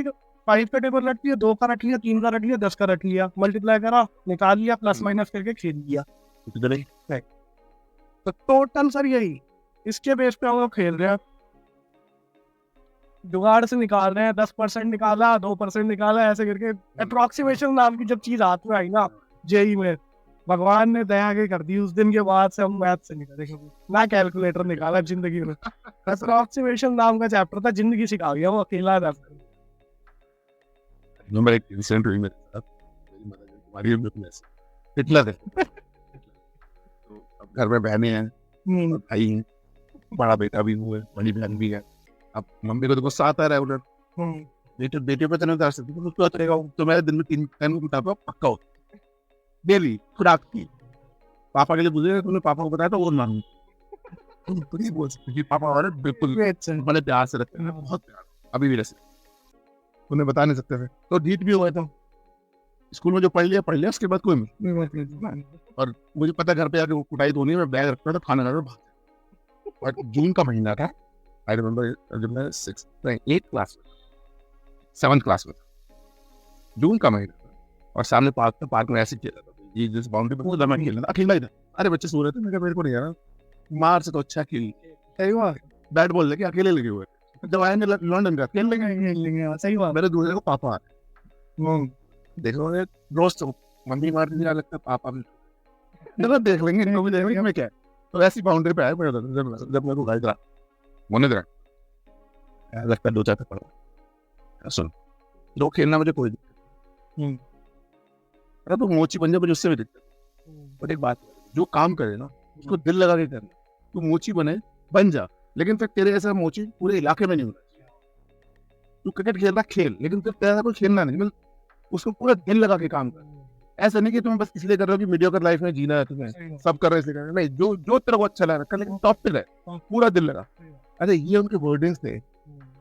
का टेबल रख लिया, 2 का रख लिया, 3 का रख लिया, 10 का रख लिया, मल्टीप्लाई करा निकाल लिया प्लस माइनस करके खेल लिया, तो टोटल सर यही इसके बेस पे हम लोग खेल रहे हैं, जुगाड़ से निकाल रहे हैं, 10% निकाला 2% निकाला ऐसे करके, अप्रोक्सीमेशन नाम की जब चीज हाथ में आई ना जेई में, भगवान ने दया के कर दी, उस दिन के बाद से हम मैथ से निकले, ना कैलकुलेटर निकाला जिंदगी में, अप्रोक्सीमेशन नाम का चैप्टर था जिंदगी सिखा गया वो अकेला था। नंबर एक इंसिडेंट हुई मेरे साथ, हमारी हिटलर है तो अब घर में बहनें हैं भाई हैं, बड़ा बेटा भी हुआ है, बड़ी बहन भी है। अब मम्मी को तो गुस्सा आता है उधर, बेटे बेटे पे तो नहीं उतार सकती, तो उसको उतरेगा वो। तो मेरे दिन में 3 टाइम उतारता हूँ पक्का हो, डेली खुराक की। पापा के लिए पूछेगा तुमने पापा को बताया तो वो मानू, तुम तो नहीं बोल सकते कि पापा हमारे बिल्कुल बड़े प्यार से रखते हैं, बहुत प्यार, अभी भी रखते, उन्हें बता नहीं सकते थे। तो ढीठ भी हुआ था, स्कूल में जो पढ़ लिया उसके बाद कोई नहीं। और मुझे पता है घर पे जाके कुटाई तो नहीं, मैं बैग रखता था खाना खा भाग। और जून का महीना था, आई रिमेम्बर, जब मैं 8th क्लास में, 7th क्लास में था, जून का महीना था, और सामने पार्क था, पार्क में ऐसे खेला था, ये जिस बाउंड्री पे वो मैं खेलना था, अकेला ही था। अरे बच्चे सो रहे थे, मैं कहा मेरे को नहीं आना, मार से तो अच्छा खेल, बैट बॉल लेके अकेले लगे हुए थे। जब आएंगे लंदन का खेल लेंगे, सही बात। मेरे दूसरे को पापा आ गए। देखो रोज तो मम्मी मारती थी, लगता पापा भी चलो देख लेंगे, इनको भी देख लेंगे, हमें क्या है। तो ऐसी बाउंड्री पे आया जब मेरे को गाइड रहा होने दे रहा, लगता है 2-4 तक पड़ा। सुन, दो खेलना मुझे कोई दिक्कत, अरे तो मोची बन जा, मुझे उससे भी दिक्कत। पर एक बात, जो काम करे ना उसको दिल लगा के करना। तू मोची बन जा, लेकिन फिर तेरे ऐसा मोची पूरे इलाके में नहीं होना चाहिए। तू क्रिकेट खेलना खेल, लेकिन फिर तेरा कोई खेलना नहीं, उसको पूरा दिल लगा के काम कर। ऐसा नहीं कि तुम बस इसलिए कर रहे हो कि मीडियोकर लाइफ में जीना है तुम्हें, सब कर रहे हैं इसलिए कर रहे हो, नहीं, जो तेरे को अच्छा लग रहा है, लेकिन टॉप पे रहे, पूरा दिल लगा। अरे ये उनके वर्डिंग्स थे,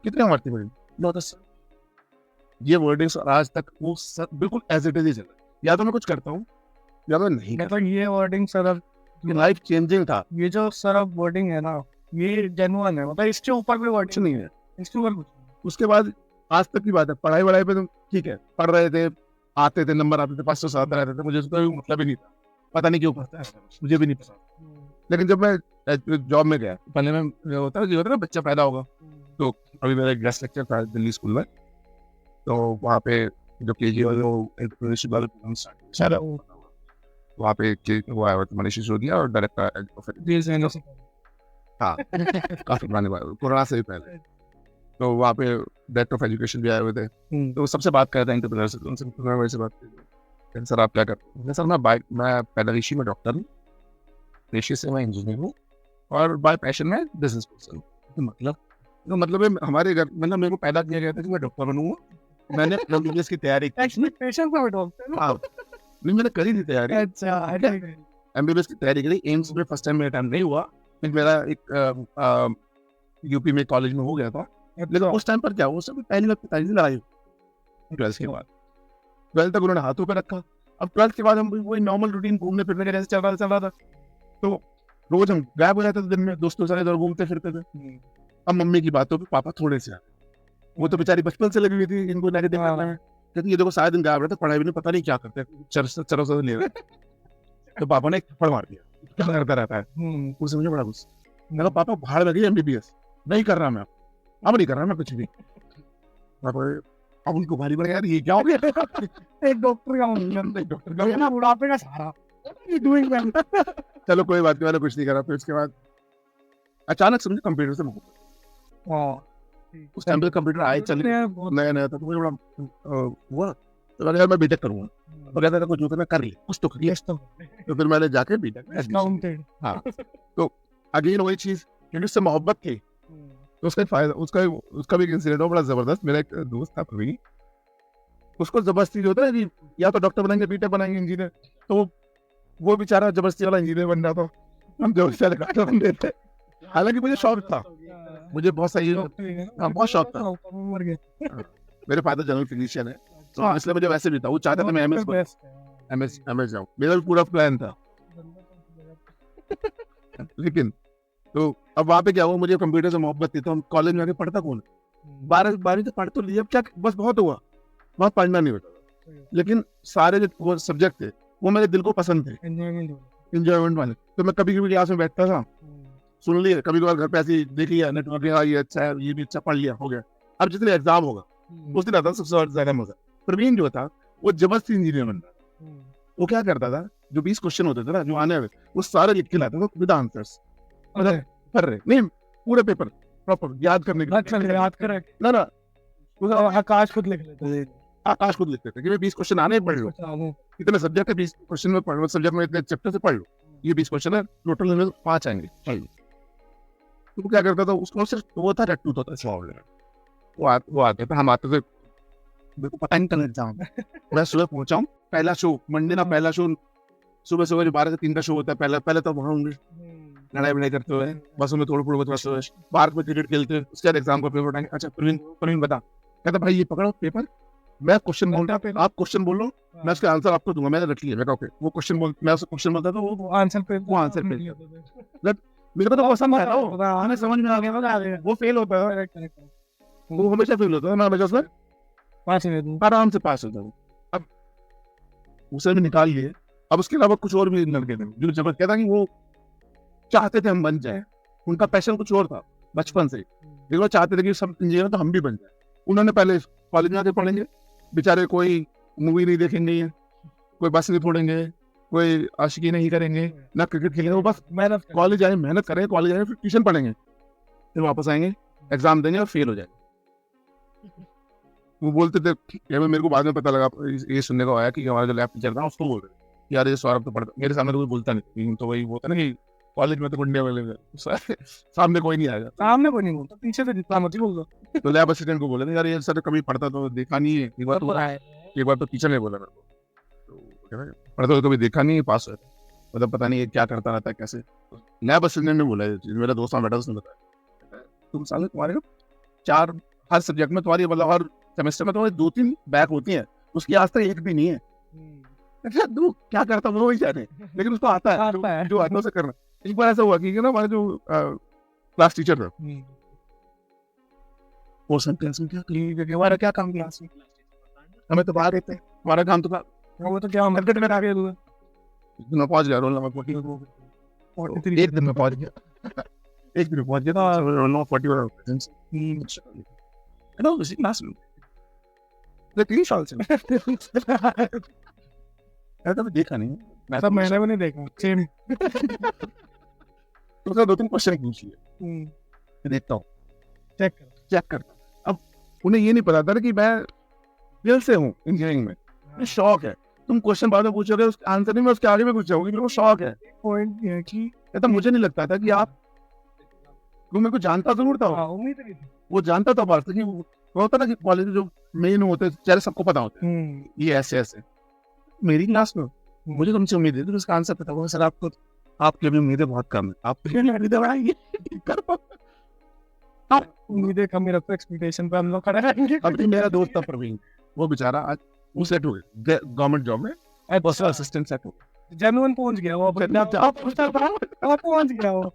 कितने मरते वर्डिंग, 9-10 ये वर्डिंग्स, और आज तक वो बिल्कुल एज इट इज ही चल रहा है। या तो मैं कुछ करता हूँ या तो नहीं करता। मतलब ये वर्डिंग सर, ये लाइफ चेंजिंग था। ये जो सर वर्डिंग है ना, ये जेन्युइन है, मतलब इसके ऊपर कोई कुछ वर्डिंग नहीं है। इसके ऊपर कुछ उसके बाद आज तक की बात है, पढ़ाई वढ़ाई पे तुम ठीक है, पढ़ रहे थे, आते थे, नंबर आते थे, 500-7 रहते थे, मुझे उसका कोई मतलब ही नहीं था, पता नहीं क्यों पढ़ता है, मुझे भी नहीं पता। लेकिन जब मैं जॉब में गया, पहले में होता है ना बच्चा पैदा होगा, तो अभी मेरा गेस्ट लेक्चर था दिल्ली स्कूल में, तो वहाँ पे जो केजी वाले एंटरप्रेन्योरशिप वाले प्रोग्राम स्टार्ट, वहाँ पे वो आया हुआ था मनीष सिसोदिया और डायरेक्टर, हाँ काफी पुराने बात, कोरोना से भी पहले। तो वहाँ पे डायरेक्टर ऑफ एजुकेशन भी आए हुए थे, तो सबसे बात कर रहे थे एंटरप्रेन्योर से, उनसे मेरे से बात की, सर आप क्या करते हैं? सर मैं पैदाइशी में डॉक्टर हूँ, पेशे से मैं इंजीनियर हूँ, और बाय पैशन में बिजनेस पर्सन। मतलब हमारे घर, मतलब मेरे को पैदा किया गया था कि मैं डॉक्टर बनूंगा। मैंने एमबीबीएस की तैयारी की, पेशेंट में डॉक्टर। हाँ नहीं मैंने करी थी तैयारी, अच्छा, एमबीबीएस की तैयारी करी। एम्स में फर्स्ट टाइम मेरा टाइम नहीं हुआ, लेकिन मेरा एक यूपी में कॉलेज में हो गया था। लेकिन उस टाइम पर क्या, उस समय पहली बार पिताजी लड़ाई 12th के बाद, 12th तक उन्होंने हाथों पे रखा। अब 12th के बाद हम वही नॉर्मल रूटीन घूमने फिरने का जैसे चल रहा था, तो रोज हम गायब हो जाते थे दिन में, दोस्तों से इधर घूमते फिरते थे। अब मम्मी की बातों पे पापा थोड़े से, वो तो बेचारी बचपन से लगी हुई थी इनको नेगेटिव करने में, कहती ये देखो सारे दिन गायब रहते, पढ़ाई भी नहीं, पता नहीं क्या करते, चरस ले रहे। तो पापा ने एक थप्पड़ मार दिया, क्या करता रहता है, उससे मुझे बड़ा गुस्सा। मैं कहा पापा भाड़ लगी एमबीबीएस नहीं कर रहा मैं, अब नहीं कर रहा मैं कुछ भी। अब उनको भारी पड़ गया, ये क्या हो गया, एक डॉक्टर का ना बुढ़ापे का सहारा, डूइंग वेल। चलो कोई बात नहीं, मैंने कुछ नहीं करा। फिर उसके बाद अचानक समझे कंप्यूटर से उस टाइम पे कंप्यूटर आए चले नया था, तो मुझे बड़ा हुआ, तो मैंने यार मैं बीटेक करूंगा, तो कहता था कुछ जो करना कर ले, कुछ तो करिए। तो फिर मैंने जाके बीटेक, हाँ तो अगेन वही चीज, क्योंकि उससे मोहब्बत थी, तो उसका फायदा, उसका भी एक इंसिडेंट हो बड़ा जबरदस्त। मेरा एक दोस्त था प्रवीण, उसको जबरदस्ती जो होता है कि या तो डॉक्टर बनाएंगे, बीटेक बनाएंगे, इंजीनियर, तो वो बेचारा जबरदस्ती वाला इंजीनियर बन रहा था, हम जबरदस्ती वाले डॉक्टर बन रहे थे। हालांकि मुझे शौक था, मुझे बहुत सही, बहुत शौक था। मेरे फादर जनरल फिजिशियन है, तो इसलिए मुझे वैसे भी था, वो चाहता था मैं एमएस जाऊँ, मेरा भी पूरा प्लान था। लेकिन तो अब वहाँ पे क्या हुआ, मुझे कंप्यूटर से मोहब्बत थी, तो हम कॉलेज में आके पढ़ता कौन, 12वीं तक पढ़ तो लिया, क्या बस बहुत हुआ, बहुत पढ़ना नहीं होता। लेकिन सारे जो सब्जेक्ट थे वो मेरे दिल को पसंद थे, इंजॉयमेंट वाले। तो मैं कभी कभी क्लास में बैठता था, सुन लिया, कभी कभार घर पे ऐसे देख लिया नेटवर्क, ये अच्छा है, ये भी अच्छा, पढ़ लिया, हो गया। अब जितने एग्जाम होगा उस दिन आता सबसे ज्यादा मजा। प्रवीण जो था वो जबरदस्ती इंजीनियर बन रहा था, वो क्या करता था, जो 20 क्वेश्चन होते थे ना जो आने वाले, वो सारे लिख के लाता था विद आंसर्स, कर रहे नहीं पूरे पेपर प्रॉपर याद करने के, याद कर ना आकाश खुद लिख लेते, आकाश खुद लिखते थे कि 20 क्वेश्चन आने पढ़ लो, इतने सब्जेक्ट है, 20 क्वेश्चन में पढ़ लो, सब्जेक्ट में इतने चैप्टर से पढ़ लो, ये 20 क्वेश्चन है, टोटल में 5 आएंगे। तो क्या करता था, उसको सिर्फ वो था रट्टू तो था सॉल्व लेना। वो आते थे, हम आते थे, मेरे को पता नहीं कल एग्जाम है। मैं सुबह पहुंचा हूँ, पहला शो मंडे ना, पहला शो सुबह सुबह जो 12 से 3 का शो होता है, पहले तो वहाँ होंगे लड़ाई वड़ाई करते हुए, बसों में थोड़ा बचते हुए, पार्क में क्रिकेट खेलते हुए, उसके बाद एग्जाम का पेपर उठाएंगे। अच्छा प्रवीण बता, कहता भाई ये पकड़ो पेपर, मैं क्वेश्चन बोलता, आप क्वेश्चन बोलो, मैं उसका आंसर आपको दूंगा, मैंने रख लिया। मैं ओके, वो क्वेश्चन बोल, मैं उसको क्वेश्चन बोलता था, वो आंसर पे मेरे को तो पसंद आया, हमें समझ में आ गया, वो फेल होता है, वो हमेशा फेल होता है, मैं हमेशा उसमें पास ही नहीं आराम से पास होता हूँ। अब उसे भी निकाल लिए। अब उसके अलावा कुछ और भी लड़के थे जो जबरदस्त कहता कि वो चाहते थे हम बन जाए, उनका पैशन कुछ और था बचपन से, लेकिन वो चाहते थे कि सब इंजीनियर तो हम भी बन जाए। उन्होंने पहले कॉलेज में आके पढ़ेंगे, बेचारे कोई मूवी नहीं देखेंगे, कोई बस नहीं फोड़ेंगे, कोई आशिकी नहीं करेंगे, ना क्रिकेट खेलेंगे, वो बस मेहनत, कॉलेज आए मेहनत करेंगे, कॉलेज आए फिर ट्यूशन पढ़ेंगे, फिर वापस आएंगे, एग्जाम देंगे और फेल हो जाएंगे। वो बोलते थे कि मेरे को बाद में पता लगा, ये सुनने को आया कि हमारा जो लैब टीचर था उसको बोल रहे थे यार ये सौरभ तो पढ़ता, मेरे सामने तो कोई बोलता नहीं, तो वही होता ना कि कॉलेज में तो गुंडे वाले सामने कोई नहीं आएगा, सामने कोई नहीं बोलता, पीछे से जितना मर्जी बोल दो। तो लैब असिस्टेंट को बोले यार ये सर कभी पढ़ता तो देखा नहीं है, एक बार तो टीचर ने बोला मेरे को, तो पढ़ता तो कभी देखा नहीं है, पास हुआ मतलब पता नहीं क्या करता रहता है कैसे। लैब असिस्टेंट ने बोला, मेरा दोस्त बैठा उसने बताया तुम साले तुम्हारे 4 हर सब्जेक्ट में तुम्हारी मतलब हर सेमेस्टर में तुम्हारी 2-3 बैक होती है, उसकी आज तक एक भी नहीं है। अच्छा तू क्या करता वो ही जाने, लेकिन उसको आता है जो आता है उसे करना। एक बार ऐसा हुआ कि ना हमारे जो क्लास टीचर था वो सेंटेंस में क्या हमारा क्या काम क्लास में, हमें तो बाहर रहते हैं, हमारा काम तो था वो तो क्या मार्केट में आ गया तू, एक दिन में पहुंच गया रोल नंबर 40, एक दिन में पहुंच गया, एक दिन में पहुंच गया था रोल नंबर 40 वाला प्रेजेंस है ना उसी क्लास में 3 साल से ऐसा तो देखा नहीं, मैं सब मैंने भी नहीं देखा सेम। तो उसका 2-3 क्वेश्चन पूछ लिए, देखता हूँ चेक करता। अब उन्हें ये नहीं पता था कि मैं दिल से हूँ इंजीनियरिंग में, मुझे शौक है। तुम क्वेश्चन बाद में पूछोगे उसका आंसर नहीं, मैं उसके आगे में पूछ जाऊंगी, मेरे को शौक है। पॉइंट ये कि ऐसा मुझे नहीं लगता था कि आप, वो मेरे को जानता जरूर था, उम्मीद नहीं थी। वो जानता था बात कि वो होता ना कि कॉलेज में जो मेन होते हैं चेहरे सबको पता होते हैं ये ऐसे ऐसे। मेरी क्लास में मुझे तुमसे उम्मीद है, तो उसका आंसर पता होगा, सर आपको आपके भी उम्मीदें बहुत कम है, आप कर पाओ, उम्मीदें कम रखो, एक्सपेक्टेशन पे हम लोग खड़े रहेंगे। अभी मेरा दोस्त था प्रवीण, वो बेचारा आज वो सेट हो गया गवर्नमेंट जॉब में, पर्सनल असिस्टेंट सेट हो गया, जेन्युइन पहुंच गया वो, आप पहुंच गया वो।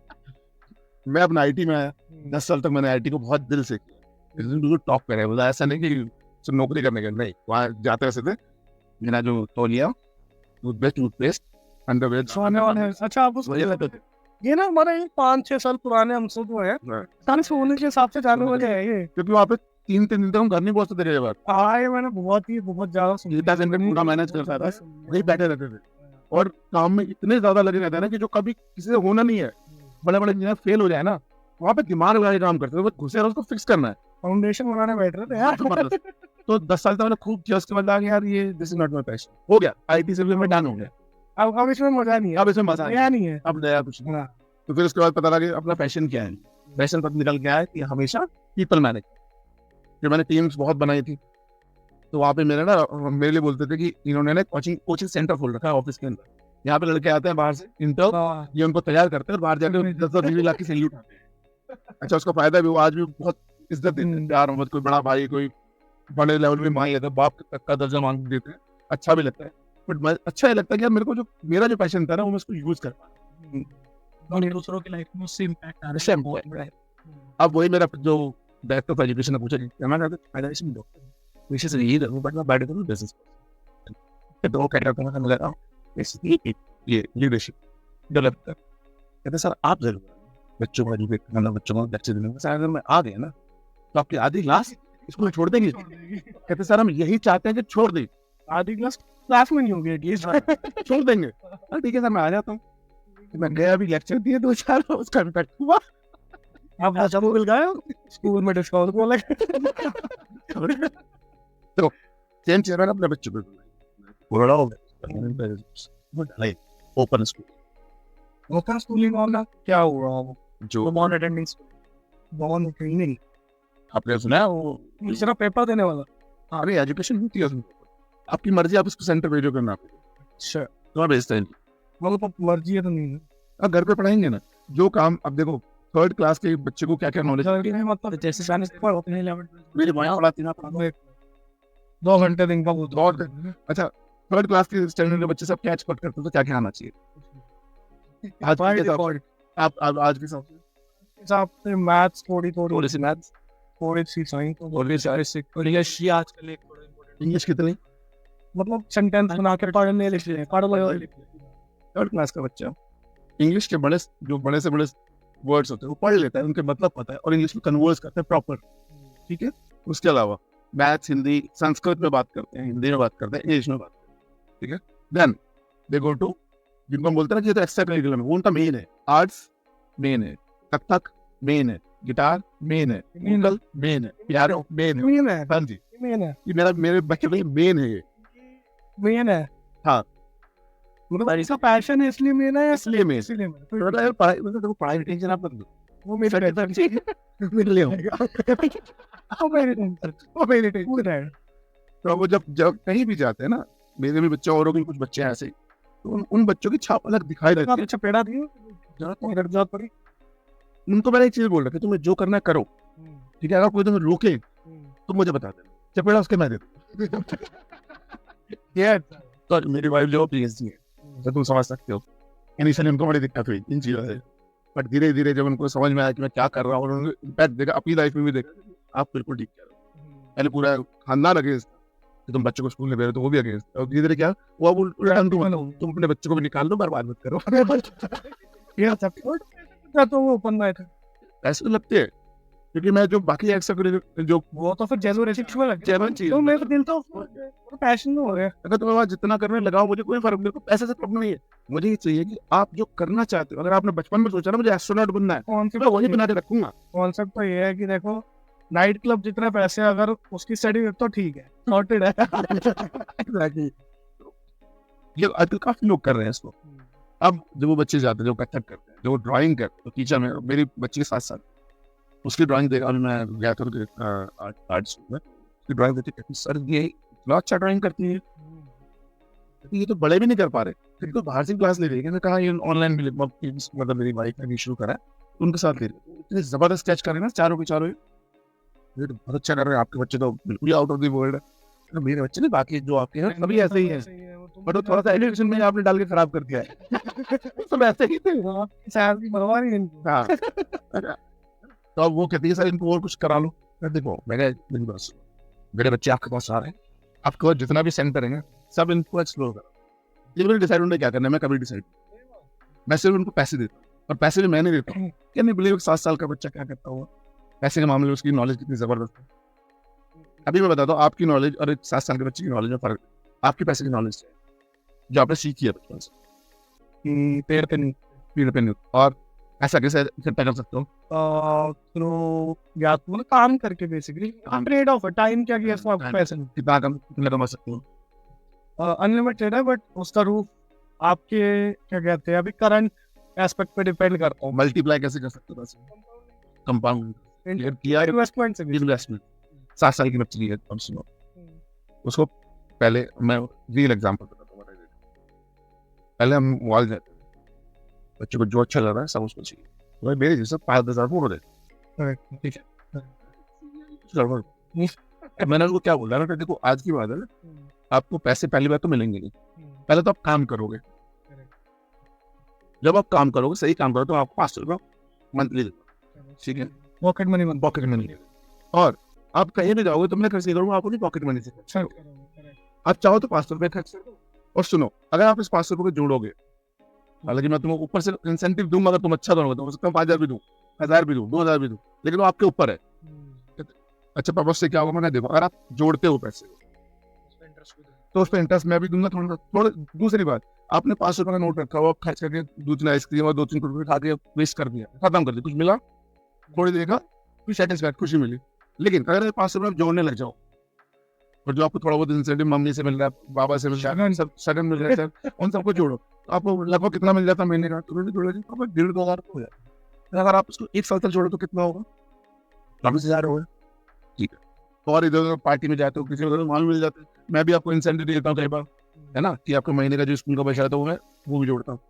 मैं अपना आईटी में आया, 10 साल तक मैंने आईटी को बहुत दिल से किया, बिल्कुल टॉप करे, बोला ऐसा नहीं कि सिर्फ नौकरी करने का, नहीं वहाँ जाते वैसे थे, मेरा जो तौलिया टूथपेस्ट अंडरवेयर सोने वाले हैं। अच्छा आप उसको ये ना हमारे 5-6 साल पुराने हमसे जो है सारे सोने के हिसाब से जाने वाले हैं ये, क्योंकि वहाँ पे 3 दिन तक हम घर नहीं पहुंचते थे, आए मैंने बहुत ज्यादा पूरा मैनेज करता था, वही बैठे रहते थे और काम में इतने ज्यादा लगे रहते हैं ना कि जो कभी किसी से होना नहीं है, बड़े बड़े इंजीनियर फेल हो जाए ना, वहाँ पे दिमाग लगा के काम करते थे, वो घुसे उसको फिक्स करना है, फाउंडेशन बनाने बैठ रहे थे यार। तो 10 साल तक मैंने खूब किया, उसके बाद यार ये this is not my passion, हो गया आईटी से भी मैं डन हो गया, अब इसमें मजा नहीं है, अब इसमें मजा नहीं है, अब नया कुछ नहीं। तो फिर उसके बाद पता लगा अपना पैशन क्या है, पैशन पता निकल गया है कि हमेशा पीपल मैनेज। फिर मैंने टीम्स बहुत बनाई थी, तो वहाँ पे मेरे लिए बोलते थे कि इन्होंने ना कोचिंग सेंटर खोल रखा है ऑफिस के अंदर, यहाँ पे लड़के आते हैं बाहर से इंटर, ये उनको तैयार करते हैं और बाहर जाके 10-20 लाख की सैलरी उठाते हैं। अच्छा उसका फायदा भी, वो आज भी बहुत इज्जत देते हैं, प्यार मोहब्बत, कोई बड़ा भाई कोई बड़े लेवल में मांग लेता है, बाप तक का दर्जा मांग देते हैं, अच्छा भी लगता है। बट अच्छा ये लगता है कि मेरे को जो मेरा जो पैशन था ना वो मैं उसको यूज कर पा, दूसरों की लाइफ में उससे इम्पैक्ट आ रहा है। अब वही मेरा जो डायरेक्टर ऑफ एजुकेशन ने पूछा कि मैं फायदा इसमें डॉक्टर विशेष यही रहूं, बट मैं बैठ करूं बिजनेस तो वो कहता था मैं लगा ये लीडरशिप डेवलप कर, कहते सर आप जरूर बच्चों को एजुकेट करना, बच्चों को लेक्चर देने में, अगर मैं आ गया ना तो आपकी आधी क्लास इसको छोड़ देंगे। कहते सर हम यही चाहते हैं कि छोड़ दें, आधी क्लास में नहीं होगी एटलीस्ट, छोड़ देंगे। ठीक है सर मैं आ जाता हूँ। मैं गया अभी लेक्चर दिए 2-4, उसका इम्पैक्ट हुआ, आप भाषा को मिल गए स्कूल में डिस्काउंट बोला। तो सेम चीज मैंने अपने बच्चों को बोला ओपन स्कूल, ओपन स्कूलिंग वाला क्या हुआ वो जो नॉन अटेंडिंग नॉन ट्रेनिंग आपने सुना है वो सिर्फ पेपर देने वाला अरे एजुकेशन होती है उसमें आपकी मर्जी आप उसको सेंटर भेजो करना आपको अच्छा तो भेजते हैं वो तो मर्जी है तो नहीं है अब घर पे पढ़ाएंगे ना जो काम अब देखो 3rd क्लास के बच्चे को क्या क्या नॉलेज मतलब जैसे स्पेनिश पढ़ते हैं 11 मेरे माँ पढ़ाती ना पढ़ा 2 घंटे दिन का वो बहुत अच्छा 3rd क्लास के स्टैंडर्ड के बच्चे सब क्या एक्सपेक्ट करते हैं तो क्या क्या आना चाहिए आज के हिसाब से आप आज के हिसाब से मैथ्स थोड़ी थोड़ी सी मैथ्स थोड़ी सी साइंस थोड़ी सी इंग्लिश ही आजकल एक इंग्लिश कितनी मतलब सेंटेंस बना के पढ़ने लिख ले पढ़ लो 3rd क्लास का बच्चा इंग्लिश के बड़े से बड़े वर्ड्स होते हैं वो पढ़ लेता है उनके मतलब पता है और इंग्लिश में कन्वर्स करता है प्रॉपर ठीक है उसके अलावा मैथ्स हिंदी संस्कृत में बात करते हैं हिंदी में बात करते हैं इंग्लिश में बात करते हैं ठीक है देन दे गो टू जिनको हम बोलते हैं ना कि ये तो एक्स्ट्रा करिकुलम है वो उनका मेन है आर्ट्स मेन है कथक मेन है गिटार मेन है म्यूजिकल मेन है पियानो मेन है मेन है हाँ जी मेन है ये मेरे बच्चे के लिए मेन है ये मेन है हाँ मतलब इसका पैशन है इसलिए मेन है इसलिए मैं इसलिए थोड़ा यार पढ़ाई मतलब देखो पढ़ाई टेंशन आप मत लो वो मेरे मेरे लिए हो वो मेरे टेंशन है तो वो जब कहीं भी जाते हैं ना मेरे भी बच्चे औरों के भी कुछ बच्चे हैं ऐसे ही, तो उन बच्चों की छाप अलग दिखाई देती है चपेड़ा दी जरूरत पड़ी उनको मैंने एक चीज बोल रहा कि तुम्हें जो करना है करो ठीक है अगर कोई तुम्हें रोके तो मुझे बता देना चपेड़ा उसके मैं दे दूँ तो मेरी वाइफ जो पीएचडी है तो तुम समझ सकते हो इनिशियली उनको बड़ी दिक्कत हुई इन चीजों से बट धीरे धीरे जब उनको समझ में आया कि मैं क्या कर रहा हूँ और उन्होंने इम्पैक्ट देखा अपनी लाइफ में भी देखा आप बिल्कुल ठीक कह रहे हो पहले पूरा खानदान अगेंस्ट कि तुम बच्चों को स्कूल में भेजो तो वो भी अगेंस्ट और धीरे धीरे क्या वो अब उल्टा तुम अपने बच्चों को भी निकाल दो बर्बाद मत करो ये सब तो वो ओपन में था ऐसे तो लगते हैं क्योंकि मैं जो बाकी एक्स्ट्रा जो वो तो फिर जेनुइन में लग जेनुइन चीज तो मेरे दिल तो पैशन में हो गया अगर तुम्हें वहाँ जितना करने लगाओ मुझे कोई फर्क नहीं पैसे से प्रॉब्लम नहीं है मुझे ये चाहिए कि आप जो करना चाहते हो अगर आपने बचपन में सोचा ना मुझे एस्ट्रोनॉट बनना है कॉन्सेप्ट मैं वही बना के रखूंगा कॉन्सेप्ट तो ये है कि देखो नाइट क्लब जितने पैसे अगर उसकी स्टडी तो ठीक है सॉर्टेड है Exactly. ये आजकल काफी लोग कर रहे हैं इसको अब जब वो बच्चे जाते हैं जो कथक करते हैं जो ड्राइंग करते हैं तो टीचर में मेरी बच्ची के साथ उसकी ड्राइंग देखा अभी मैं गया था आर्ट स्कूल में उसकी ड्राइंग देखी सर ये इतना अच्छा ड्राइंग करती है ये तो बड़े भी नहीं कर पा रहे फिर तो बाहर से क्लास ले रही है कहा ये ऑनलाइन भी मतलब मेरी वाइफ ने शुरू करा है उनके साथ ले रही है इतनी जबरदस्त स्केच कर रहे हैं ना चारों के चारों ये तो बहुत अच्छा कर रहे हैं आपके बच्चे तो बिल्कुल आउट ऑफ द वर्ल्ड है मेरे बच्चे नहीं बाकी जो आपके हैं सभी ऐसे ही है बट वो थोड़ा सा एजुकेशन में आपने डाल के खराब कर दिया है सब ऐसे ही थे शायद की परवाह नहीं हाँ तो अब वो कहती है सर इनको और कुछ करा लो मैं देखो मेरे मेरे बच्चे आपके पास आ रहे हैं आपके पास जितना भी सेंटर है सब इनको एक्सप्लोर करो ये मैंने डिसाइड उन्होंने क्या करना है मैं कभी डिसाइड मैं सिर्फ उनको पैसे देता हूँ और पैसे भी मैं नहीं देता हूँ क्या नहीं बिलीव 7 साल का बच्चा क्या करता हुआ पैसे के मामले में उसकी नॉलेज कितनी जबरदस्त है अभी मैं बताता हूँ आपकी नॉलेज और एक 7 साल के बच्चे की नॉलेज में फर्क आपके पैसे की नॉलेज है जो आपने सीखी है बचपन से पेड़ पे नहीं और ऐसा कैसे इकट्ठा कर सकते हो तो या तो मतलब काम करके बेसिकली ट्रेड ऑफ टाइम क्या किया इसको आपको पैसे कितना कमा सकते हो अनलिमिटेड है बट उसका रूप आपके क्या कहते हैं अभी करंट एस्पेक्ट पे डिपेंड करता है मल्टीप्लाई कैसे कर सकते हो पैसे कंपाउंड इन्वेस्टमेंट से इन्वेस्टमेंट 7 साल की बच्ची है अब सुनो उसको पहले मैं रियल एग्जांपल बताता हूँ पहले हम मॉल जाते बच्चे को जो अच्छा लग रहा है सब उसको चाहिए भाई मेरे जैसे 5,000 फोटो दे ठीक है मैंने उसको क्या बोला ना देखो आज की बात है आपको पैसे पहली बार तो मिलेंगे नहीं पहले तो आप काम करोगे जब आप काम करोगे सही काम करोगे तो आपको 500 रुपये मंथली ठीक है पॉकेट मनी और आप कहीं भी जाओगे तो मैं खर्च नहीं करूँगा आपको नहीं पॉकेट मनी से आप चाहो तो 500 रुपये खर्च करो और सुनो अगर आप इस 500 रुपये को जोड़ोगे हालांकि मैं तुम्हें ऊपर से इंसेंटिव दूंगा अगर तुम अच्छा दोगे तो हो सकता है 5,000 भी दूं 1,000 भी दूं 2,000 भी दूं लेकिन वो आपके ऊपर है अच्छा पापा से क्या होगा मैं देखो अगर आप जोड़ते हो पैसे तो उस पर इंटरेस्ट मैं भी दूंगा थोड़ा दूसरी बात आपने 500 रुपये का नोट रखा हुआ खर्च करके 2-3 आइसक्रीम और 2-3 रुपये खा के वेस्ट कर दिया खत्म कर दिया कुछ मिला थोड़ी देर का कुछ सेटिस्फाइड खुशी मिली लेकिन अगर 500 रुपये जोड़ने लग जाओ और जो आपको थोड़ा बहुत इंसेंटिव मम्मी से मिल रहा है, बाबा से मिल रहा है, सब सगन मिल रहा है सर, उन सबको जोड़ो तो आपको लगभग कितना मिल जाता है महीने का, तो जोड़ो जी आपको 1,500 हो जाता है। अगर आप उसको 1 साल तक जोड़ो तो कितना होगा, 20,000 होगा। ठीक है, तो और इधर पार्टी में जाते हो, किसी को माल मिल जाता है, मैं भी आपको इंसेंटिव देता हूँ कई बार, है ना, कि आपको महीने का जो स्कूल का पैसा आता है वो भी जोड़ता हूँ।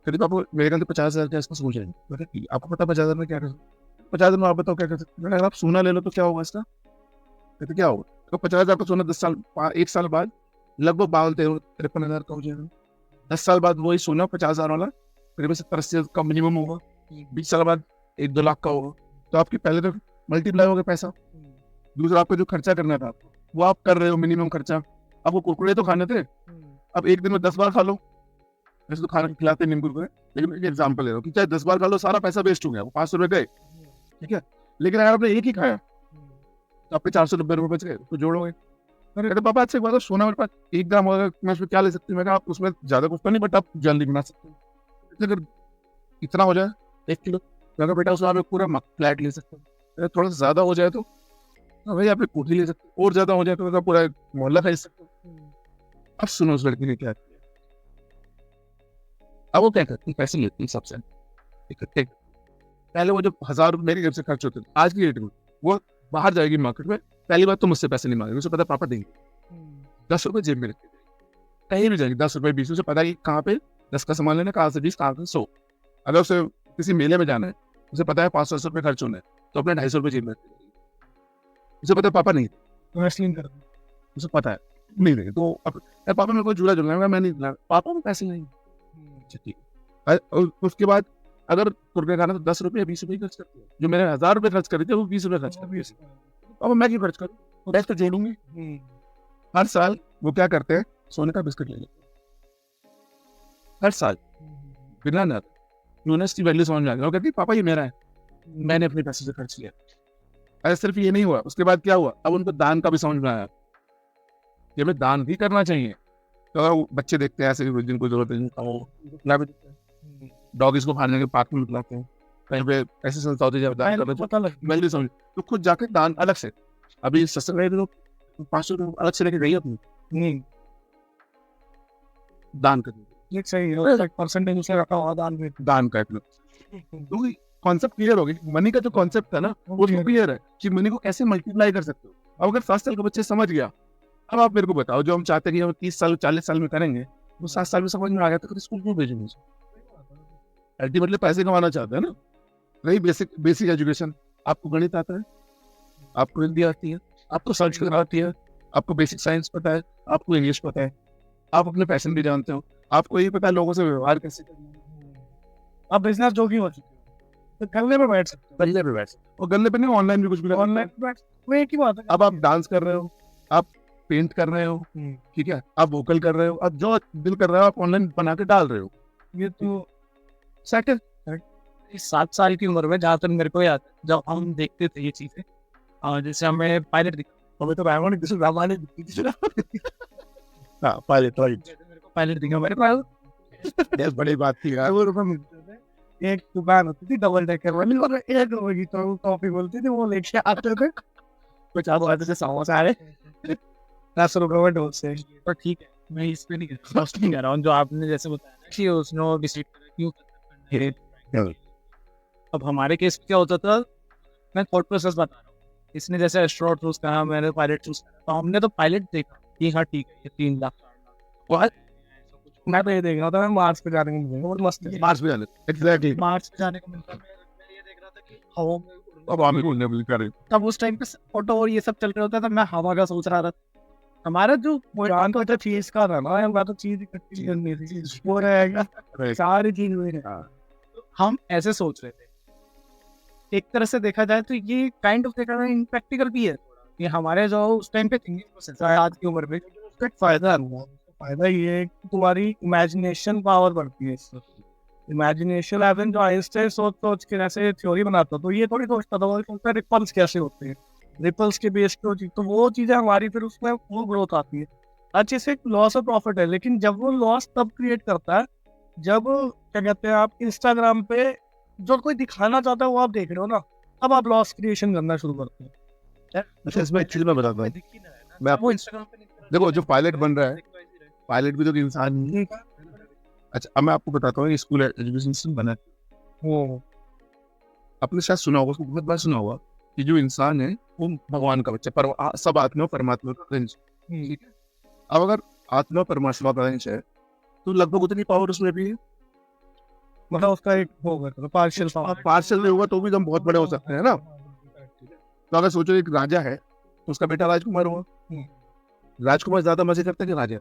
करीब आपको मेरे ख्याल से 50,000 के आसपास हो जाएंगे। आपको पता 50,000 में क्या कर सकते, 50,000 में आप बताओ क्या कर सकते हैं। अगर आप सोना ले लो तो क्या होगा इसका, कहते क्या होगा, तो 50,000 का सोना 10 साल 1 साल बाद लगभग 52-53,000 का हो जाएगा। 10 साल बाद वही सोना 50,000 वाला करीब 70-80 का मिनिमम होगा, 20 साल बाद 1-2 लाख का होगा। तो आपकी पहले तो मल्टीप्लाई हो गया पैसा। दूसरा आपको जो खर्चा करना था आपको वो आप कर रहे हो, मिनिमम खर्चा। आपको कुरकुरे तो खाने थे, अब एक दिन में 10 बार खा लो, वैसे तो खाना खिलाते नहीं कुरकुरे, लेकिन एक एग्जाम्पल ले रहा हूँ कि चाहे 10 बार खा लो, सारा पैसा वेस्ट हो गया, वो 500 रुपए गए, ठीक है। लेकिन अगर आपने एक ही खाया तो आपके 490 रुपए बच गए, तो जोड़ोगे। अरे कहते पापा अच्छे बात, सोना मेरे पास 1 ग्राम होगा, मैं उसमें क्या ले सकती हूँ। मैं कहा आप उसमें ज्यादा कुछ तो नहीं, बट आप जल्दी बना सकते हो। अगर इतना हो जाए 1 किलो, तो अगर बेटा उसमें आप एक पूरा फ्लैट ले सकते हो। अगर थोड़ा सा ज्यादा हो जाए तो भाई आप एक कोठी ले सकते हो, और ज्यादा हो जाए तो मतलब पूरा मोहल्ला खरीद सकते हो। अब सुनो उस लड़की ने क्या किया। अब वो क्या करती, पैसे लेती है सबसे इकट्ठे। पहले वो जब 1,000 रुपये मेरे घर से खर्च होते थे, आज की डेट में वो बाहर जाएगी मार्केट में, पहली बात तो मुझसे पैसे नहीं मांगेगी, उसे पता पापा देंगे। 10 रुपए जेब में रखते, कहीं भी जाएगी 10 रुपए 20, उसे पता है कि कहाँ पे 10 का सामान लेना, कहाँ से 20, कहाँ से 100। अगर उसे किसी मेले में जाना है, उसे पता है 500 रुपए खर्च होना है, तो अपने 250 रुपए जेब में रखते, उसे पता है पापा नहीं, तो रेसलिंग कर दो। उसे पता है नहीं देंगे। तो अब पापा मेरे को झूला झूला, मैं नहीं दिला, पापा में पैसे नहीं। अच्छा ठीक है। और उसके बाद अगर कुरकुरे खाना तो 10 रुपए 20 रुपए खर्च करते हैं, जो मैंने 1,000 रुपए खर्च करे थे वो 20 रुपए खर्च करते हैं। अब मैं क्यों खर्च करूँ, रेस्ट तो जोड़ूंगी। हर साल वो क्या करते हैं, सोने का बिस्किट ले लेते हैं हर साल, बिना ना यूनिवर्सिटी वैल्यू समझ में आ गया, कहती पापा ये मेरा है, मैंने अपने पैसे से खर्च किया। अरे सिर्फ ये नहीं हुआ, उसके बाद क्या हुआ, अब उनको दान का भी समझ में आया कि हमें दान भी करना चाहिए। तो अगर बच्चे देखते हैं ऐसे जिनको जरूरत है, डॉग इसको बाहर जाके पार्क में निकलाते हैं, कहीं पे ऐसे संस्था होती है दान करने पता लग वैल्यू समझ, तो खुद जाके दान अलग से, अभी सत्संग गए थे तो 500 रुपये अलग से लेके गई अपनी नहीं, दान करने, ये सही है, परसेंटेज उसे रखा हुआ दान में। दान का क्योंकि कॉन्सेप्ट क्लियर हो गया, मनी का जो कॉन्सेप्ट था ना वो क्लियर है कि मनी को कैसे मल्टीप्लाई कर सकते हो। अब अगर 7 साल का बच्चे समझ गया, अब आप मेरे को बताओ जो हम चाहते हैं कि हम 30 साल 40 साल में करेंगे, वो 7 साल में समझ में आ गया तो फिर स्कूल क्यों भेजेंगे। अल्टीमेटली पैसे कमाना चाहते हैं ना। रही बेसिक एजुकेशन, आपको गणित आता है, आपको हिंदी आती है, आपको सर्च करना आती है, आपको बेसिक साइंस पता है, आपको इंग्लिश पता है, आप अपने पैशन भी जानते हो, आपको ये पता है लोगों से व्यवहार कैसे करना है। अब बिजनेस जो भी हो चुके हो, तो गले पे बैठ सकते गले पे बैठ सकते, और गले पे नहीं, ऑनलाइन भी कुछ भी हो, ऑनलाइन बैठ, वो एक ही बात है। अब आप डांस कर रहे हो, आप पेंट कर रहे हो, ठीक है, आप वोकल कर रहे हो, अब जो दिल कर रहे हो आप ऑनलाइन बना के डाल रहे हो, ये तो सेट है। 7 साल की उम्र में, जहाँ तक मेरे को याद है, जब हम देखते थे ये चीजें, और जैसे हमें पायलट दिखा, हमें तो रामायण दिखती थी, हाँ पायलट, मेरे को पायलट दिखा, मेरे को बड़ी बात थी यार। 2 रुपए मिलते थे। एक दुकान होती थी डबल डेकर वाली, और 1 रुपए की तो कॉफी बोलती थी, वो लेके आते थे 50 रुपए से समोसा आ रहे 10 रुपए में डोल से। पर ठीक है, मैं इस पे नहीं कह रहा हूँ जो आपने जैसे बताया ना कि उसने डिसाइड करा क्यों करना है। अब हमारे केस में क्या होता था, मैं थॉट प्रोसेस बता रहा हूँ, इसने जैसे एस्ट्रोनॉट चूज करा, मैंने पायलट चूज करा, तो हमने तो पायलट देखा कि हाँ ठीक है ये 3 लाख 4 लाख, मैं तो ये देख रहा था, मैं मार्स पे जाने को मिलेगा, बहुत मस्त है। मार्च पे जाने, एग्जैक्टली, मार्च पे जाने को मिलता है। मैं ये देख रहा था कि हवा में उड़ना, अब आने को नहीं कर रहे, तब उस टाइम पे फोटो और ये सब चल रहा होता था, मैं हवा का सोच रहा था। हमारा जो जान तो चीज का था ना, मैं तो चीज इकट्ठी करनी थी, वो रहेगा, सारी चीज हुई है। हम ऐसे सोच रहे थे। एक तरह से देखा जाए तो ये काइंड ऑफ देखा जाए इम्प्रैक्टिकल भी है कि हमारे जो उस टाइम पे थिंकिंग प्रोसेस है आज की उम्र में, उसका एक फायदा है। फायदा ये है कि तुम्हारी इमेजिनेशन पावर बढ़ती है इससे। इमेजिनेशन एवन जो आइंस्टाइन सोच के जैसे थ्योरी बनाता, तो ये थोड़ी सोचता था वो रिपल्स कैसे होते हैं, रिपल्स के बेस पे तो वो चीजें हमारी फिर उसमें वो ग्रोथ आती है। हर चीज से एक लॉस और प्रॉफिट है, लेकिन जब वो लॉस तब क्रिएट करता है जब क्या कहते हैं, आप इंस्टाग्राम पे जो कोई दिखाना चाहता है वो आप देख रहे हो ना, तब आप लॉस क्रिएशन करना शुरू करते हैं। अच्छा इसमें एक चीज मैं बताता हूँ, दिख ही ना है ना मैं आपको देखो जो पायलट बन रहा है, पायलट भी तो एक इंसान ही है। अच्छा अब मैं आपको बताता हूँ स्कूल एजुकेशन सिस्टम बना है। वो आपने शायद सुना होगा, उसको बहुत बार सुना होगा कि जो इंसान है वो भगवान का बच्चा, पर सब आत्मा परमात्मा का अंश है, ठीक है। अब अगर आत्मा परमात्मा का अंश है तो लगभग उतनी पावर उसमें भी है। मतलब उसका एक होगा तो पार्शियल अब पार्शल नहीं होगा तो भी हम बहुत बड़े हो सकते हैं ना। तो अगर सोचो एक राजा है तो उसका बेटा राजकुमार होगा, राजकुमार ज्यादा मजे करता है कि राजा?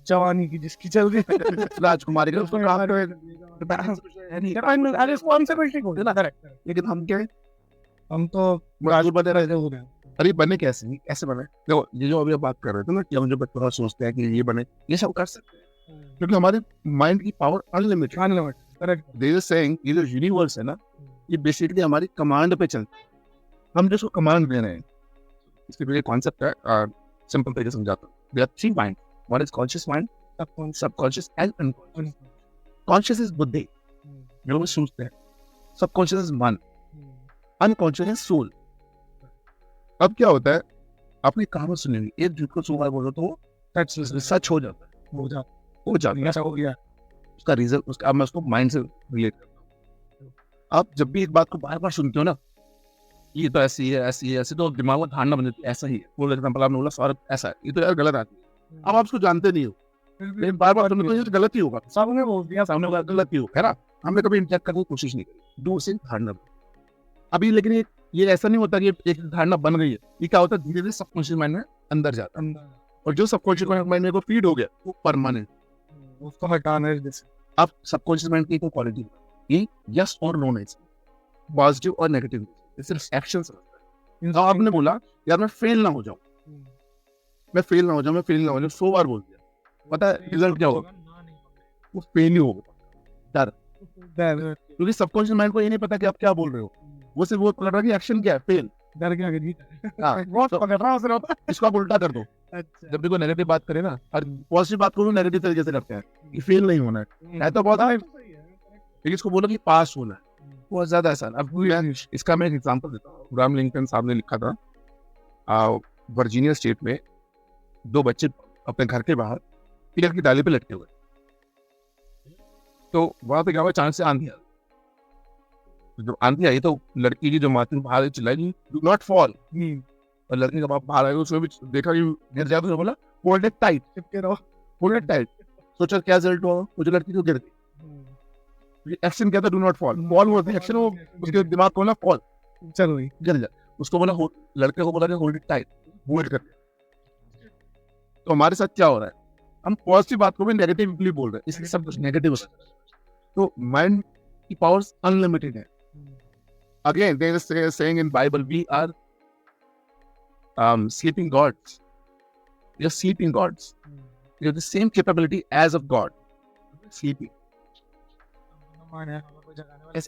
जवानी की जिसकी चल रही है राजकुमारी का उसको काम तो है रिस्पॉन्सिबिलिटी को ना करेक्ट। लेकिन हम क्या है, हम तो मजदूर बने रहे। हो गए अरे बने कैसे, कैसे बने? देखो ये जो अभी आप बात कर रहे थे ना कि हम जो बच्चे सोचते हैं कि ये बने, ये सब कर सकते हैं क्योंकि हमारे माइंड की power unlimited. Correct. There is saying ये जो यूनिवर्स है ना, ये बेसिकली हमारी कमांड पे चलता है, हम जिसको कमांड दे रहे हैं। इसके पीछे कॉन्सेप्ट है, सिंपल तरीके से समझाता हूँ। There are three mind, one is conscious mind, subconscious and unconscious. Conscious is बुद्धि, जो हम सोचते हैं। सबकॉन्शियस इज मन, अनकॉन्शियस इज सोल। अब क्या होता है, आपने कहावत सुनी होगी, एक झूठ को 100 बार बोलो तो वो सच हो जाता है, हो जाता है। ऐसा हो गया। उसका रीजन उसका, अब मैं उसको माइंड से रिलेट करता हूँ। आप जब भी एक बात को बार बार सुनते हो ना, ये तो ऐसी है ऐसी है ऐसी, तो दिमाग में धारणा बन जाती है ऐसा ही है। फॉर एग्जाम्पल आपने बोला सौरभ ऐसा है, ये तो यार गलत आदमी है। अब आप उसको जानते नहीं हो, लेकिन बार बार सुनते हो ये तो गलत ही होगा, सामने बोल दिया, सामने वाला गलत ही होगा, है ना। हमने कभी इंटरेक्ट करने की कोशिश नहीं करी, दूर से धारणा बनी। अभी लेकिन ये ऐसा नहीं होता कि एक धारणा बन गई है, ये क्या होता है धीरे धीरे सबकॉन्शियस माइंड में अंदर जाता है, और जो सबकॉन्शियस माइंड में को फीड हो गया वो परमानेंट, उसको हटाना है जैसे। अब सबकॉन्शियस माइंड की कोई क्वालिटी ये यस और नो नहीं, पॉजिटिव और नेगेटिव, सिर्फ एक्शन से लगता है। आपने बोला यार मैं फेल ना हो जाऊं, मैं फेल ना हो जाऊं, मैं फेल ना हो जाऊं 100 बार बोल दिया, पता है रिजल्ट क्या होगा? वो फेल ही होगा, डर। क्योंकि सबकॉन्शियस माइंड को ये नहीं पता कि आप क्या बोल रहे हो, वो सिर्फ वो पकड़ रहा है कि एक्शन क्या है, फेल। डर के आगे जीत। हाँ, बहुत पकड़ रहा हूं होता है। इसको आप उल्टा कर दो। अच्छा। जब भी कोई नेगेटिव बात करे ना, और पॉजिटिव बात को नेगेटिव तरीके से करते हैं कि फेल नहीं होना है तो बहुत, लेकिन इसको बोलो कि पास होना है, बहुत ज्यादा आसान। अब इसका मैं एक एग्जांपल देता हूँ। अब्राहम लिंकन साहब ने लिखा था, वर्जीनिया स्टेट में 2 बच्चे अपने घर के बाहर पेड़ की डाली पे लटके हुए, तो वहां पे क्या हुआ, अचानक से आंधी आ गई। जब आंधी आई तो लड़की की जो माता बाहर चिल्लाई डू नॉट फॉल, और लड़की का बाप बाहर आया, उसने भी देखा कि गिर जाए तो बोला होल्ड इट टाइट, चिपके रहो, होल्ड इट टाइट। सोचा क्या रिजल्ट हुआ, वो जो लड़की तो गिर गई। एक्शन क्या था, डू नॉट फॉल, फॉल हुआ था एक्शन, वो उसके दिमाग को बोला फॉल, चलो गिर जा। उसको बोला लड़के को बोला होल्ड इट टाइट, होल्ड कर। तो हमारे साथ क्या हो रहा है, हम पॉजिटिव बात को भी नेगेटिवली बोल रहे हैं, इसलिए सब कुछ नेगेटिव होता है। तो माइंड की पावर्स अनलिमिटेड है। Again, there is a saying in Bible, we are sleeping gods. We are sleeping gods. We have the same capability as of God. Sleeping.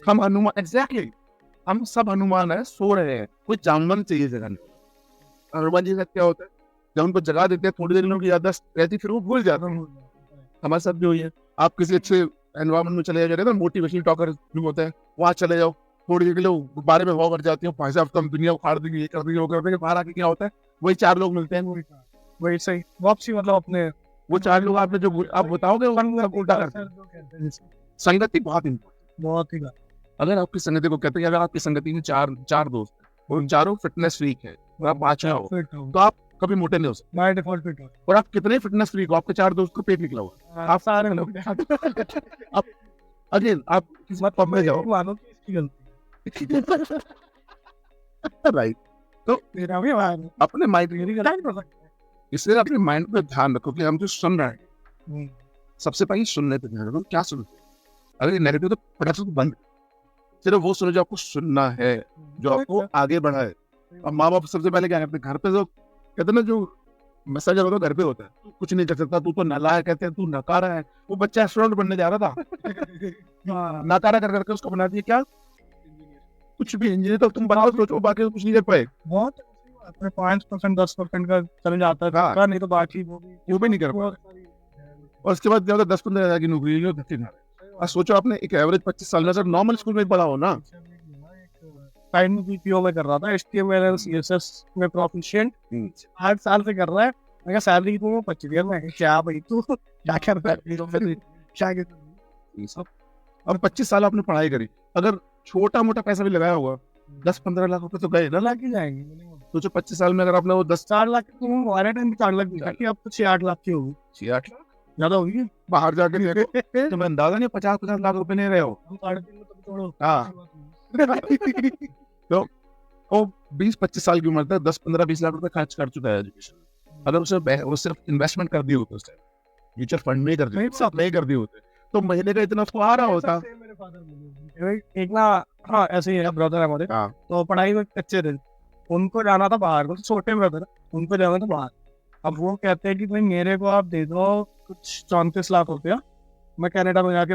हम हनुमान, exactly. हम सब हनुमान है, सो रहे हैं, कोई जानवर चाहिए जगाने। हनुमान जी का क्या होता है, जब उनको जगा देते हैं थोड़ी देर में उनकी याददाश्त रहती, फिर वो भूल जाते हैं। हमारे साथ भी हुई है। आप किसी अच्छे एनवायरमेंट में चले जाओ ना, मोटिवेशनल टॉकर जो होते हैं, वहाँ चले जाओ, थोड़ी देर के लिए बारे में हवा भर जाती है, भाई साहब तुम दुनिया उखाड़ देंगे, ये कर देंगे, वो कर देंगे। बाहर आके क्या होता है, वही 4 लोग मिलते हैं, वही सही वापसी, मतलब अपने वो 4 लोग आपने जो आप बताओगे वो सब उल्टा करते हैं। संगति बहुत इम्पोर्टेंट, बहुत ही। अगर आपकी संगति को कहते हैं, अगर आपकी संगति में 4 दोस्त हैं और चारों फिटनेस फ्रीक है और आप 5 हो, तो आप कभी मोटे नहीं हो सकते। बाय डिफॉल्ट फिट हो। और आप कितने फिटनेस फ्रीक हो, आपके 4 दोस्त को पेट निकला हुआ, आप सारे लोग आप अगेन आप किसी मत पब में जाओ, मानो कि इसकी गलती राइट। तो मेरा भी मान अपने माइंड, इसलिए अपने माइंड पे ध्यान रखो कि हम जो सुन रहे हैं, सबसे पहले सुनने पे ध्यान रखो, क्या सुनते हैं। अगर नेगेटिव तो फटाक से बंद, सिर्फ वो सुनो जो आपको सुनना है, जो आपको आगे बढ़ाए। अब माँ बाप सबसे पहले क्या करते हैं, घर पे जो कहते हैं ना, जो मैसेजर होता है घर पे होता है, तू कुछ नहीं कर सकता, तू तो नालायक, कहते हैं तू नकारा है। वो बच्चा एस्ट्रोनॉट बनने जा रहा था, नकारा कर करके उसको बना दिया क्या, कुछ भी इंजीनियर तो तुम बनाओ, सोचो, बाकी कुछ नहीं कर पाए। बहुत 5% 10% का चले जाता है, नहीं तो बाकी वो भी नहीं कर पाए। और उसके बाद 10-15 हज़ार की नौकरी और सोचो आपने एक एवरेज 25 साल में नॉर्मल स्कूल में पढ़ा हो ना, टाइम बीपीओ में कर रहा था, HTML और CSS में प्रोफिशिएंट 8 साल से कर रहा है। मैं कहा सैलरी कितनी है? 25,000। मैं कहा, क्या भाई तू क्या कर रहा है? तो फिर क्या कहते हैं? ये सब अब 25 साल आपने पढ़ाई करी, अगर छोटा मोटा पैसा भी लगाया होगा 10-15 लाख रुपए तो गए ना। लाख ही जाएंगे minimum। सोचो 25 साल में अगर आपने वो 10 4 लाख की हमारे टाइम पे 4 लाख निकाली, अब तो 6-8 लाख की होगी, 6-8 लाख ज्यादा होगी। बाहर जाके नहीं देखो तो मैं अंदाजा नहीं 50-50 लाख रुपए नहीं रहे हो। हम 3.5 में तो छोड़ो। हाँ। तो वो 20-25 साल की उम्र तक 10-15-20 लाख रुपए खर्च कर चुका है एजुकेशन। अगर उसे वो सिर्फ इन्वेस्टमेंट कर दी होती उसने, म्यूचुअल फंड में कर दी, नहीं कर दी होते तो महीने का इतना उसको आ रहा होता। मेरे फादर बोले एक ना, हाँ ऐसे ही है, ब्रदर है हमारे, हाँ। तो पढ़ाई में कच्चे थे, उनको जाना था बाहर, वो छोटे ब्रदर, उनको जाना था बाहर। अब वो कहते हैं कि भाई मेरे को आप दे दो कुछ 34 लाख रुपया, मैं कनाडा में जाके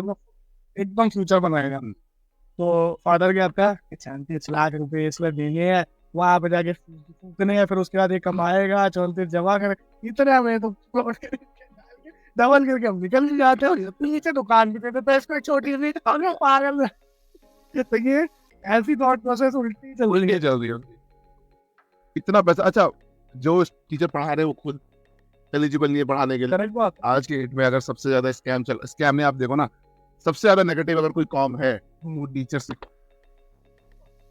एकदम फ्यूचर बनाएगा। तो फादर कहता है 34 लाख रुपए इसमें देंगे, वहां पे जाके फूकने हैं, फिर उसके बाद ये कमाएगा 34 जमा कर, इतना में तो डबल करके हम निकल भी जाते हैं। पीछे दुकान भी देते थे, इसको छोटी सी पागल है। तो ये ऐसी थॉट प्रोसेस उल्टी चल रही है। चल रही है इतना पैसा। अच्छा, जो टीचर पढ़ा रहे हैं वो खुद एलिजिबल नहीं है पढ़ाने के लिए। करेक्ट बात। आज के डेट में अगर सबसे ज्यादा स्कैम में आप देखो ना, सबसे ज्यादा नेगेटिव अगर कोई कॉम है वो टीचर से,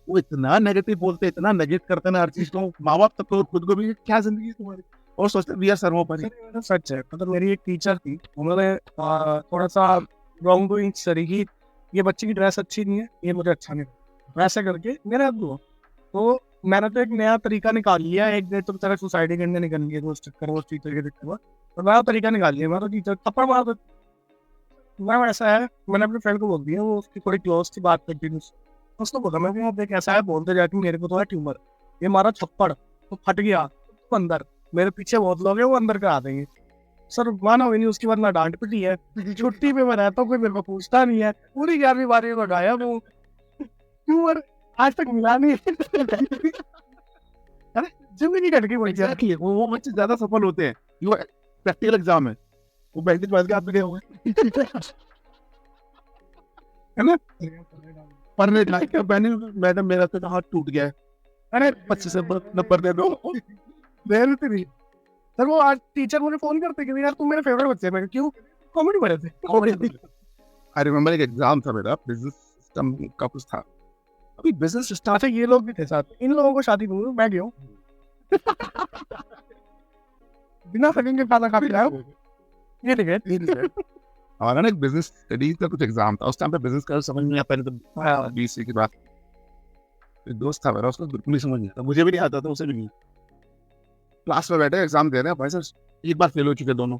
वो इतना नेगेटिव बोलते, इतना नेगेट करते ना हर चीज को, माँ बाप तक तो खुद को भी क्या जिंदगी है तुम्हारी, और सोचते वी आर सर्वोपरि। सच है, मतलब मेरी एक टीचर थी, उन्होंने थोड़ा सा रॉन्ग डूइंग करी कि ये बच्चे की ड्रेस अच्छी नहीं है, ये मुझे अच्छा नहीं लगा, वैसे करके मेरा दो। तो मैंने तो एक नया तरीका निकाल लिया, एक डेढ़ तो तरह सुसाइडी करने निकल गई उस चक्कर में, उस टीचर के चक्कर में, तो नया तरीका निकाल लिया। मैं तो टीचर थप्पड़ मार देता। मैं ऐसा है, मैंने अपने फ्रेंड को बोल दिया, वो उसकी थोड़ी क्लोज थी, बात करती थी उसको बोला, मैं देख ऐसा है, बोलते जाके मेरे को तो है ट्यूमर, ये मारा थप्पड़ तो फट गया तो अंदर, मेरे पीछे बहुत लोग हैं वो अंदर का आ देंगे। सर माना हुई नहीं, उसके बाद ना डांट पिटी है, छुट्टी पे मैं रहता हूँ, कोई मेरे को पूछता नहीं है, पूरी 11वीं 12वीं को गायब हूँ, ट्यूमर आज तक मिला नहीं। अरे जिंदगी कट गई, वही है वो बच्चे ज्यादा सफल होते हैं, वो प्रैक्टिकल एग्जाम है, वो बैंडेज बांध के हाथ में गए होंगे है ना, पढ़ने जाके मैडम मेरा तो हाथ टूट गया है, अरे 25 नंबर दे दो। नहीं सर, वो आज टीचर मुझे फोन करते कि यार तुम मेरे फेवरेट बच्चे हैं। मैं क्यों? कॉमेडी पढ़े थे, कॉमेडी। आई रिमेम्बर एक एग्जाम था मेरा, बिजनेस सिस्टम का कुछ था, अभी बिजनेस सिस्टम अच्छा ये लोग भी थे साथ, इन लोगों को शादी दूंगा मैं गया हूँ बिना सेकंड के खाना खा के लाया हूँ। ये देखिए हमारा ना एक बिजनेस स्टडीज का कुछ एग्जाम था, उस टाइम पे बिजनेस का समझ नहीं आता, पहले तो 20 की बात। एक दोस्त था मेरा, उसको बिल्कुल नहीं समझ नहीं आता, मुझे भी नहीं आता था, उसे भी नहीं। क्लास में बैठे एग्जाम दे रहे हैं, भाई साहब एक बार फेल हो चुके दोनों,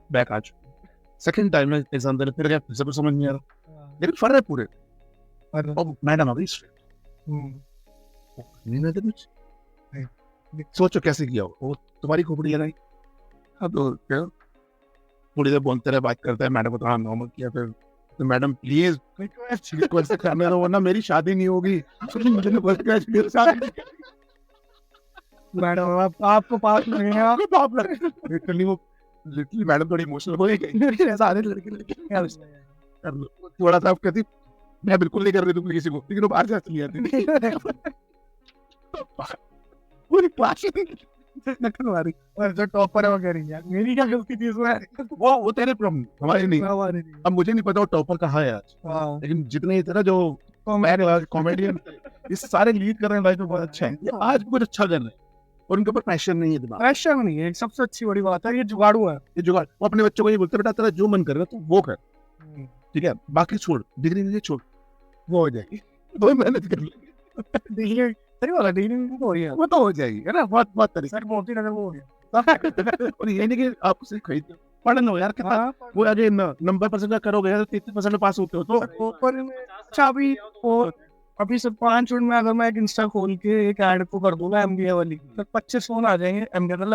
बैक आ चुके, सेकंड टाइम में एग्जाम देने फिर गया, फिर से समझ नहीं आ रहा, लेकिन फर है पूरे। और मैडम अभी कुछ सोचो कैसे किया हो, वो तुम्हारी खोपड़ी है नहीं। अब तो क्या थोड़ी देर बोलते रहे, बात करते हैं, मैडम को थोड़ा नॉर्मल किया, फिर तो मैडम प्लीज रिक्वेस्ट से करना है, वरना मेरी शादी नहीं होगी। मैडम आपको पास लगे हैं, आपको पाप लगे। लिटरली मैडम थोड़ी इमोशनल हो गई, सारे लड़के कर लो थोड़ा सा, कहती मैं बिल्कुल नहीं कर रही तुम किसी को, लेकिन वो बाहर से चली जाती पूरी क्लास तुम्हारी जो टॉपर है वो कह रही है मेरी क्या गलती थी इसमें। वो तेरे प्रॉब्लम, हमारी नहीं। अब मुझे नहीं पता वो टॉपर कहाँ है आज, लेकिन जितने इतना जो कॉमेडियन ये सारे लीड कर रहे हैं लाइफ में, बहुत अच्छा है, आज कुछ अच्छा कर रहे हैं और उनके ऊपर प्रेशर नहीं है, दिमाग प्रेशर नहीं है, सबसे अच्छी बड़ी बात है, ये जुगाड़ू है, ये जुगाड़। वो अपने बच्चों को ये बोलते बेटा तेरा जो मन कर रहा है तो वो कर, ठीक है, बाकी छोड़, डिग्री नहीं छोड़, वो हो जाएगी, तो मेहनत कर ले, सही वाला डिग्री तो हो रही है, वो तो हो जाएगी, है ना, बहुत बहुत तरीके। सर मोती नगर वो हो गया और ये नहीं कि आप सिर्फ खरीद पढ़ लो यार, कितना वो आगे 90% का करोगे यार, 33% पास होते हो तो ऊपर में। अच्छा अभी सिर्फ 5 मिनट में अगर मैं एक इंस्टा खोल के एक ऐड को कर दूंगा MBA वाली, तो 25 फोन आ जाएंगे MBA।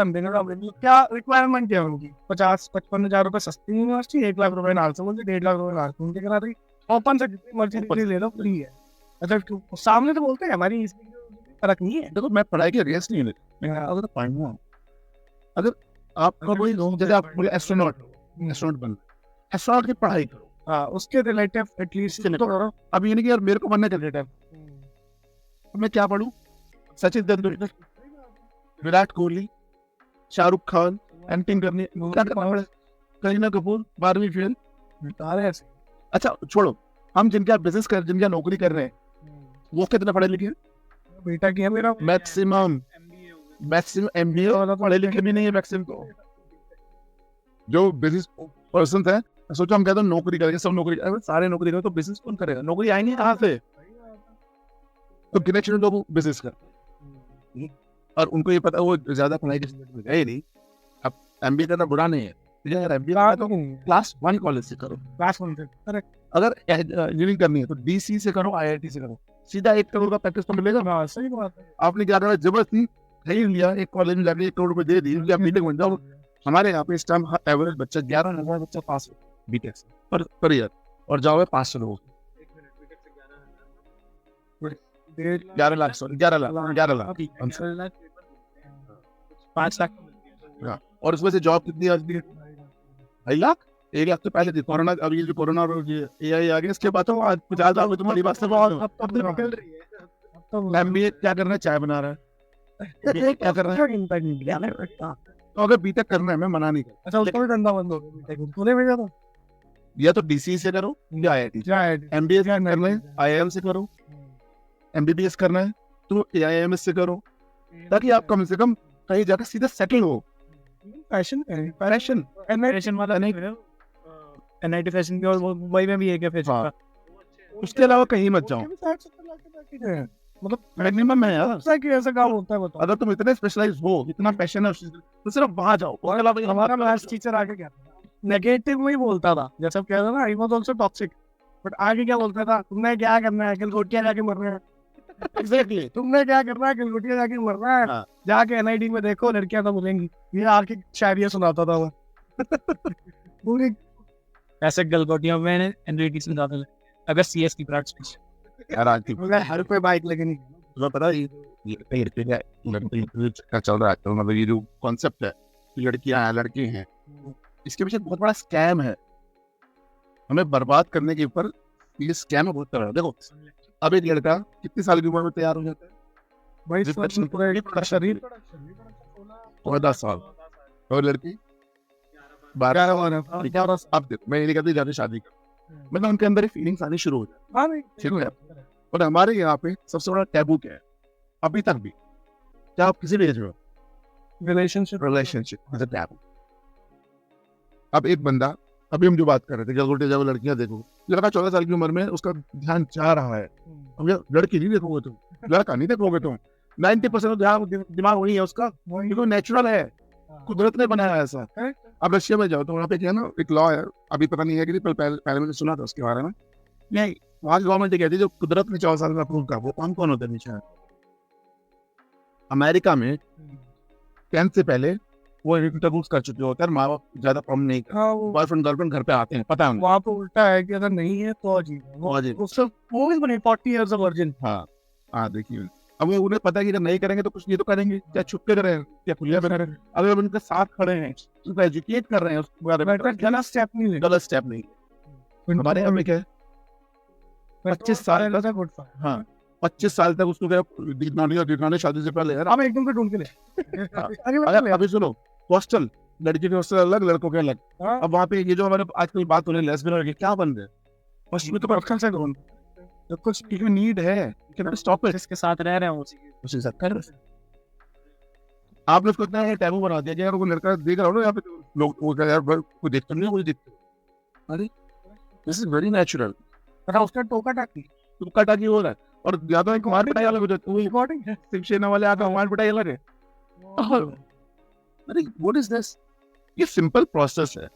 क्या रिक्वायरमेंट है उनकी? 50-55 हजार रुपए सस्ती यूनिवर्सिटी, 1 लाख रुपए नाल से बोलते, 1.5 लाख रुपए नाल से करा रही, ओपन से जितनी मर्जी डिग्री ले लो, फ्री है। अच्छा सामने तो बोलते हैं हमारी फर्क नहीं है। देखो मैं पढ़ाई के अगेंस्ट नहीं है, अगर पढ़ना, अगर आपका कोई जैसे आप एस्ट्रोनॉट बनना, एस्ट्रोनॉट की पढ़ाई करो, हाँ उसके रिलेटिव एटलीस्ट तो। अब ये नहीं कि यार मेरे को बनना रिलेटिव, तो मैं क्या पढ़ूं? सचिन तेंदुलकर, विराट कोहली, शाहरुख खान, एक्टिंग करनी है, क्या करना पड़े? करीना कपूर 12वीं फेल। अच्छा छोड़ो, हम जिनके आप बिजनेस कर, जिनके नौकरी कर रहे हैं, वो कितने पढ़े लिखे? बेटा किया मेरा मैक्सिमम MBA वाला पढ़े लिखे भी नहीं है मैक्सिमम। तो जो बिजनेस पर्सन है, सोचो हम कहते हैं नौकरी करेंगे, सब नौकरी, अरे सारे नौकरी करेंगे तो बिजनेस कौन करेगा? नौकरी आएंगे कहाँ से? तो गिने चुने लोग बिजनेस करते हैं और उनको ये पता, वो ज्यादा पढ़ाई के गए नहीं। अब MBA करना बुरा नहीं है, यार MBA तो क्लास 1 कॉलेज से करो, क्लास 1 से। करेक्ट। अगर इंजीनियरिंग करनी है तो DC से करो, IIT से करो, सीधा 1 करोड़ का पैकेज तो मिलेगा। हाँ सही बात है। आपने क्या करना, जबरदस्ती खरीद लिया, एक कॉलेज में जाके 1 करोड़ रुपए दे दी, आप बीटेक बन जाओ। हमारे यहाँ पे इस टाइम एवरेज बच्चा 11,000 बच्चा पास हो बीटेक से पर ईयर, और जाओ 500 लोग, 11 लाख, सॉरी 11 लाख 5 लाख। हाँ, और उसमें से जॉब कितनी आज भी? 2.5 लाख। 1 लाख तो पहले थी कोरोना, अब ये जो कोरोना और ये AI आ गया, इसके बाद तो आज 50 लाख तुम्हारी बात से बहुत। अब तो निकल रही है। अब तो MBA क्या करना है? चाय बना रहा है, क्या कर रहा है? तो अगर बीटेक करना है, मैं मना नहीं करता। अच्छा उसका भी धंधा बंद हो गया, तूने भेजा था? या तो DC से करो या IIT। MBA करना है IIM से करो, MBBS करना है तो AIMS से करो, ताकि आप कम से कम कहीं जाकर सीधा सेटल हो। फैशन वाला नहीं, NIT फैशन की, और मुंबई में भी एक है फैशन का। उसके अलावा कहीं मत जाओ, मतलब मिनिमम है यार। ऐसा काम होता है बताओ। अगर तुम इतने स्पेशलाइज हो, इतना पैशन है उस चीज में, तो सिर्फ वहां जाओ। हमारा मैथ्स टीचर आगे क्या नेगेटिव में ही बोलता था, जैसे कह रहा था I was also toxic, but आगे क्या बोलता था, तुमने क्या करना है, गलगोटियां जाके मरना है। एग्जैक्टली, तुमने क्या करना है, गलगोटियां जाके मरना है। हाँ। जाके NIT में देखो लड़कियां तो बोलेंगी, ये आके शायरी सुनाता था वो। पूरी ऐसे गलगोटियां मैंने NIT से सुनाता था, अगर CS की प्रैक्टिस यार आज हर कोई बाइक लगनी। तुम्हें पता है ये चक्कर चल रहा है, तो मतलब ये जो कॉन्सेप्ट है, लड़कियां हैं लड़के हैं, इसके पीछे बहुत बड़ा स्कैम है, हमें बर्बाद करने के ऊपर ये स्कैम है बहुत तरह। देखो अब एक लड़का कितनी साल की उम्र में तैयार हो जाता है? भाई शरीर 10 साल, और लड़की 12। अब देखो, मैं ये नहीं कहती जाते शादी कर, मतलब उनके अंदर फीलिंग्स आनी शुरू हो जाए, ठीक है। और हमारे यहाँ पे सबसे बड़ा टैबू क्या है अभी तक भी, क्या आप किसी भी एज में रिलेशनशिप टैबू। अब एक बंदा, अभी हम जो बात कर रहे थे, गलगोटे जब लड़कियां देखो, लड़का 14 साल की उम्र में उसका ध्यान जा रहा है, अब यार लड़की नहीं देखोगे तुम, लड़का नहीं देखोगे तुम, 90% ध्यान दिमाग वही है उसका, क्योंकि नेचुरल है, कुदरत ने बनाया है ऐसा। अब रशिया में जाओ तो वहाँ पे क्या है ना, एक लॉ है, अभी पता नहीं है कि पहले मैंने सुना था उसके बारे में, नहीं वहाँ की गवर्नमेंट कहती है जो कुदरत ने 14 साल में अप्रूव करा, वो कौन होता है नीचे? अमेरिका में 10 से पहले वो इंटरव्यूज कर चुके होते हैं, माँ बाप ज्यादा प्रॉब्लम नहीं करते, बॉयफ्रेंड गर्लफ्रेंड घर पे आते हैं, पता है उनको। वहाँ पे उल्टा है कि अगर नहीं है तो अजीब, उससे वो भी बने 40 years of virgin। हाँ देखिए, अब उन्हें पता है कि अगर नहीं करेंगे तो कुछ ये तो करेंगे, क्या छुप के करें, क्या खुलिया बना रहे हैं। अगर उनके साथ खड़े हैं, उनको एजुकेट कर रहे हैं उसके बारे में, गलत स्टेप नहीं। हमारे यहाँ में क्या है, 25 साल तक, हाँ 25 साल तक उसको क्या दिखाने शादी से पहले यार, हम एकदम से ढूंढ के ले। अभी सुनो, हॉस्टल, लड़की के हॉस्टल अलग, लड़कों के अलग। अब वहाँ पे ये जो हमारे आजकल बात हो रही है लेस्बियन लड़के क्या बन रहे हैं, हॉस्टल में तो अच्छा से ढूंढ, तो कुछ नीड है, स्टॉप इट, जिसके साथ रह रहे हैं उसी साथ कर। आपने उसको इतना टैबू बना दिया कि यार वो लड़का देख रहा हो ना यहाँ पे, लोग वो क्या यार कोई देखते नहीं, मुझे देखते, अरे दिस इज वेरी नेचुरल। उसका टोका टाकी हो रहा है, और ज्यादा एक मार पिटाई अलग हो जाती है, रिकॉर्डिंग है, शिवसेना वाले आकर मार पिटाई अलग है। अरे व्हाट इज दिस? ये सिंपल प्रोसेस है।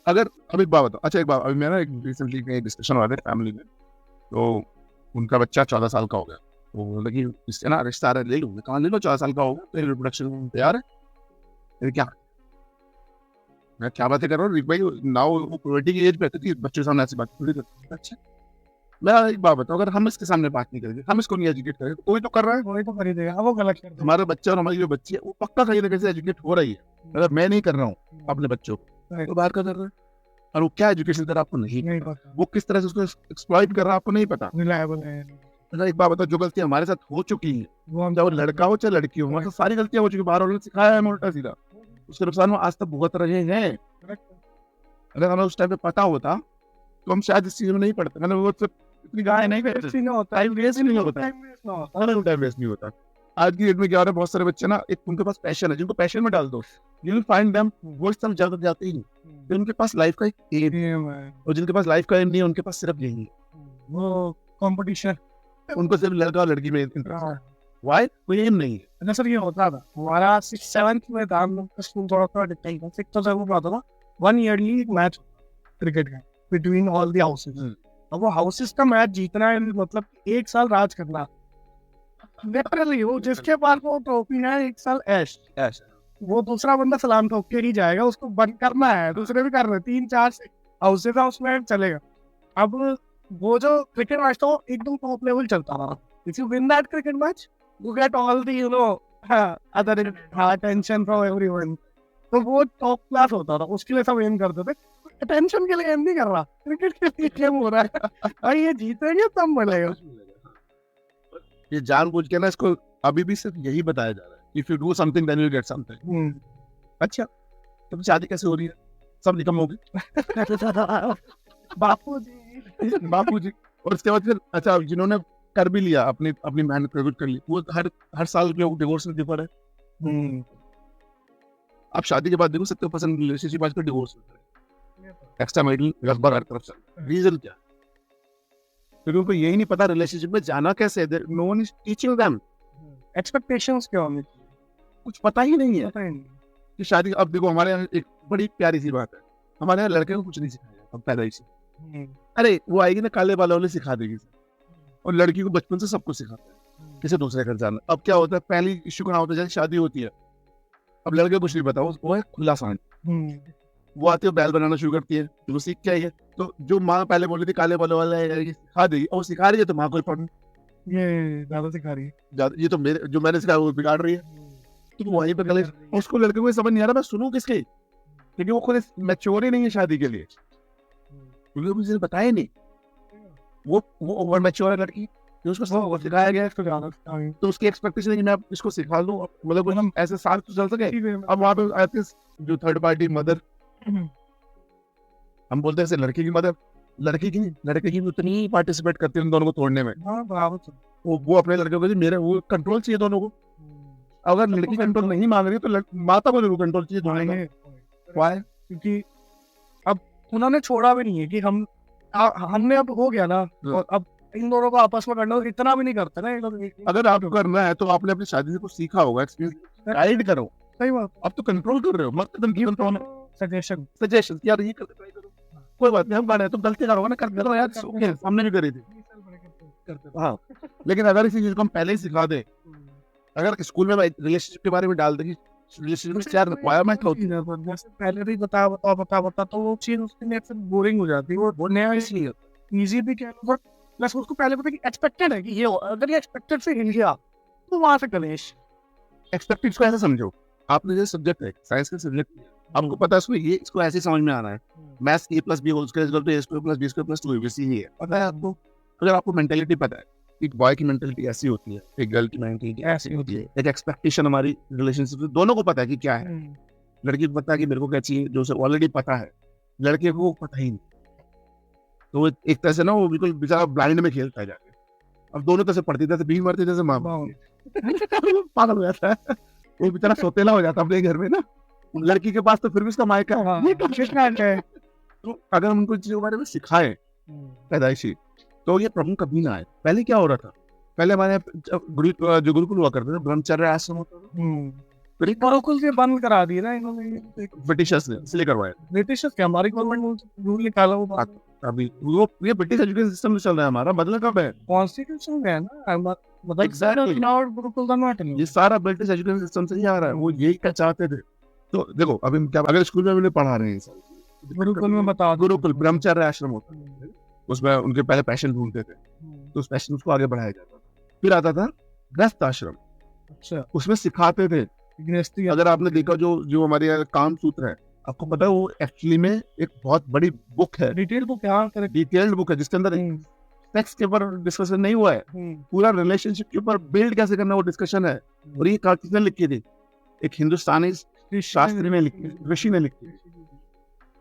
अगर अब एक बात बताओ, अच्छा एक बात, अभी मैं ना एक रिसेंटली एक डिस्कशन हुआ था फैमिली में, तो उनका बच्चा 14 साल का हो गया, तो बोला कि इससे ना रिश्ता आ रहा है, ले लो। कहाँ ले लो, 14 साल का होगा तो रिप्रोडक्शन तैयार है, फिर क्या? मैं क्या बातें कर रहा हूँ भाई, नाउ वो प्यूबर्टी की एज पे थी, बच्चे के सामने ऐसी बात थोड़ी करते। अच्छा मैं एक बात बताऊँ, अगर हम इसके सामने बात नहीं करेंगे, हम इसको नहीं एजुकेट करेंगे, कोई तो कर रहा है, वही तो खरीदेगा, वो गलत कर देगा। हमारा बच्चा और हमारी जो बच्ची है वो पक्का कहीं ना कहीं से एजुकेट हो रही है। अगर मैं नहीं कर रहा हूँ अपने बच्चों को, तो बाहर का कर रहा है, और वो क्या एजुकेशन कर रहा है आपको नहीं पता, वो किस तरह से उसको एक्सप्लॉइट कर रहा है आपको नहीं पता, रिलायबल है अच्छा एक बात बताओ, जो गलतियां हमारे साथ हो चुकी है, वो हम चाहे वो लड़का हो चाहे लड़की हो, हमारे साथ सारी गलतियां हो चुकी, बाहर वालों ने सिखाया है हमें उल्टा सीधा, उसके नुकसान हम आज तक भुगत रहे हैं। अगर हमें उस टाइम पे पता होता तो हम शायद इस चीज में नहीं पड़ते, मैंने वो सब इतनी गाय नहीं करते, नहीं होता, टाइम वेस्ट नहीं होता, टाइम वेस्ट ना होता। टाइम वेस्ट नहीं होता। आज की डेट में क्या हो रहा है, बहुत सारे बच्चे ना, एक उनके पास पैशन है, जिनको पैशन में डाल दो, यू विल फाइंड देम वो इस तरफ ज्यादा जाते ही नहीं, फिर उनके पास लाइफ का एक एम है, ये मैं और जिनके पास लाइफ का एम नहीं है उनके पास सिर्फ यही है, वो कंपटीशन। उनको सिर्फ लड़का और लड़की में इंटरेस्ट है, वाई कोई एम नहीं है। अच्छा सर, ये होता था हमारा 6th-7th में था, हम लोग का स्कूल थोड़ा थोड़ा डिफरेंट था। 6th-7th में आता था 1 ईयरली मैच क्रिकेट का बिटवीन ऑल द हाउसेस। अब वो हाउसेस का मैच जीतना है, मतलब 1 साल राज करना, लिटरली वो जिसके पास वो ट्रॉफी है 1 साल ऐश, वो दूसरा बंदा सलाम ठोक के ही जाएगा, उसको बंद करना है, दूसरे भी कर रहे 3-4 हाउसेस है उसमें चलेगा। अब वो जो क्रिकेट मैच था वो एकदम टॉप लेवल चलता था। If you win that cricket match you get all the other attention from everyone, तो वो टॉप क्लास होता था, उसके लिए सब एम करते थे। अटेंशन के लिए एम नहीं कर रहा, क्रिकेट के लिए एम हो रहा है, और ये जीतेंगे तब मिलेगा। ये जानबूझ के ना इसको अभी भी सिर्फ यही बताया जा रहा है, if you do something then you get something. अच्छा तो शादी कैसे हो रही है, सब निकम हो गए बापू जी बापू जी। और उसके बाद फिर अच्छा जिन्होंने कर भी लिया, अपनी अपनी मेहनत प्रकट कर ली, वो हर साल जो डिवोर्स में डिफर है। आप शादी के बाद देखो 70% रिलेशनशिप आजकल डिवोर्स होता है, एक्स्ट्रा मैरिटल रखबर हर तरफ से। रीजन क्या? क्योंकि उनको यही नहीं पता रिलेशनशिप में जाना कैसे है, no one is teaching them. Expectations क्या होंगे, कुछ पता ही नहीं है पता ही नहीं। कि शादी। अब देखो हमारे यहाँ एक बड़ी प्यारी सी बात है, हमारे यहाँ लड़के को कुछ नहीं सिखाया जाता पैदा ही से। अरे वो आएगी ना काले बालों वाले सिखा देगी, और लड़की को बचपन से सब कुछ सिखाता है किसी दूसरे घर जाना। अब क्या होता है, पहली इश्यू कहाँ होता है, जैसे शादी होती है, अब लड़के को कुछ नहीं पता, वो है खुला सांड, वो आती है बैल बनाना शुरू करती है, तो वो सीख क्या है। तो जो माँ पहले बोली थी काले बालों वाला है, ये सिखा देगी, और वो सिखा रही है तो माँ को पढ़ ये ज्यादा सिखा रही है, ये तो मेरे जो मैंने सिखाया वो बिगाड़ रही है, तो वहीं पे गले। उसको लड़के को समझ नहीं आ रहा मैं सुनूं किसके, क्योंकि वो खुद मैच्योर ही नहीं है शादी के लिए, क्योंकि मुझे बताया नहीं, वो ओवर मैच्योर है लड़की, तो उसको सब सिखाया गया है, तो उसकी एक्सपेक्टेशन है कि मैं इसको सिखा दूं, मतलब हम ऐसे साथ तो चल सके। अब वहाँ पे आती है जो थर्ड पार्टी मदर, हम बोलते हैं लड़की की मदर, लड़के की उतनी पार्टिसिपेट करती है उन दोनों को तोड़ने में। वो अपने लड़के को मेरे वो कंट्रोल चाहिए दोनों को, अगर लड़की कंट्रोल नहीं मांग रही तो माता को जरूर कंट्रोल चाहिए दोनों में। Why? क्योंकि अब उन्होंने छोड़ा भी नहीं है कि हमने अब हो गया ना, और अब इन दोनों को आपस में करना, इतना भी नहीं करते ना ये लोग। अगर आपको करना है तो आपने अपनी शादी से कुछ सीखा होगा, एक्सपीरियंस गाइड करो। सही बात, अब तो कंट्रोल कर रहे हो, मत तुम कंट्रोल सजेशन यार ये कर ट्राई करो, कोई बात नहीं, हम गाने तुम गलती करोगे ना, कर दो यार, ओके हमने भी करी थी। हाँ लेकिन अगर इसी चीज को हम पहले ही सिखा दे, अगर स्कूल में रिलेशनशिप के बारे में डाल दे कि रिलेशनशिप में क्या रिक्वायरमेंट होती है, जैसे पहले भी बता तो वो चीज उसके लिए फिर बोरिंग हो जाती है। वो नया इसलिए इजी भी कह लो, बट प्लस उसको पहले पता कि एक्सपेक्टेड है कि ये अगर ये एक्सपेक्टेड से हिल गया तो वहां से कलेश। एक्सपेक्टेड को ऐसे समझो, आपने जो सब्जेक्ट है साइंस का सब्जेक्ट, आपको पता है इसको ये इसको ऐसे समझ में आना है, maths a + b whole square equal to a square plus b square plus 2ab ही है, पता है आपको। अगर आपको मेंटालिटी पता है, एक बॉय की मेंटालिटी ऐसी होती है, एक गर्ल की मेंटालिटी ऐसी होती है, एक एक्सपेक्टेशन हमारी रिलेशनशिप में दोनों को पता है कि क्या है। लड़की को पता है कि मेरे को क्या चाहिए, जो उसे ऑलरेडी पता है, लड़के को पता ही नहीं, तो वो एक तरह से ना वो बिल्कुल बेचारा ब्लाइंड में खेलता है जाके। अब दोनों तरह से पढ़ती जैसे बीवी मरती जैसे माँ पागल हो जाता है, वो बेचारा सोतेला हो जाता है अपने घर में ना। लड़की के पास तो फिर भी उसका मायका है, तो अगर हम उनको चीजों के बारे में सिखाए पैदाइशी, तो ये प्रॉब्लम कभी ना आए। पहले क्या हो रहा था, पहले हमारे जो गुरुकुल हुआ करते थे, ब्रह्मचर्य आश्रम होता था, गुरुकुल से बंद करा दिए ना इन्होंने, ब्रिटिशर्स ने इसलिए करवाया। ब्रिटिशर्स क्या, हमारी गवर्नमेंट रूल निकाला वो बात। अभी वो ये ब्रिटिश एजुकेशन सिस्टम चल रहा है हमारा, बदला कब है, कॉन्स्टिट्यूशन में है ना, मतलब Exactly. गुरुकुल का मैटर ये सारा ब्रिटिश एजुकेशन सिस्टम से ही आ रहा है, वो यही क्या चाहते थे। तो देखो अभी हम क्या, अगर स्कूल में हमने पढ़ा रहे हैं, गुरुकुल में बता, गुरुकुल ब्रह्मचर्य आश्रम होता है, उसमें उनके पहले पैशन ढूंढते थे, तो उस पैशन को आगे बढ़ाया जाता था। फिर आता था गृहस्थ आश्रम, अच्छा उसमें सिखाते थे गृहस्थी। अगर आपने देखा जो हमारे यहाँ काम सूत्र है, आपको पता है वो एक्चुअली में एक बहुत बड़ी बुक है, डिटेल बुक है, डिटेल्ड बुक है, जिसके अंदर सेक्स के ऊपर डिस्कशन नहीं हुआ है, पूरा रिलेशनशिप के ऊपर बिल्ड कैसे करना वो डिस्कशन है। और ये किसने लिखी थी? एक हिंदुस्तानी शास्त्री ने लिखी, ऋषि ने लिखी।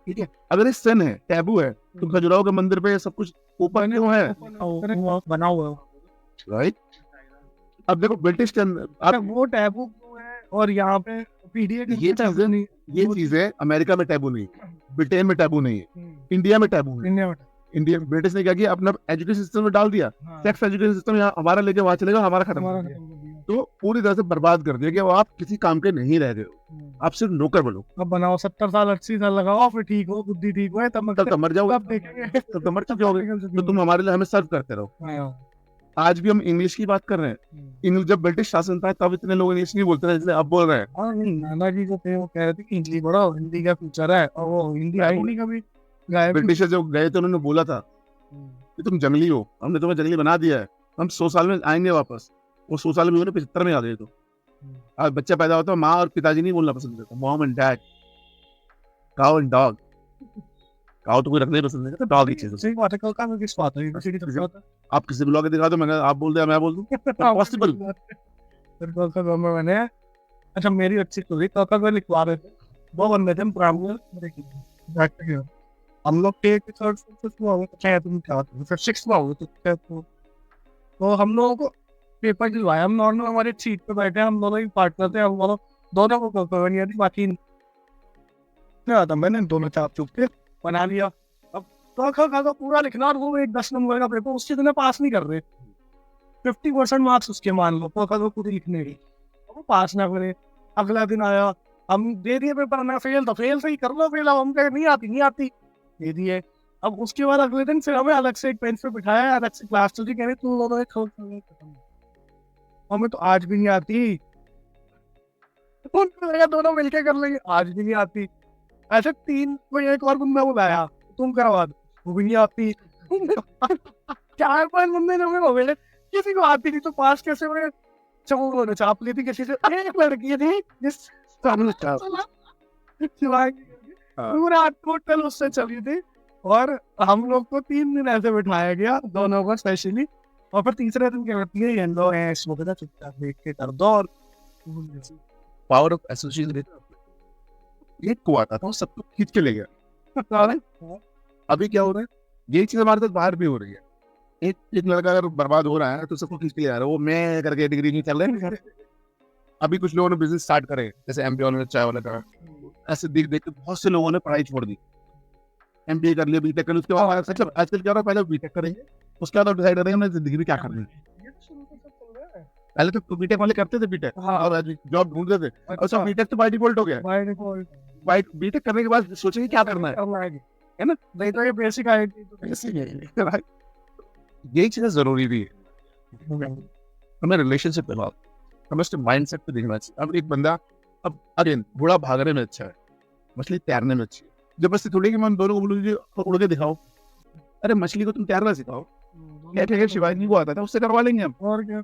ठीक है, अगर ये sin है, टैबू है, तो खजुराहो के मंदिर पे सब कुछ ऊपर क्यों है? बना हुआ है। राइट। अब देखो ब्रिटिश के अंदर अरे वो टैबू क्यों है और यहाँ पे पीडीए ये चीजें अमेरिका में टैबू नहीं, ब्रिटेन में टैबू नहीं है, इंडिया में टैबू है। इंडिया में इंडिया ब्रिटिश ने क्या किया, अपना एजुकेशन सिस्टम में डाल दिया, सेक्स एजुकेशन सिस्टम यहाँ हमारा लेके वहां चलेगा, हमारा खत्म कर दिया। तो पूरी तरह से बर्बाद कर दिया कि आप किसी काम के नहीं रह गए हो, आप सिर्फ नौकर बनो। अब बनाओ 70 साल 80 साल लगाओ, फिर ठीक हो, बुद्धि ठीक हो, तब तब मर जाओगे, तब देखेंगे, तब मर जाओगे, तो तुम हमारे लिए हमें सर्व करते रहो। आज भी हम इंग्लिश की बात कर रहे हैं, इंग्लिश जब ब्रिटिश शासन था तब इतने लोग इंग्लिश नहीं बोलते थे जैसे अब बोल रहे हैं। हाँ, नाना जी जो थे वो कह रहे थे कि इंग्लिश पढ़ो, हिंदी का फ्यूचर है, और वो हिंदी आई नहीं कभी। ब्रिटिशर जब गए थे उन्होंने बोला था कि तुम जंगली हो, हमने तुम्हें जंगली बना दिया है, हम 100 साल में आएंगे वापस। वो 100 साल में 75 में आ गए। तो आज बच्चा पैदा होता है, माँ और पिताजी नहीं बोलना पसंद करता, mom and dad, cow and dog. Cow तो कोई रखना ही पसंद नहीं करता, डॉग ही चीज। सही बात है, कल का में किस बात है? आप किसी ब्लॉग दिखा दो, मैंने आप बोल दिया मैं बोल दूं, पॉसिबल। फिर कल का में मैंने, अच्छा मेरी अच्छी स्टोरी, कल का में लिखवा रहे थे, वो बंदे थे ब्राह्मण, हम लोग के थर्ड फिर सिक्स में हो तो हम लोगों को पेपर दिलवाया। हम नॉर्मल हमारे सीट पे बैठे, हम दोनों ही पार्टनर थे, हम दोनों को पेपर नहीं आती, बाकी था, मैंने दोनों चाप चुप के बना लिया। अब तो पूरा लिखना, और वो एक 10 नंबर का पेपर, उससे तो पास नहीं कर रहे, 50% मार्क्स उसके मान लो, तो पूरी लिखने की, वो पास ना करे। अगला दिन आया, हम दे दिए पेपर, मैं फेल, तो फेल सही कर लो, फेल। अब हम कहे नहीं आती दे दिए। अब उसके बाद अगले दिन फिर हमें अलग से एक बेंच पे बिठाया, अलग से क्लास चली, कह रहे तुम दोनों एक हमें तो आज भी नहीं आती, दोनों मिलके कर लेंगे, आज भी नहीं आती। ऐसे 3 बजे एक और बंदा बुलाया, तुम करवा दो, वो भी नहीं आती। 4-5 बंदे ने हमें हो गए, किसी को आती नहीं, तो पास कैसे हुए? चमों ने चाप ली थी किसी से, एक लड़की थी जिस पूरा टोटल उससे चली थी। और हम लोग को 3 दिन ऐसे बिठाया गया, दोनों को स्पेशली। और फिर तीसरे दिन क्या करती है, येलो है, इसको पता चुपचाप देख के कर दो। और पावर ऑफ एसोसिएशन एक को आता था, सबको खींच के ले गया। अभी क्या हो रहा है, ये चीज हमारे साथ बाहर भी हो रही है। एक लड़का अगर बर्बाद हो रहा है तो सबको खींच के ले जा रहा है, वो मैं करके डिग्री नहीं चल रहे। अभी कुछ लोगों ने बिजनेस स्टार्ट करे, जैसे एमबीए ने चाय वाला का, ऐसे देख देख के बहुत से लोगों ने पढ़ाई छोड़ दी, एमबीए कर लिया, बीटेक कर लिया, उसके बाद आजकल क्या हो रहा है, पहले बीटेक करेंगे, उसके बाद डिसाइड करेंगे हमने जिंदगी में क्या करना है। पहले तो बीटेक वाले करते थे बीटेक, और जॉब ढूंढते थे, और सब बीटेक तो बाय डिफॉल्ट हो गया। बीटेक करने के बाद सोचेंगे क्या करना है ना, नहीं तो ये बेसिक आईटी, यही चीजें जरूरी भी है। हमें रिलेशनशिप पे बात, हमें उसके माइंडसेट पे देखना चाहिए। अब एक बंदा, अब अगेन घोड़ा भागने में अच्छा है, मछली तैरने में अच्छी है। जबरदस्ती थोड़ी कि मैं दोनों को बोलूंगी उड़ के दिखाओ, अरे मछली को तुम तैरना सिखाओ, क्या शिवाजी को आता था, उससे करवा लेंगे हम। और क्या,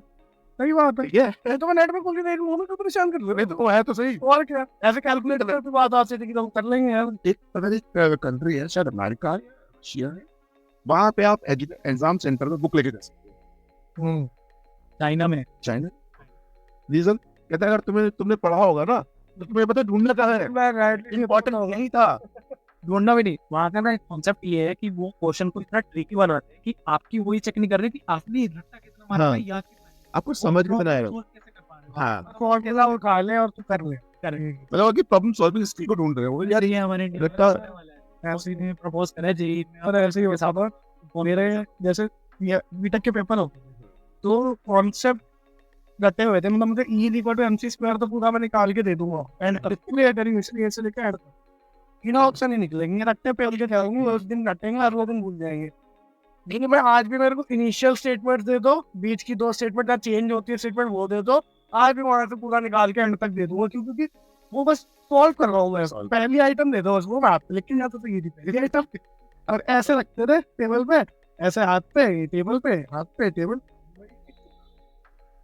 सही बात है। ये तो मैं नेट में खोल के देख लूंगा, तो परेशान कर रहे तो है तो सही। और क्या, ऐसे कैलकुलेटर पे बात आती थी कि हम कर लेंगे यार। एक पता नहीं कंट्री है, शायद अमेरिका है, रशिया है, वहां पे आप एग्जाम सेंटर में बुक लेके जा सकते हो। चाइना में, चाइना रीजन कहता है, अगर तुमने पढ़ा होगा ना तो तुम्हें पता ढूंढना कहाँ है, इम्पोर्टेंट यही था, ढूंढना भी नहीं। वहाँ का ना कॉन्सेप्ट ये है कि वो क्वेश्चन को इतना ट्रिकी बनाते हैं कि आपकी वही चेक नहीं कर रहे कि आपने रट्टा कितना मारा है, या आपको समझ में नहीं आएगा। हाँ, कौन कैसा उठा ले और तू कर ले, मतलब कि प्रॉब्लम सॉल्विंग स्किल को ढूंढ रहे हो यार। ये हमारे रट्टा ऐसे ने प्रपोज करा जी, और ऐसे ही वैसा पर मेरे जैसे बीटेक के पेपर होते थे, तो कॉन्सेप्ट रटे हुए थे, मतलब मुझे E=MC² तो पूरा मैं निकाल के दे दूंगा, एंड इसलिए ऐसे लेके ऐड बिना ऑप्शन ही निकलेंगे, रट्टे पे उनके जाएंगे, उस दिन रटेंगे और वो दिन भूल जाएंगे। लेकिन मैं आज भी, मेरे को इनिशियल स्टेटमेंट दे दो, बीच की 2 स्टेटमेंट चेंज होती है स्टेटमेंट, वो दे दो, आज भी वहां से पूरा निकाल के एंड तक दे दूंगा, क्योंकि वो बस सॉल्व कर रहा हूँ मैं। पहली आइटम दे दो बस, वो मैथ लिख के जाता तो ये थी पहली आइटम, और ऐसे रखते थे टेबल पे, ऐसे हाथ पे टेबल पे, हाथ पे टेबल।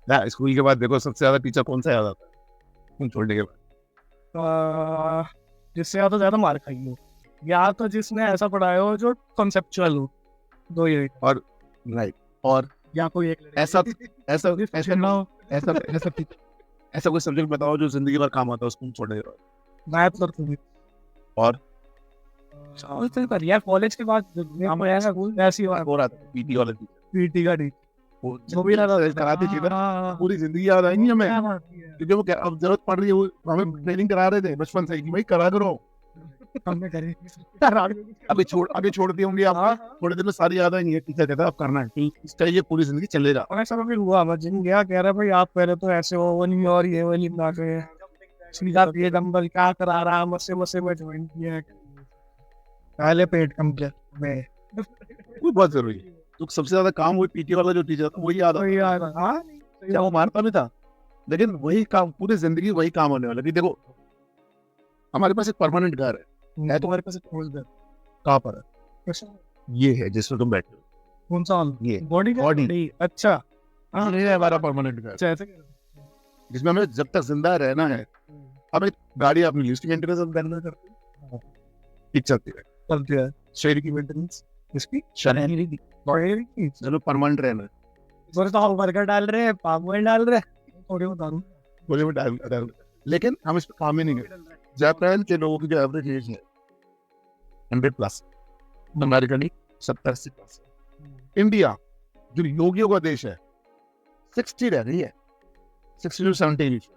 स्कूल के बाद देखो सबसे ज्यादा टीचर कौन सा याद आता है छोड़ने के बाद? जिससे ज्यादा मार खाई हो, या तो जिसने ऐसा पढ़ाया हो जो कॉन्सेप्चुअल हो, 2 ये। और राइट। और या कोई एक ऐसा ऐसा ऐसा ऐसा ऐसा ऐसा कोई सब्जेक्ट बताओ जो जिंदगी भर काम आता है, उसको छोड़ दे रहे हो। मैथ और तुम्हें और कर यार कॉलेज के बाद हम ऐसा कुछ ऐसी हो रहा था पीटी वाला teacher, पीटी का नहीं वो जो भी लगा कराती थी ना, पूरी जिंदगी याद आएंगी हमें, क्योंकि वो क्या अब जरूरत पड़ रही है, वो हमें ट्रेनिंग करा रहे थे बचपन से कि भाई करा करो। हमने करी अभी छोड़ दी होंगी आप, थोड़े दिन में सारी याद आएंगी, टीचर कहता है अब करना है, ठीक इसका ये पूरी जिंदगी चलेगा। और ऐसा कभी हुआ मैं जिम गया कह रहा भाई आप पहले तो ऐसे हो वो नहीं और ये वाली ना के सीधा ये डंबल क्या करा रहा मसे में ज्वाइन किया पहले पेट कम किया मैं वो बहुत जरूरी है। तो सबसे ज्यादा काम वही पीटी वाला जो टीचर था वही याद वही आता यार हाँ था। क्या वो मारता भी था, लेकिन वही काम पूरी जिंदगी वही काम होने वाला। देखो हमारे पास एक परमानेंट घर है तुम्हारे पास एक ठोस घर कहाँ पर है? ये है जिसमें तुम बैठे हो, कौन सा ये बॉडी बॉडी। अच्छा हाँ ये है हमारा परमानेंट घर, अच्छा ऐसे जिसमें हमें जब तक जिंदा रहना है हमें गाड़ी अपनी यूज की मेंटेनेंस करना करते हैं, ठीक चलती है, चलती है शरीर की मेंटेनेंस, इसकी शरीर की बॉडी चलो परमानेंट रहना है। इस तो हम बर्गर डाल रहे हैं पाम ऑयल डाल रहे हैं थोड़ी बता दूं बोले में डाल, लेकिन हम इस पर काम ही नहीं करते। जापान के लोगों की जो एवरेज एज है 100+, अमेरिका नहीं 70-80 प्लस। इंडिया जो योगियों का देश है 60 रह रही है, 60 to 70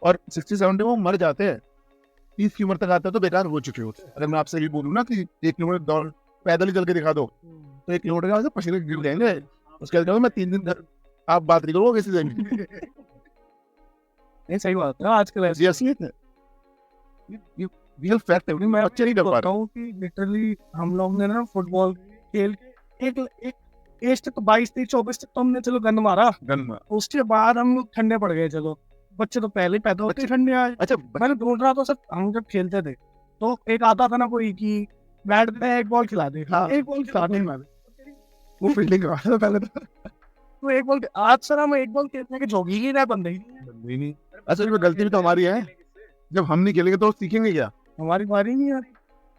और 60-70 वो मर जाते हैं, 30 की उम्र तक आते हैं तो बेकार हो चुके होते हैं। अगर मैं आपसे ये बोलूँ ना कि 1 किलोमीटर दौड़ पैदल ही चल के दिखा दो तो 1 किलोमीटर के बाद पसीने गिर जाएंगे, उसके बाद मैं 3 दिन घर आप बात नहीं करो किसी दिन। नहीं सही बात है आजकल ऐसी असलियत है, ये रियल फैक्ट है, मैं बच्चे नहीं डर पा रहा हूँ। कि लिटरली हम लोग ने ना फुटबॉल खेल के एक एज तक तो 22-23-24 तक तो हमने चलो गंद मारा गन उसके बाद हम लोग ठंडे पड़ गए चलो बच्चे तो पहले ही पैदा होते ही ठंडे आए अच्छा मैंने ढूंढ रहा था सर हम जब खेलते थे तो एक आता था ना कोई कि बैट पे एक बॉल खिला दे हाँ। एक बॉल खिला दे वो फील्डिंग करवा था पहले तो एक बॉल आज सर हम एक बॉल खेलने के जोगी ही रहे बंदे ही नहीं असल में गलती भी तो हमारी है, जब हम नहीं खेलेंगे तो सीखेंगे क्या? हमारी बारी नहीं आ रही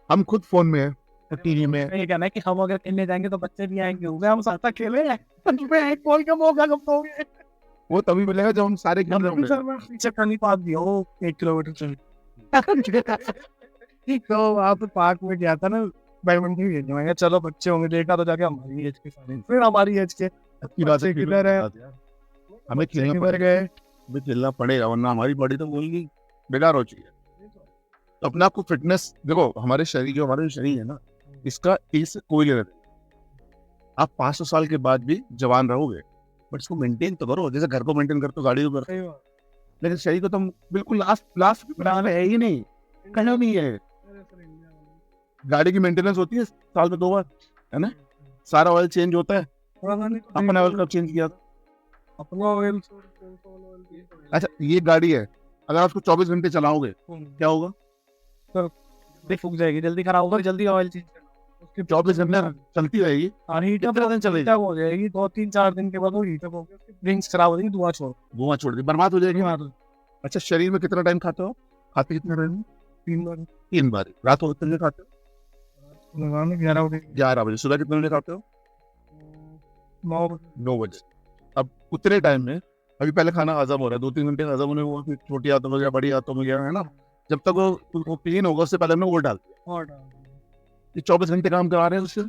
हम खुद फोन में है, टीवी में ये कहना है कि हम अगर खेलने जाएंगे तो बच्चे भी आएंगे होंगे हम साथ खेले एक बॉल का मौका कब दोगे वो तभी मिलेगा जब हम सारे खेल रहे होंगे। पीछे करनी पास दिया वो 1 किलोमीटर चल तो आप पार्क में गया था ना बैडमिंटन खेलने में चलो बच्चे होंगे देखा तो जाके हमारी एज के सारे फिर हमारी एज के अच्छी बात है, किधर है हमें खेलना किधर गए हमें खेलना पड़ेगा वरना हमारी बॉडी तो वही बेकार हो चुकी है। तो अपने आप को फिटनेस देखो, हमारे शरीर जो हमारे शरीर है ना इसका इससे कोई लेना नहीं। आप 500 साल के बाद भी जवान रहोगे बट इसको मेंटेन तो करो, जैसे घर को मेंटेन करते हो गाड़ी को करते हो, लेकिन शरीर को तुम बिल्कुल लास्ट है ही नहीं, कहीं नहीं है। गाड़ी की मेंटेनेंस होती है साल में 2 बार, है ना, सारा ऑयल चेंज होता है। अपना ऑयल कब चेंज किया था? अपना ऑयल अच्छा ये गाड़ी है, अगर आप उसको 24 घंटे चलाओगे क्या होगा? फूक जाएगी, जल्दी खराब होगा, जल्दी ऑयल चेंज करना। 24 घंटे चलती रहेगी और हीट अप चलेगी, हो जाएगी 2-3-4 दिन के बाद वो हीट अप हो गया, उसकी ड्रिंक्स खराब हो जाएगी, धुआं छोड़ दी बर्बाद हो जाएगी। मार अच्छा शरीर में कितना टाइम खाते हो? खाते कितना टाइम? 3 बार 3 बार। रात को कितने खाते हो? 11 बजे। सुबह कितने बजे खाते हो? 9 बजे। अब उतने टाइम में अभी पहले खाना हजम हो रहा है, 2-3 घंटे हजम होने हुआ, फिर छोटी हाथों में गया, बड़ी हाथों में गया, है ना, जब तक वो क्लीन होगा उससे पहले हमने वो डाल दिया। ये 24 घंटे काम करा रहे हैं उससे।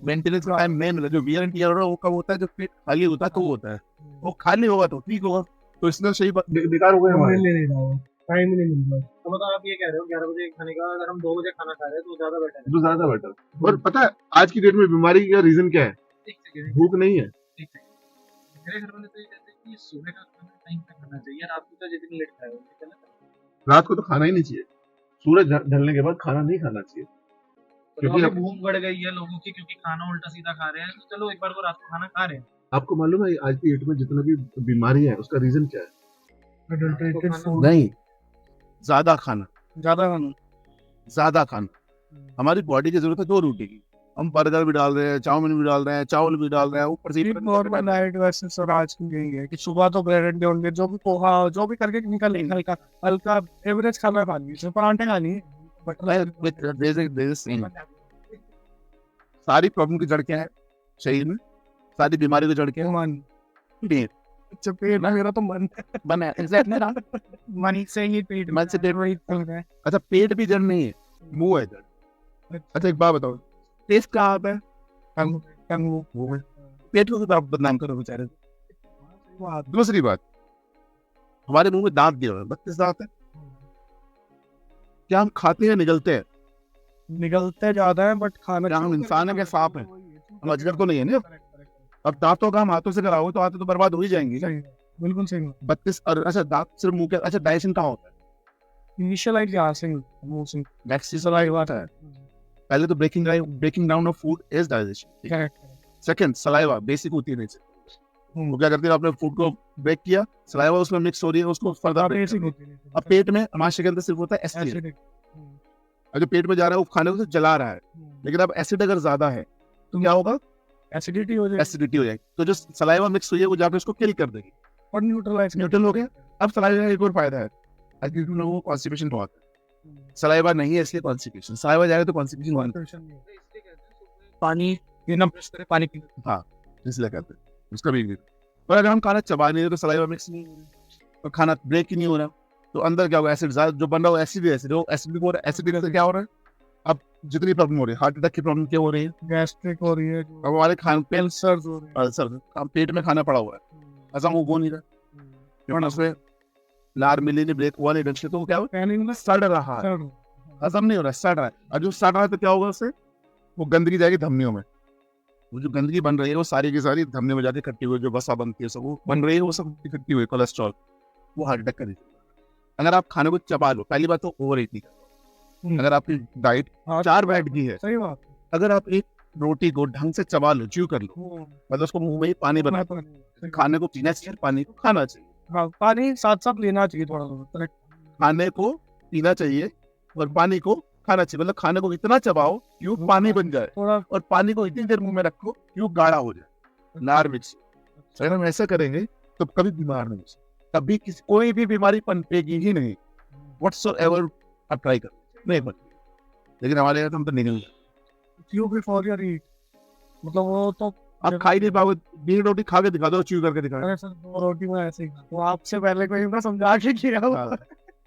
मेंटेनेंस का टाइम मेन जो वियर एंड टियर हो रहा है वो कब होता है? जब पेट खाली होता है तो होता है, वो खाली होगा तो ठीक होगा। तो इसलिए सही बेकार हो गए हमारे, टाइम ही नहीं मिल रहा। तो मतलब आप ये कह रहे हो 11 बजे खाने का, अगर हम 2 बजे खाना खा रहे हैं तो ज्यादा बेटर है। तो ज्यादा बेटर। और पता है आज की डेट में बीमारी का रीजन क्या है? भूख नहीं है। मेरे घर वाले तो ये कहते हैं कि सुबह का खाना टाइम पे खाना चाहिए, रात को तो जितनी लेट खाए गलत है। रात को तो खाना ही नहीं चाहिए, सूरज ढलने के बाद खाना नहीं खाना चाहिए, क्योंकि अभी भूख बढ़ गई है लोगों की, क्योंकि खाना उल्टा सीधा खा रहे हैं। तो चलो एक बार को रात को खाना खा रहे हैं। आपको मालूम है आज की डेट में जितना भी बीमारी है उसका रीजन क्या है? अडल्ट्रेटेड फूड, नहीं, ज्यादा खाना। ज्यादा खाना हमारी बॉडी की जरूरत है 2 रोटी की, हम बर्गर भी डाल रहे हैं, चाउमीन भी डाल रहे हैं, चावल भी डाल रहे हैं, ऊपर से नॉर्मल डाइट वैसे सर आज की यही है कि सुबह तो ब्रेड एंड होंगे, जो भी पोहा जो भी करके निकल लेंगे, हल्का हल्का एवरेज खाना खानी है, परांठे खानी है, बट सारी प्रॉब्लम की जड़ क्या है शरीर में? सारी बीमारी को जड़ के मन पेट अच्छा पेट ना मेरा तो मन बना है एग्जैक्टली ना। मन से ही पेट मन से पेट वही चल रहा है। अच्छा पेट भी जड़ नहीं है, मुंह है जड़। अच्छा एक बात बताओ, टेस्ट कहाँ आता है? मुंह में। पेट को तो आप बदनाम करो बेचारे। दूसरी बात, हमारे मुंह में दांत दिए हुए हैं, 32 दांत है। क्या हम खाते हैं निगलते हैं? निकलते ज्यादा है बट खाना क्या हम इंसान है क्या सांप है? हम अजगर तो नहीं है ना। अब दांतों का हम हाथों से कराओगे तो हाथ तो बर्बाद हो ही जाएंगी। सही है, बिल्कुल सही है। 32 और अच्छा दांत सिर्फ मुंह के। अच्छा डाइजेशन कहाँ होता है? इनिशियलाइज यहाँ से मुंह से डाइजेशन हुआ था पहले तो breaking down of food is digestion. Correct. Second saliva basic होती है नीचे, वो क्या करती है, आपने फूड को ब्रेक किया, सलाइवा उसमें मिक्स हो रही है, उसको फर्दर ब्रेक कर रही है। अब पेट में हमारे के अंदर सिर्फ होता है एसिड, एसिडिक और जो पेट में जा रहा है वो खाने को तो जला रहा है, लेकिन अब एसिड अगर ज्यादा है तो क्या होगा? एसिडिटी हो जाएगी एसिडिटी हो जाएगी। तो जो सलाइवा मिक्स हुई है वो जाकर उसको किल कर देगी और न्यूट्रलाइज न्यूट्रल हो गया। अब सलाइवा का एक और फायदा है, क्योंकि उन लोगों को कॉन्स्टिपेशन बहुत है, सलाइवा नहीं है इसलिए कॉन्स्टिपेशन, सलाइवा जाएगा तो कॉन्स्टिपेशन बंद। पानी पीना ब्रश करे पानी पीना। हाँ इसलिए कहते हैं उसका भी। पर अगर हम खाना चबा नहीं रहे तो सलाइवा मिक्स नहीं हो रहा और खाना ब्रेक ही नहीं हो रहा, तो अंदर क्या होगा? एसिड ज्यादा जो बन रहा है एसिड वो एसिड हो रहा है। एसिड से क्या हो रहा है? अब जितनी प्रॉब्लम हो रही है, हार्ट अटैक की प्रॉब्लम क्या हो रही है? गैस्ट्रिक हो रही है, अब हमारे खान पे अल्सर्स हो रहे हैं। अल्सर, हम पेट में खाना पड़ा हुआ है, ऐसा वो हो नहीं रहा, क्योंकि उसमें लार मिली नहीं, ब्रेक हुआ नहीं ढंग से, तो क्या हो? सड़ रहा है, हजम नहीं हो रहा है, सड़ रहा है। और जो सड़ रहा है तो क्या होगा उससे? वो गंदगी जाएगी धमनियों में, वो जो गंदगी बन रही है वो सारी की सारी धमनियों में जाके इकट्ठी हुई, जो वसा बनती है सब वो बन रही है, वो सब इकट्ठी हुई कोलेस्ट्रॉल, वो हार्ट अटैक करेगी। अगर आप खाने को चबा लो, पहली बात तो ओवर ईटिंग, अगर आपकी डाइट 4 बैठ की है, सही बात। अगर आप एक रोटी को ढंग से चबा लो, च्यू कर लो, मतलब उसको मुंह में ही पानी बना, खाने को पीना चाहिए, पानी को खाना चाहिए। हाँ, पानी साथ साथ लेना चाहिए थोड़ा थोड़ा। खाने को पीना चाहिए और पानी को खाना चाहिए, मतलब खाने को इतना चबाओ कि वो पानी बन जाए, थोड़ा और पानी को इतनी देर मुंह में रखो कि वो गाढ़ा हो जाए, लार मिक्स। अगर हम ऐसा करेंगे तो कभी बीमार नहीं हो सकते, कभी कोई भी बीमारी पनपेगी ही नहीं, व्हाटसोएवर आप ट्राई कर नहीं बनती। लेकिन हमारे यहाँ तो हम तो नहीं च्यू बिफोर योर ईट, मतलब वो तो आप खा ही नहीं पाओगे। 2 रोटी खा के दिखा दो, च्यू करके दिखा अरे सर 2 रोटी में ऐसे ही वो आपसे पहले कोई ना समझा के किया हो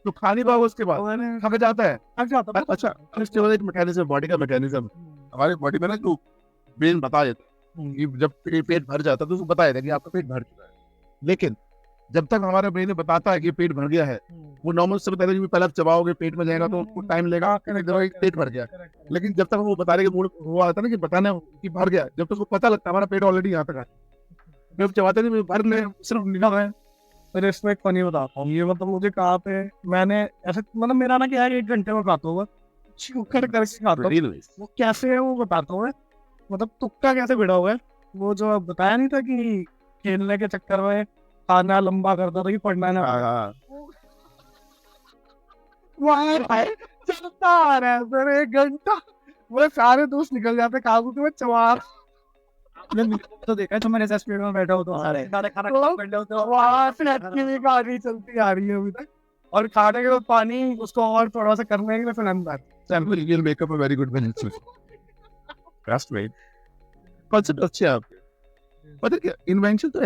तो खा नहीं पाओगे, उसके बाद मैंने थक जाता है। थक जाता। अच्छा इसके बाद एक मैकेनिज्म, बॉडी का मैकेनिज्म, हमारे बॉडी में ना जो ब्रेन बता देता है कि जब पेट भर जाता है तो उसको बता देता है कि आपका पेट भर चुका है, लेकिन जब तक हमारा ब्रेन बताता है कि पेट भर गया है, वो नॉर्मल से पहले भी पहले आप चबाओगे पेट में जाएगा तो उसको टाइम लेगा, पेट भर गया। लेकिन जब तक वो बताने के मूड वो आता है ना कि बताने कि भर गया, जब तक उसको पता लगता है हमारा पेट ऑलरेडी यहाँ तक है, जब चबाते नहीं भर ले, सिर्फ निकल रहे हैं। फिर इसमें एक फनी बताता हूँ, ये मतलब मुझे कहाँ पे मैंने ऐसे मतलब मेरा ना क्या है 1 घंटे में खाता हुआ शुगर करके खाता हूँ, वो कैसे है वो बताता हूँ मैं, मतलब तुक्का कैसे भिड़ा हुआ है। वो जो बताया नहीं था कि खेलने के चक्कर में खाना लंबा करता था कि पढ़ना ना, चलता आ रहा है फिर 1 घंटा, वो सारे दोस्त निकल जाते काबू के, मैं चमार तो देखा तो मैंने स्पीड में बैठा होता गाड़ी चलती आ रही है अभी तक, और खाने के बाद पानी उसको और थोड़ा सा करने के लिए फिर अंदर मेकअप है वेरी गुड मैनेजमेंट, कॉन्सेप्ट अच्छे हैं आपके। पता है क्या इन्वेंशन तो